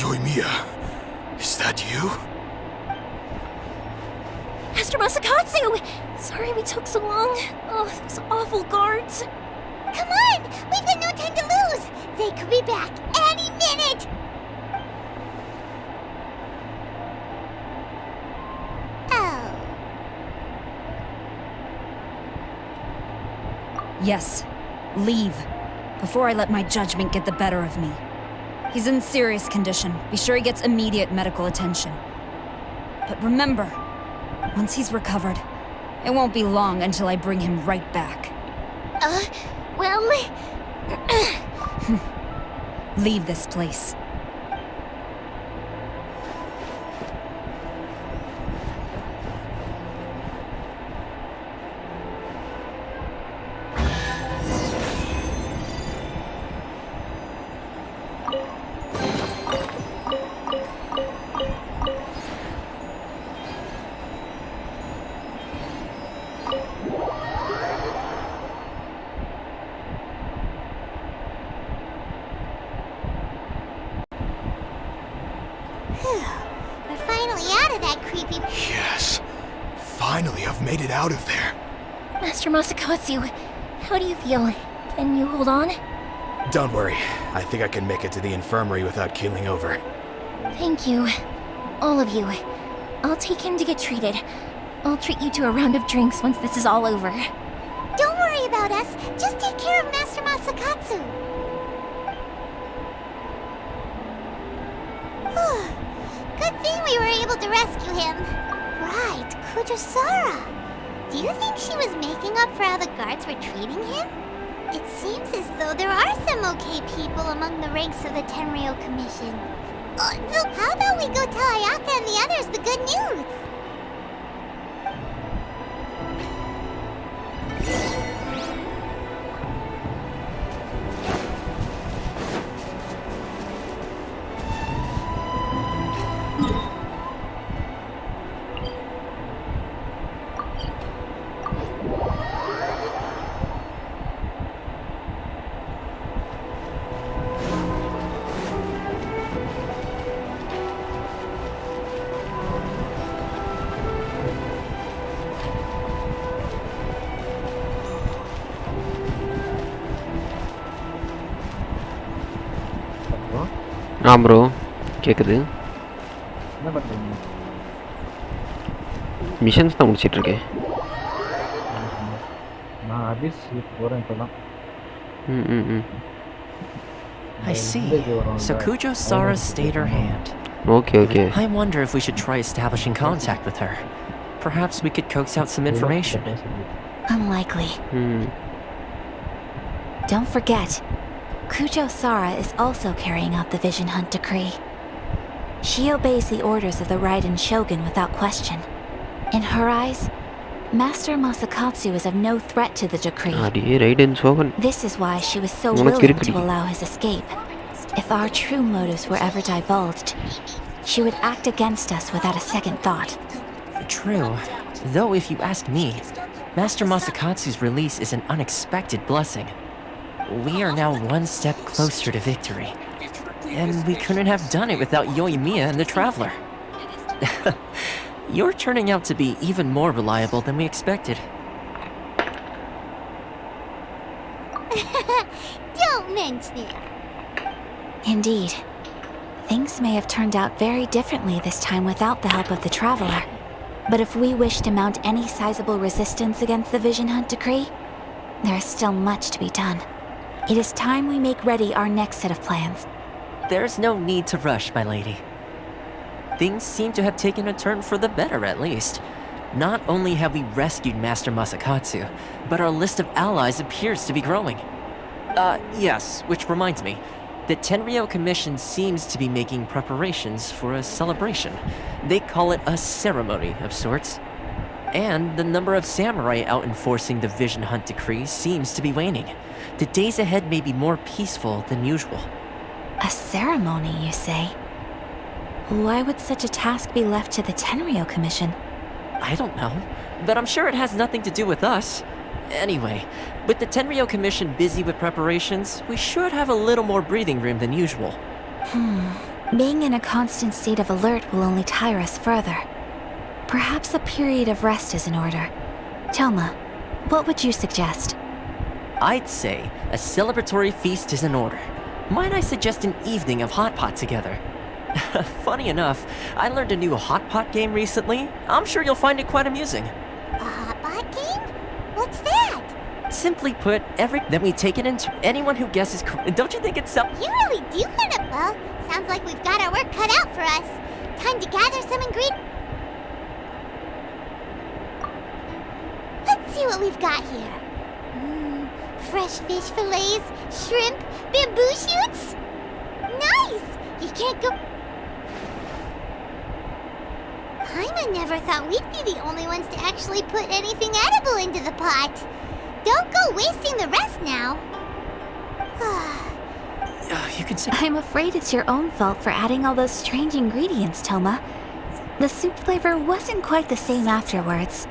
Yoimiya, is that you? Master Masakatsu! Sorry we took so long. Oh, those awful guards. Come on! We've got no time to lose! They could be back any minute! Oh. Yes, leave. Before I let my judgment get the better of me. He's in serious condition. Be sure he gets immediate medical attention. But remember, once he's recovered, it won't be long until I bring him right back. Well... Leave this place. We're finally out of that creepy... Yes. Finally, I've made it out of there. Master Masakatsu, how do you feel? Can you hold on? Don't worry. I think I can make it to the infirmary without keeling over. Thank you. All of you. I'll take him to get treated. I'll treat you to a round of drinks once this is all over. Don't worry about us. Just take care of Master Masakatsu. Good thing we were able to rescue him. Right, Kujosara. Do you think she was making up for how the guards were treating him? It seems as though there are some okay people among the ranks of the Tenryou Commission. How about we go tell Ayaka and the others the good news? Bro கேட்குது. என்ன பண்ணுறீங்க? Missions தான் முடிச்சிட்ருக்கேன். நான் அபிஸ் போகிறேன் இப்போ தான். I see. So Kujo-Sara stayed her hand. Okay. I wonder if we should try establishing contact with her. Perhaps we could coax out some information. Unlikely. Don't forget, Kujo-Sara is also carrying out the Vision Hunt decree. She obeys the orders of the Raiden Shogun without question. In her eyes, Master Masakatsu is of no threat to the decree. This is why she was so willing to allow his escape. If our true motives were ever divulged, she would act against us without a second thought. True. Though if you ask me, Master Masakatsu's release is an unexpected blessing. We are now one step closer to victory. And we couldn't have done it without Yoimiya and the Traveler. You're turning out to be even more reliable than we expected. Don't mention it. Indeed. Things may have turned out very differently this time without the help of the Traveler. But if we wish to mount any sizable resistance against the Vision Hunt decree, there is still much to be done. It is time we make ready our next set of plans. There's no need to rush, my lady. Things seem to have taken a turn for the better, at least. Not only have we rescued Master Masakatsu, but our list of allies appears to be growing. Yes, which reminds me. The Tenryou Commission seems to be making preparations for a celebration. They call it a ceremony of sorts. And the number of samurai out enforcing the Vision Hunt decree seems to be waning. The days ahead may be more peaceful than usual. A ceremony, you say? Why would such a task be left to the Tenryou Commission? I don't know, but I'm sure it has nothing to do with us. Anyway, with the Tenryou Commission busy with preparations, we should have a little more breathing room than usual. Being in a constant state of alert will only tire us further. Perhaps a period of rest is in order. Toma, what would you suggest? I'd say a celebratory feast is in order. Might I suggest an evening of hot pot together? Funny enough, I learned a new hot pot game recently. I'm sure you'll find it quite amusing. A hot pot game? What's that? Simply put, then we take it into anyone who guesses. Don't you think it's so? You really do want to. Well, sounds like we've got our work cut out for us. Time to gather some ingredients. Let's see what we've got here. Fresh fish fillets, shrimp, bamboo shoots. Nice! You can't go. Paimon never thought we'd be the only ones to actually put anything edible into the pot. Don't go wasting the rest now. You can say. I'm afraid it's your own fault for adding all those strange ingredients, Toma. The soup flavor wasn't quite the same afterwards.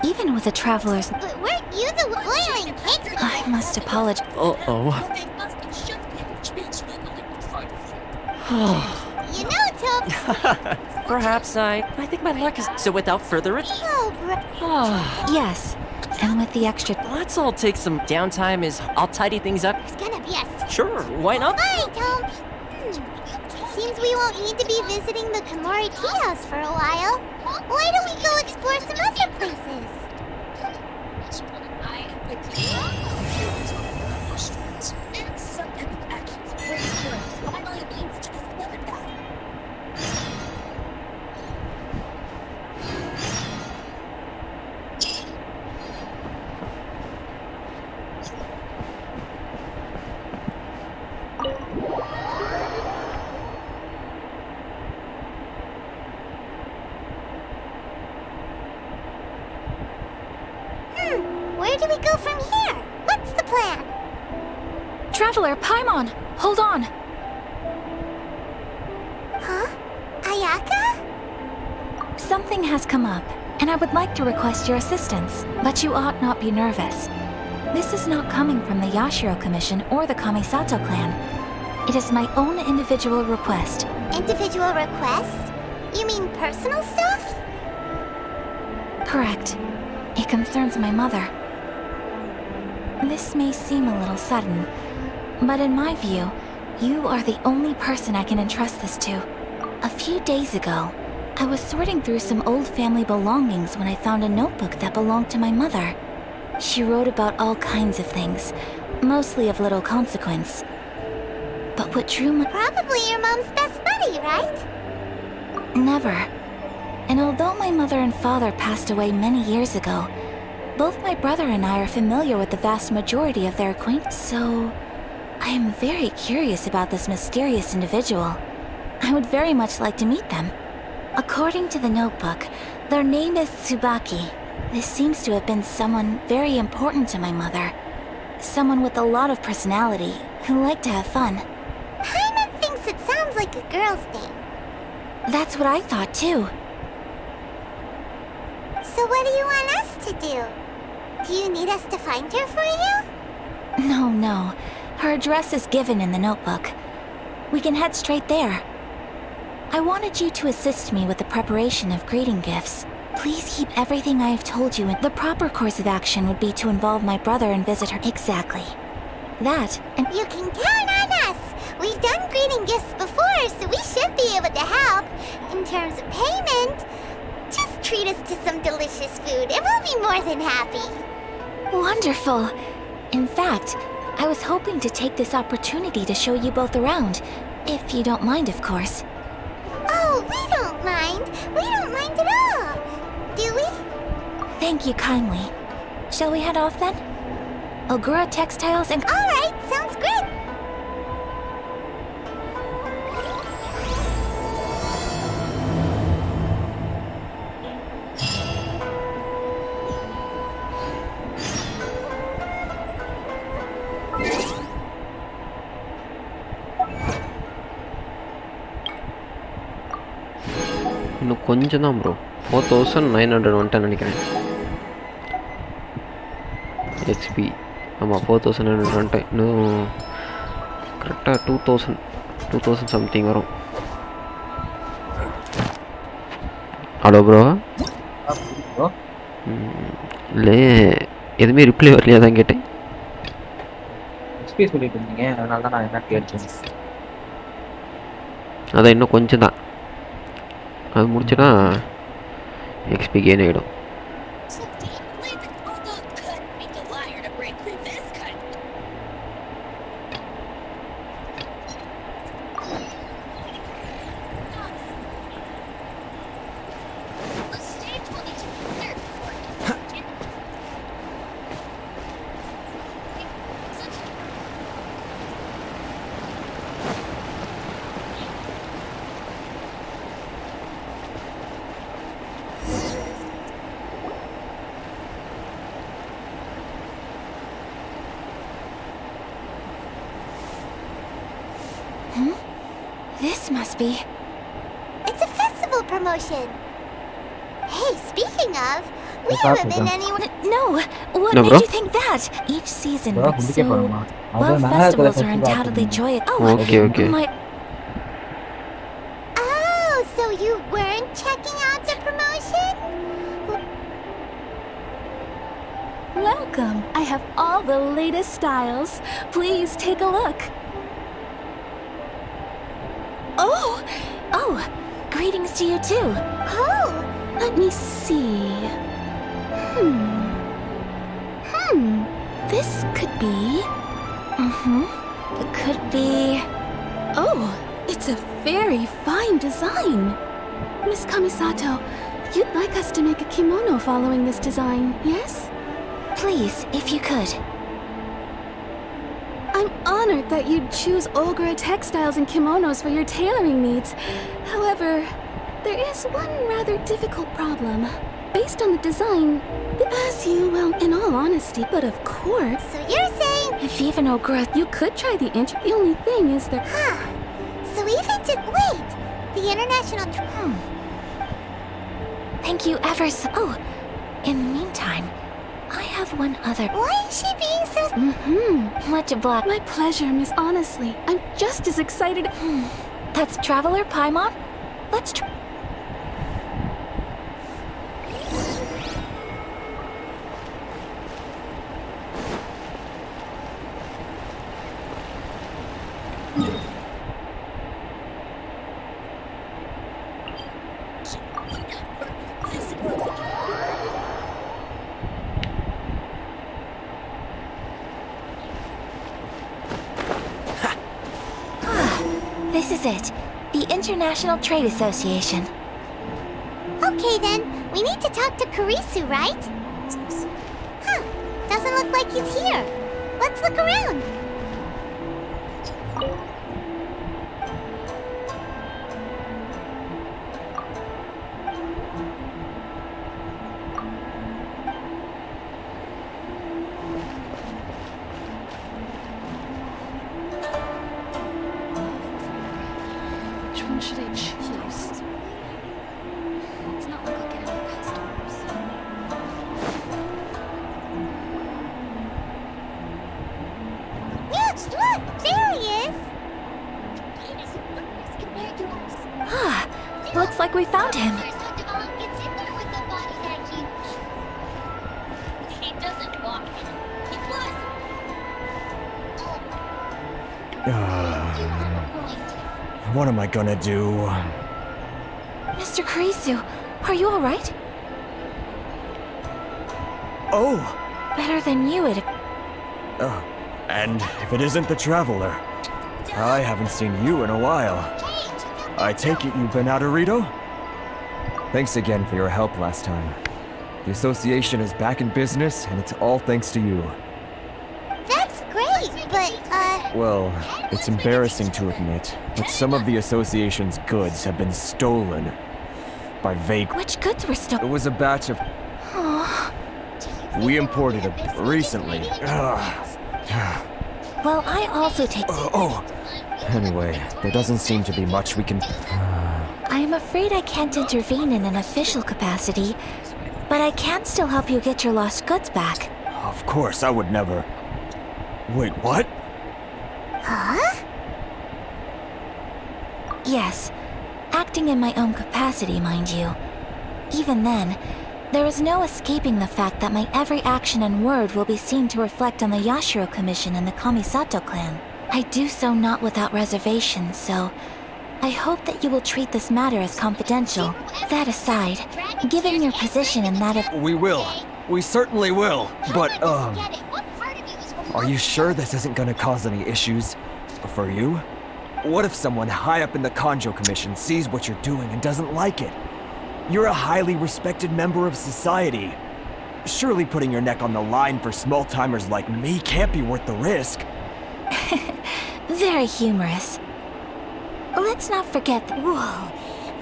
Even with the Traveler's... But weren't you the boiling cakes? I must apologize. Uh-oh. You know it's Perhaps I think my luck is... So without further ado... Yes, and with the extra... Let's all take some downtime as I'll tidy things up. There's gonna be a... Sure, why not? Hi, Tom. Seems we won't need to be visiting the Komori tea house for a while. Why don't we go explore some other places? Where do we go from here? What's the plan? Traveler, Paimon, hold on. Huh? Ayaka? Something has come up, and I would like to request your assistance, but you ought not be nervous. This is not coming from the Yashiro Commission or the Kamisato clan. It is my own individual request. Individual request? You mean personal stuff? Correct. It concerns my mother. This may seem a little sudden, but in my view, you are the only person I can entrust this to. A few days ago, I was sorting through some old family belongings when I found a notebook that belonged to my mother. She wrote about all kinds of things, mostly of little consequence. But what drew my... Probably your mom's best buddy, right? Never. And although my mother and father passed away many years ago, both my brother and I are familiar with the vast majority of their acquaintance, so I am very curious about this mysterious individual. I would very much like to meet them. According to the notebook, their name is Tsubaki. This seems to have been someone very important to my mother. Someone with a lot of personality, who liked to have fun. Paimon thinks it sounds like a girl's name. That's what I thought too. So what do you want us to do? Do you need us to find her for you? No. Her address is given in the notebook. We can head straight there. I wanted you to assist me with the preparation of greeting gifts. Please keep everything I have told you in... The proper course of action would be to involve my brother and visit her. Exactly. That, and... You can count on us! We've done greeting gifts before, so we should be able to help. In terms of payment, just treat us to some delicious food and we'll be more than happy. Wonderful. In fact, I was hoping to take this opportunity to show you both around. If you don't mind, of course. Oh, we don't mind. We don't mind at all. Do we? Thank you kindly. Shall we head off then? Ogura Textiles and... Alright, sounds great. இன்னும் கொஞ்சம் தான் bro 4900 வந்துட்டேன் நினைக்கிறேன் HP ஆமாம் 4900 வந்துட்டேன் இன்னும் கரெக்டாக 2000 something வரும் ஹலோ ப்ரோ இல்லை எதுவுமே ரிப்ளை வரலையா தான் கேட்டேன் எக்ஸ்பீரியன்ஸ் சொல்லிட்டு இருந்தீங்க அதனால தான் நான் என்ன கேட்டேன் அதான் இன்னும் கொஞ்சம் தான் அது முடிச்சுன்னா எக்ஸ்பி கெயின் ஆகிடும் This must be... It's a festival promotion. Hey, speaking of, we haven't been anywhere... No! What No, made bro. you think that? Each season Bro, brings so... Bro, Well, Bro, festivals are Bro, undoubtedly Bro, joyous... Okay. My... So you weren't checking out the promotion? Welcome. I have all the latest styles. Please take a look. Oh, greetings to you too. Oh! Let me see. This could be... It could be... Oh, it's a very fine design. Miss Kamisato, you'd like us to make a kimono following this design, yes? Please, if you could. I'm honored that you'd choose Olgra textiles and kimonos for your tailoring needs. However, there is one rather difficult problem. Based on the design, as you, well, in all honesty, but of course... So you're saying... If even Olgra... You could try the The only thing is that... So even just... Wait! The international... Thank you ever so... Oh, in the meantime, I have one other... Why is she being so... Much obliged. My pleasure, Miss. Honestly, I'm just as excited... That's Traveler Paimon? Let's try... This is it. The International Trade Association. Okay then, we need to talk to Kurisu, right? Huh, doesn't look like he's here. Let's look around. Which one should I choose? It's not like I'll get any customers. Yes, look! There he is! Looks like we found him. What am I gonna do? Mr. Kurisu, are you alright? Oh! Better than you, it... And if it isn't the Traveler, I haven't seen you in a while. I take it you've been out of Rito? Thanks again for your help last time. The association is back in business, and it's all thanks to you. That's great, but, Well, it's embarrassing to admit, but some of the association's goods have been stolen by vague... Which goods were stolen? It was a batch of... We imported it recently. Well, I also take... Anyway, there doesn't seem to be much we can... I am afraid I can't intervene in an official capacity, but I can still help you get your lost goods back. Of course, I would never... Wait, what? Huh? Yes, acting in my own capacity, mind you. Even then, there is no escaping the fact that my every action and word will be seen to reflect on the Yashiro Commission and the Kamisato clan. I do so not without reservations, so I hope that you will treat this matter as confidential. That aside, given your position and that of... We will. We certainly will. But, are you sure this isn't gonna cause any issues? For you? What if someone high up in the Kanjo Commission sees what you're doing and doesn't like it? You're a highly respected member of society. Surely putting your neck on the line for small-timers like me can't be worth the risk. Very humorous. Let's not forget that... Whoa,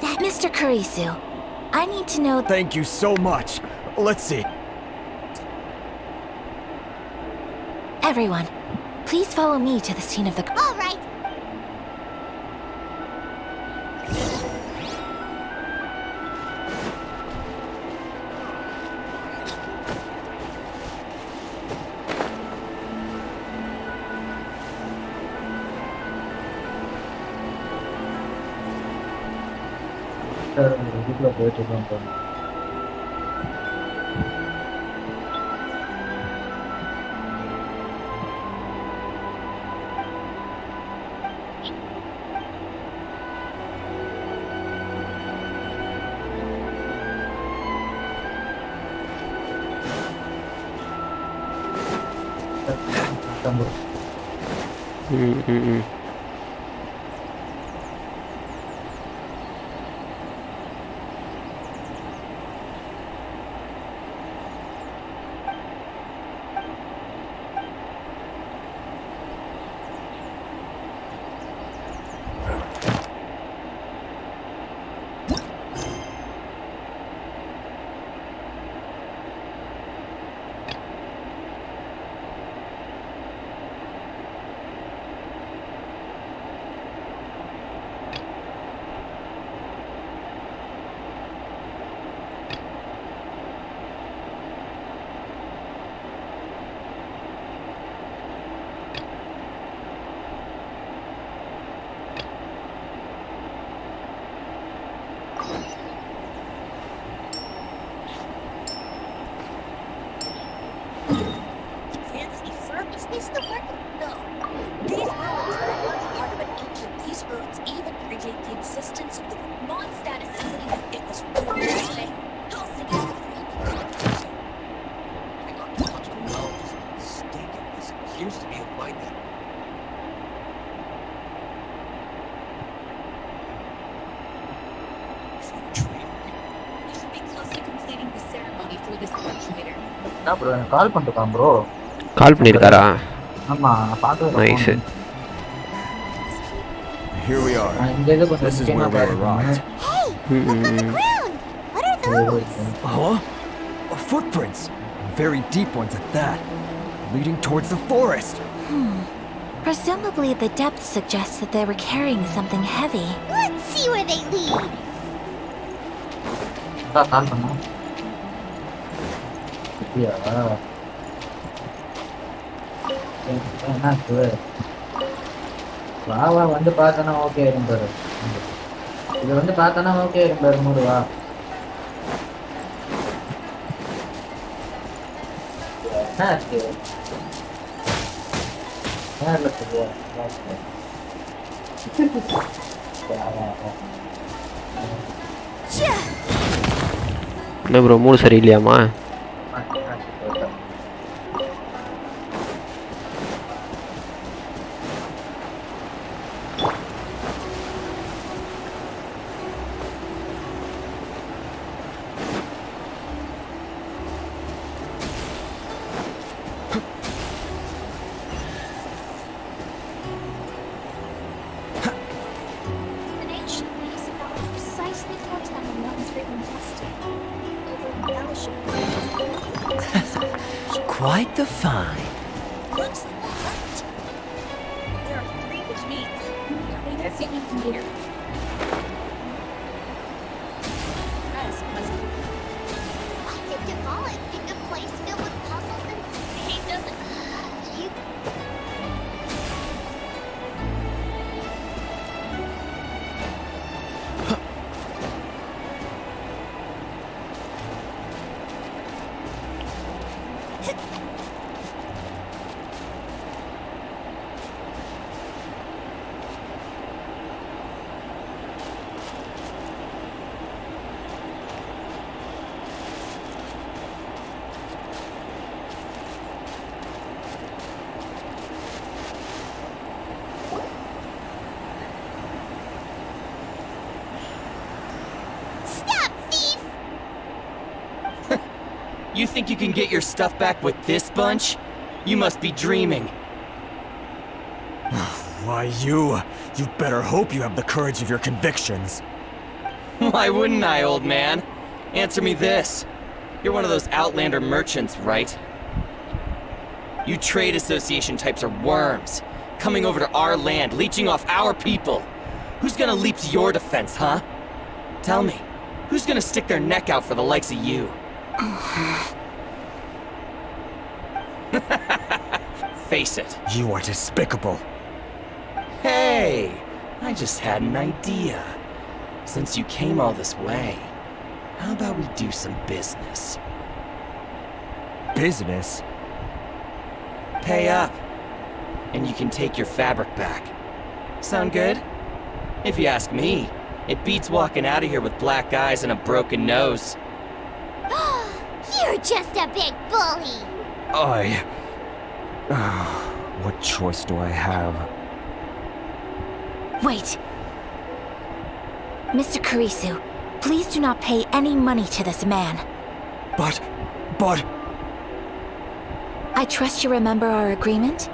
that... Mr. Kurisu, I need to know... Thank you so much. Let's see. Everyone, please follow me to the scene of the... All right. இதுக்குள்ள போயிட்டு இருக்கோம் தோணும். Bro எனக்கு கால் பண்ணிருக்கான் bro. கால் பண்ணிருக்காரா? ஆமா பாத்து nice. Here we are. This is where we arrived. Huh? Footprints. Very deep ones at that. Leading towards the forest. Presumably the depth suggests that they were carrying something heavy. Let's see where they lead. கால் பண்ணா. என்னாச்சு? வா வந்து பார்த்தானா okay இருந்தாரு. இது வந்து பார்த்தானா okay இருந்தாரு மூடு வா. என்னாச்சு? நேர்ல போவா. என்ன ப்ரோ மூடு சரியில்லையாமா? Quite the find. Looks like a hunt. There are 3, which means we can see one from here. That's pleasant. Why did Devon pick a place filled with puzzles since he doesn't? You. You think you can get your stuff back with this bunch? You must be dreaming. Why you better hope you have the courage of your convictions. Why wouldn't I, old man? Answer me this. You're one of those Outlander merchants, right? You trade association types are worms, coming over to our land, leeching off our people. Who's gonna leap to your defense, huh? Tell me, who's gonna stick their neck out for the likes of you? Face it. You are despicable. Hey, I just had an idea. Since you came all this way, how about we do some business? Business? Pay up, and you can take your fabric back. Sound good? If you ask me, it beats walking out of here with black eyes and a broken nose. You're just a big bully! What choice do I have? Wait. Mr. Kurisu, please do not pay any money to this man. But... I trust you remember our agreement?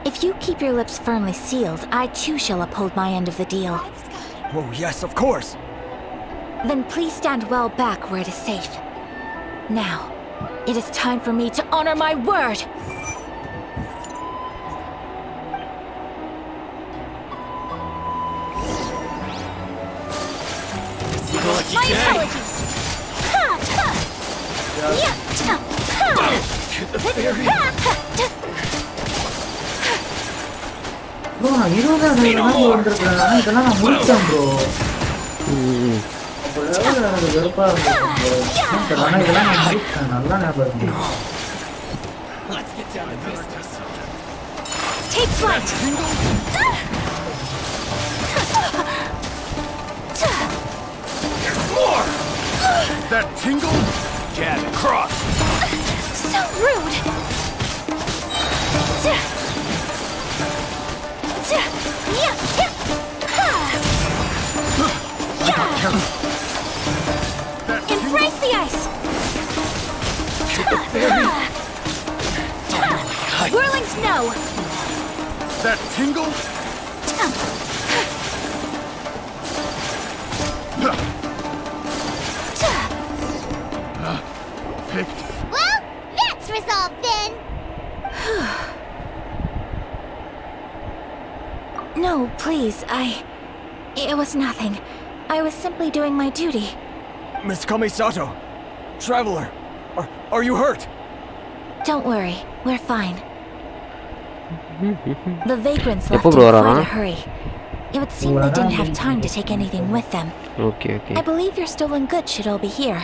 If you keep your lips firmly sealed, I too shall uphold my end of the deal. Oh, yes, of course! Then please stand well back where it is safe. Now, it is time for me to honor my word! My apologies! Bro நான் 20 நாள் வந்திருக்கேன். ஆனா இதெல்லாம் நான் முடிச்சேன் bro. அப்போ level எனக்கு வெறுப்பா இருந்துச்சு ப்ரோ. ஆனா இதெல்லாம் நான் முடிச்சேன். நல்லா ஞாபகம் இருக்கு. Take flight! There's more! That tingle? Jab and cross! So rude! Embrace the ice! Whirling snow! That tingle? Picked. Well, that's resolved then! No, please, It was nothing. I was simply doing my duty. Miss Kamisato! Traveler! Are you hurt? Don't worry, we're fine. The vagrants left Epo in bro quite varana? a hurry. It would seem they didn't have time to take anything with them. Okay. I believe your stolen goods should all be here.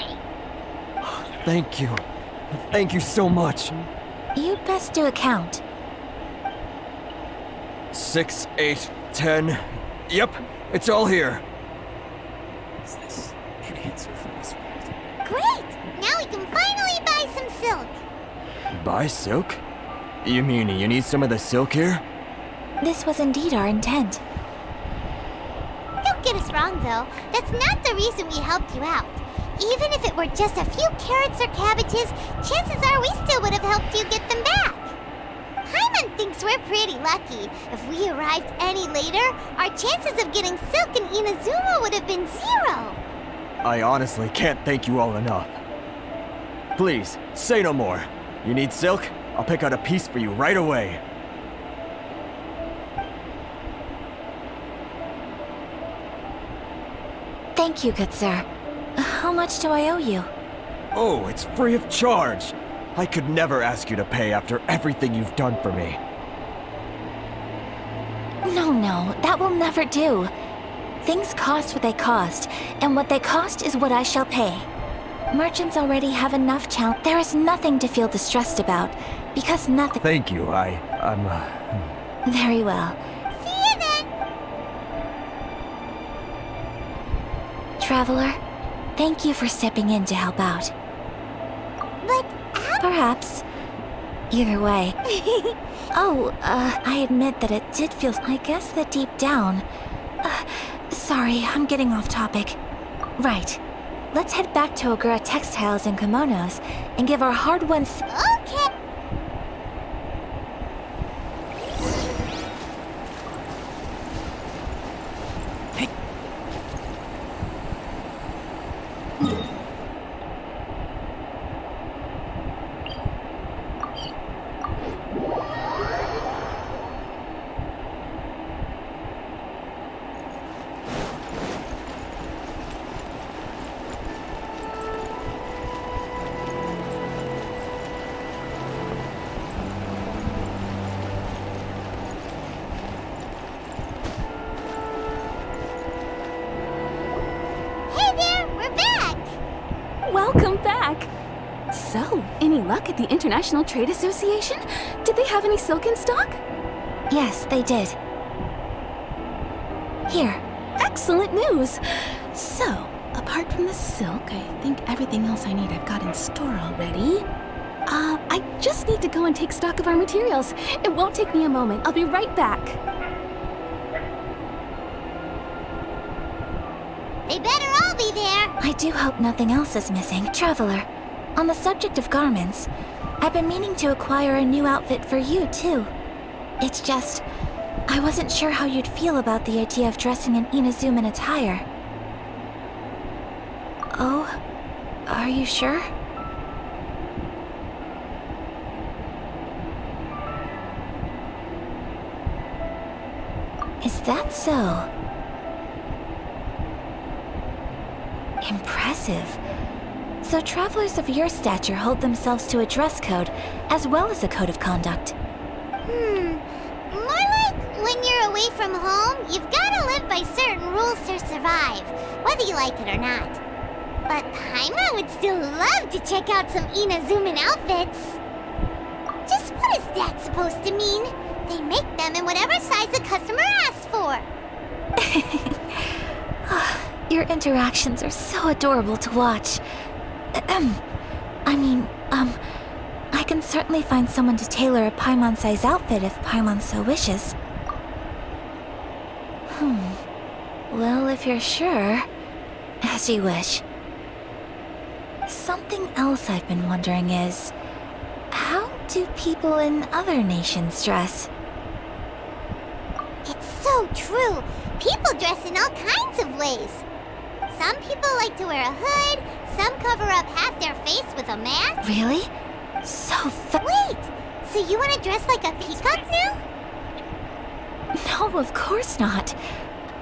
Thank you. Thank you so much. You'd best do a count. 6, 8, 10. Yep, it's all here. Is this an answer from this world? Great! Now we can finally buy some silk! Buy silk? You mean you need some of the silk here? This was indeed our intent. Don't get us wrong, though. That's not the reason we helped you out. Even if it were just a few carrots or cabbages, chances are we still would have helped you get them back. Paimon thinks we're pretty lucky. If we arrived any later, our chances of getting silk in Inazuma would have been 0. I honestly can't thank you all enough. Please, say no more. You need silk? I'll pick out a piece for you right away. Thank you, good sir. How much do I owe you? Oh, it's free of charge. I could never ask you to pay after everything you've done for me. No, that will never do. Things cost what they cost, and what they cost is what I shall pay. Merchants already have enough challenge. There is nothing to feel distressed about, because nothing— Thank you, I'm... Very well. See you then! Traveler, thank you for stepping in to help out. But perhaps. Either way. I admit that it did feel— I guess that deep down— sorry, I'm getting off topic. Right. Let's head back to Ogura Textiles and Kimonos and give our hard-won— Okay! Welcome back! So, any luck at the International Trade Association? Did they have any silk in stock? Yes, they did. Here. Excellent news! So, apart from the silk, I think everything else I need I've got in store already. I just need to go and take stock of our materials. It won't take me a moment. I'll be right back. They better all be there. I do hope nothing else is missing. Traveler, on the subject of garments, I've been meaning to acquire a new outfit for you, too. It's just, I wasn't sure how you'd feel about the idea of dressing in Inazuman attire. Oh, are you sure? Is that so? Impressive. So travelers of your stature hold themselves to a dress code, as well as a code of conduct. More like when you're away from home, you've gotta live by certain rules to survive, whether you like it or not. But Paimon would still love to check out some Inazuman outfits. Just what is that supposed to mean? They make them in whatever size the customer asks for. Your interactions are so adorable to watch. I can certainly find someone to tailor a Paimon-size outfit if Paimon so wishes. Well, if you're sure, as you wish. Something else I've been wondering is, how do people in other nations dress? It's so true. People dress in all kinds of ways. Some people like to wear a hood, some cover up half their face with a mask. Really? So Wait! So you want to dress like a peacock now? No, of course not.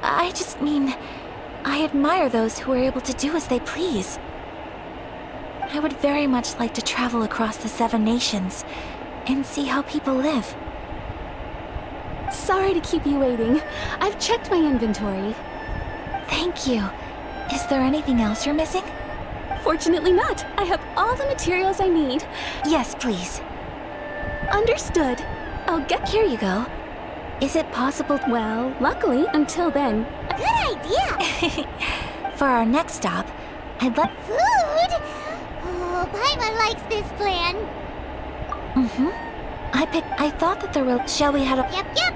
I just mean, I admire those who are able to do as they please. I would very much like to travel across the 7 nations and see how people live. Sorry to keep you waiting. I've checked my inventory. Thank you. Is there anything else you're missing? Fortunately not. I have all the materials I need. Yes, please. Understood. I'll get... Here you go. Is it possible... Well, luckily, until then... Good idea! For our next stop, I'd like... Food? Oh, Paimon likes this plan. I thought that there were... Shall we head up... Yep.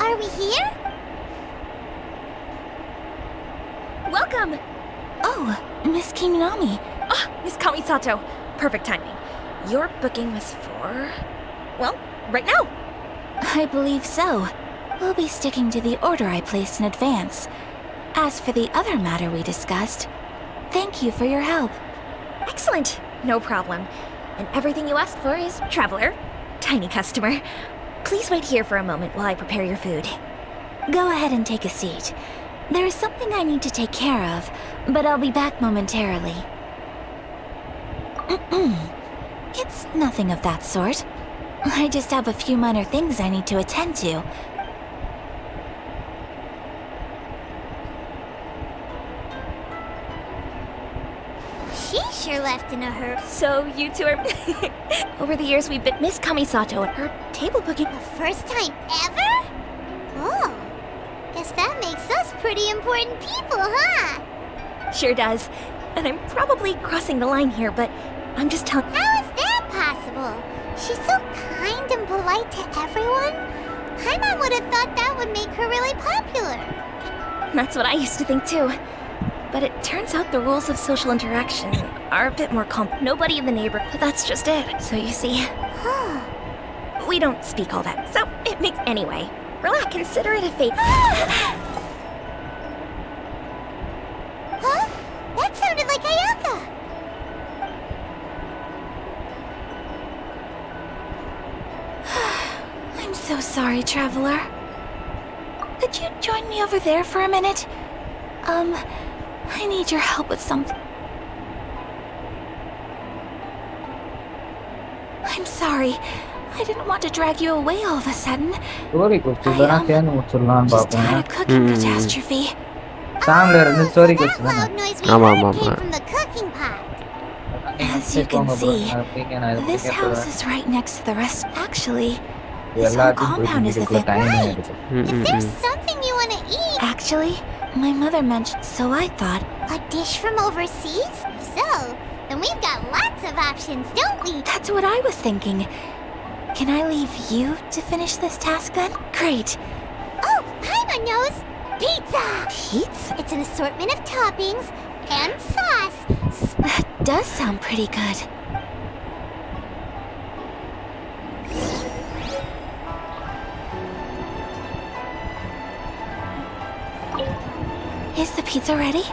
Are we here? Welcome! Oh, Miss Kiminami. Miss Kamisato. Perfect timing. Your booking was for... well, right now. I believe so. We'll be sticking to the order I placed in advance. As for the other matter we discussed, thank you for your help. Excellent. No problem. And everything you asked for is traveler, tiny customer. Please wait here for a moment while I prepare your food. Go ahead and take a seat. There is something I need to take care of, but I'll be back momentarily. It's nothing of that sort. I just have a few minor things I need to attend to. She sure left in a hurry. So you two are... Over the years we've been... Miss Kamisato and her table booking... The first time ever? Oh, guess that makes us pretty important people, huh? Sure does. And I'm probably crossing the line here, but I'm just telling... How is that possible? polite to everyone? Paimon would have thought that would make her really popular. That's what I used to think too. But it turns out the rules of social interaction are a bit more nobody in the neighborhood, but that's just it. So you see, we don't speak all that. So it makes anyway. Relax, consider it a fate. Huh? That sounded like Ayaka. I'm so sorry, traveler. Could you join me over there for a minute? I need your help with something. I'm sorry. I didn't want to drag you away all of a sudden. Story question தான் தேர்ந்து முடிச்சிடலாம்னு Just had a பாப்பேன். cooking catastrophe. சாம்ல இருந்து story question தானே. ஆமா ஆமா ஆமா. From the cooking pot. As you can see, this house is right next to the rest. Actually, this whole compound is the thing. If there's something you want to eat. Actually, my mother mentioned, so I thought. A dish from overseas? So, then we've got lots of options, don't we? That's what I was thinking. Can I leave you to finish this task then? Great. Oh, Paimon knows! Pizza! Pizza? It's an assortment of toppings and sauce. That does sound pretty good. Is the pizza ready?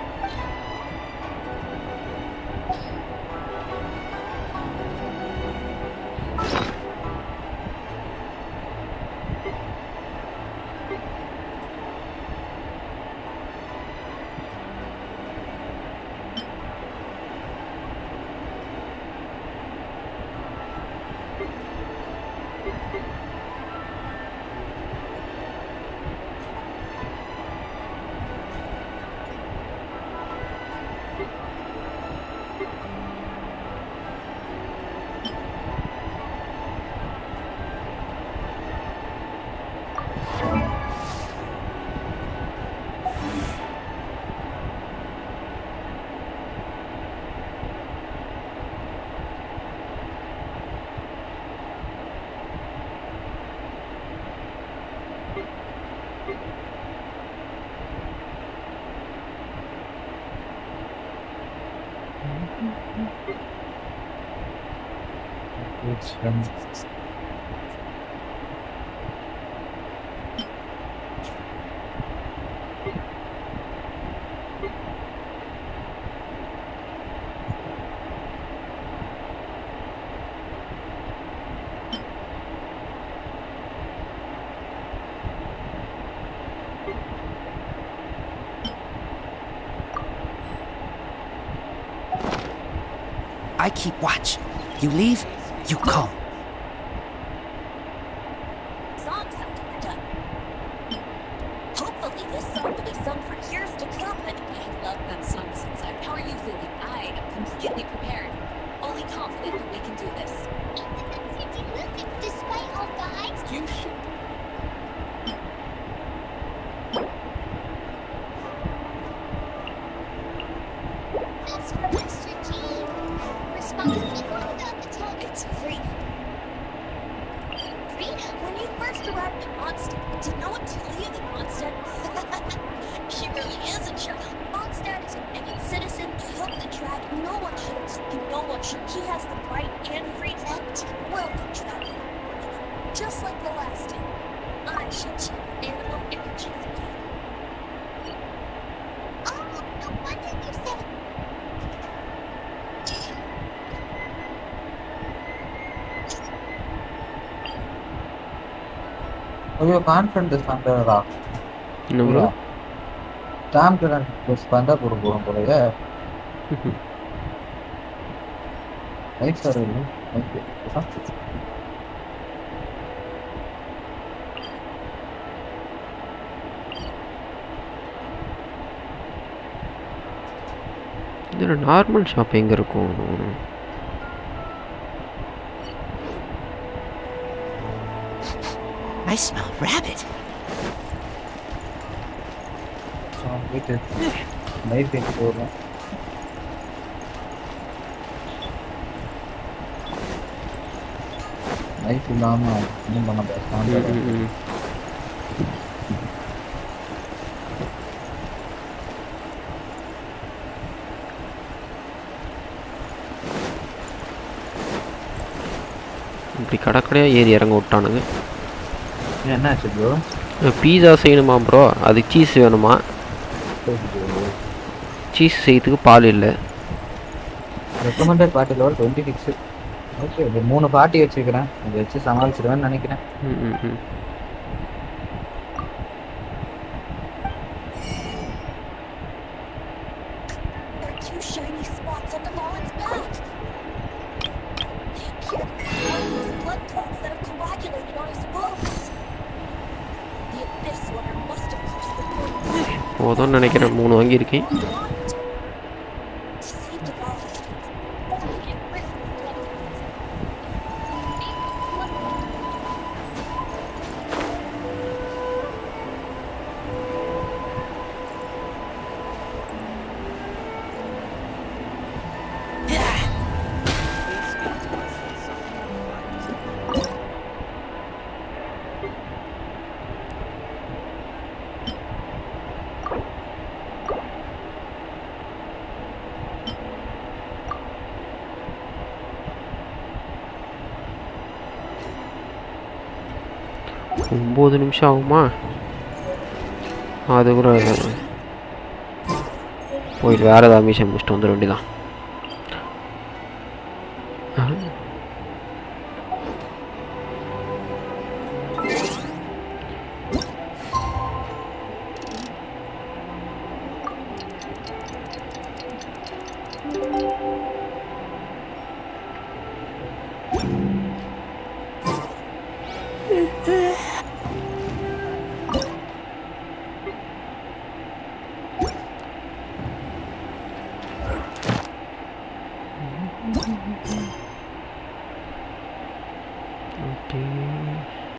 I keep watch. You leave, you come. Song sounded done. Hopefully this song will be sung for years to come. And I love that song since how are you feeling? I am completely prepared. Fully confident that we can do this. Despite all the odds, You should. That's for Mr. G. Responsibility without the tone. It's freedom. Freedom? When you first arrived at Mondstadt, did no one tell you that Mondstadt... She really is a child. Mondstadt is a naked citizen. Help the dragon. No one should. And no one should. He has the right and freedom. Welcome, dragon. Just like the last time, I shall channel animal energy for you. Oh, no wonder you said. ஐயோ confidence பண்றதா என்ன bro? Stamp plus பண்ணா போட போறோம் போலயே. Right sir இல்லை. Okay. இதோட normal shop எங்கே இருக்கும்? I smell rabbit. போயிட்டு லைஃப் போகலாம். லைஃப் இல்லாம இன்னும் பண்ண பேசாம இப்படி கடற்கடையாக ஏறி இறங்க விட்டானுங்க. என்ன ஆச்சு ப்ரோ? பீஸா செய்யணுமா ப்ரோ? அதுக்கு சீஸ் வேணுமா? சீஸ் செய்யறதுக்கு பால் இல்லை. Recommended party level 26. ஓகே, ஒரு 3 பார்ட்டி வச்சுக்கிறேன், இதை வச்சு சமாளிச்சிடுவேன்னு நினைக்கிறேன். There are 2 shiny spots on the Fallen's back. They appear to be poisonous blood clots that have coagulated on his wounds. The Abyss Order must have cursed the wounds. போதும்னு நினைக்கிறேன். 3 வாங்கியிருக்கேன். ஒம்பது நிமிஷம் ஆகுமா? அது கூட போயிட்டு வேறு ஏதாவது மிஷன் முடிச்சுட்டு வந்துட வேண்டியதான். Okay.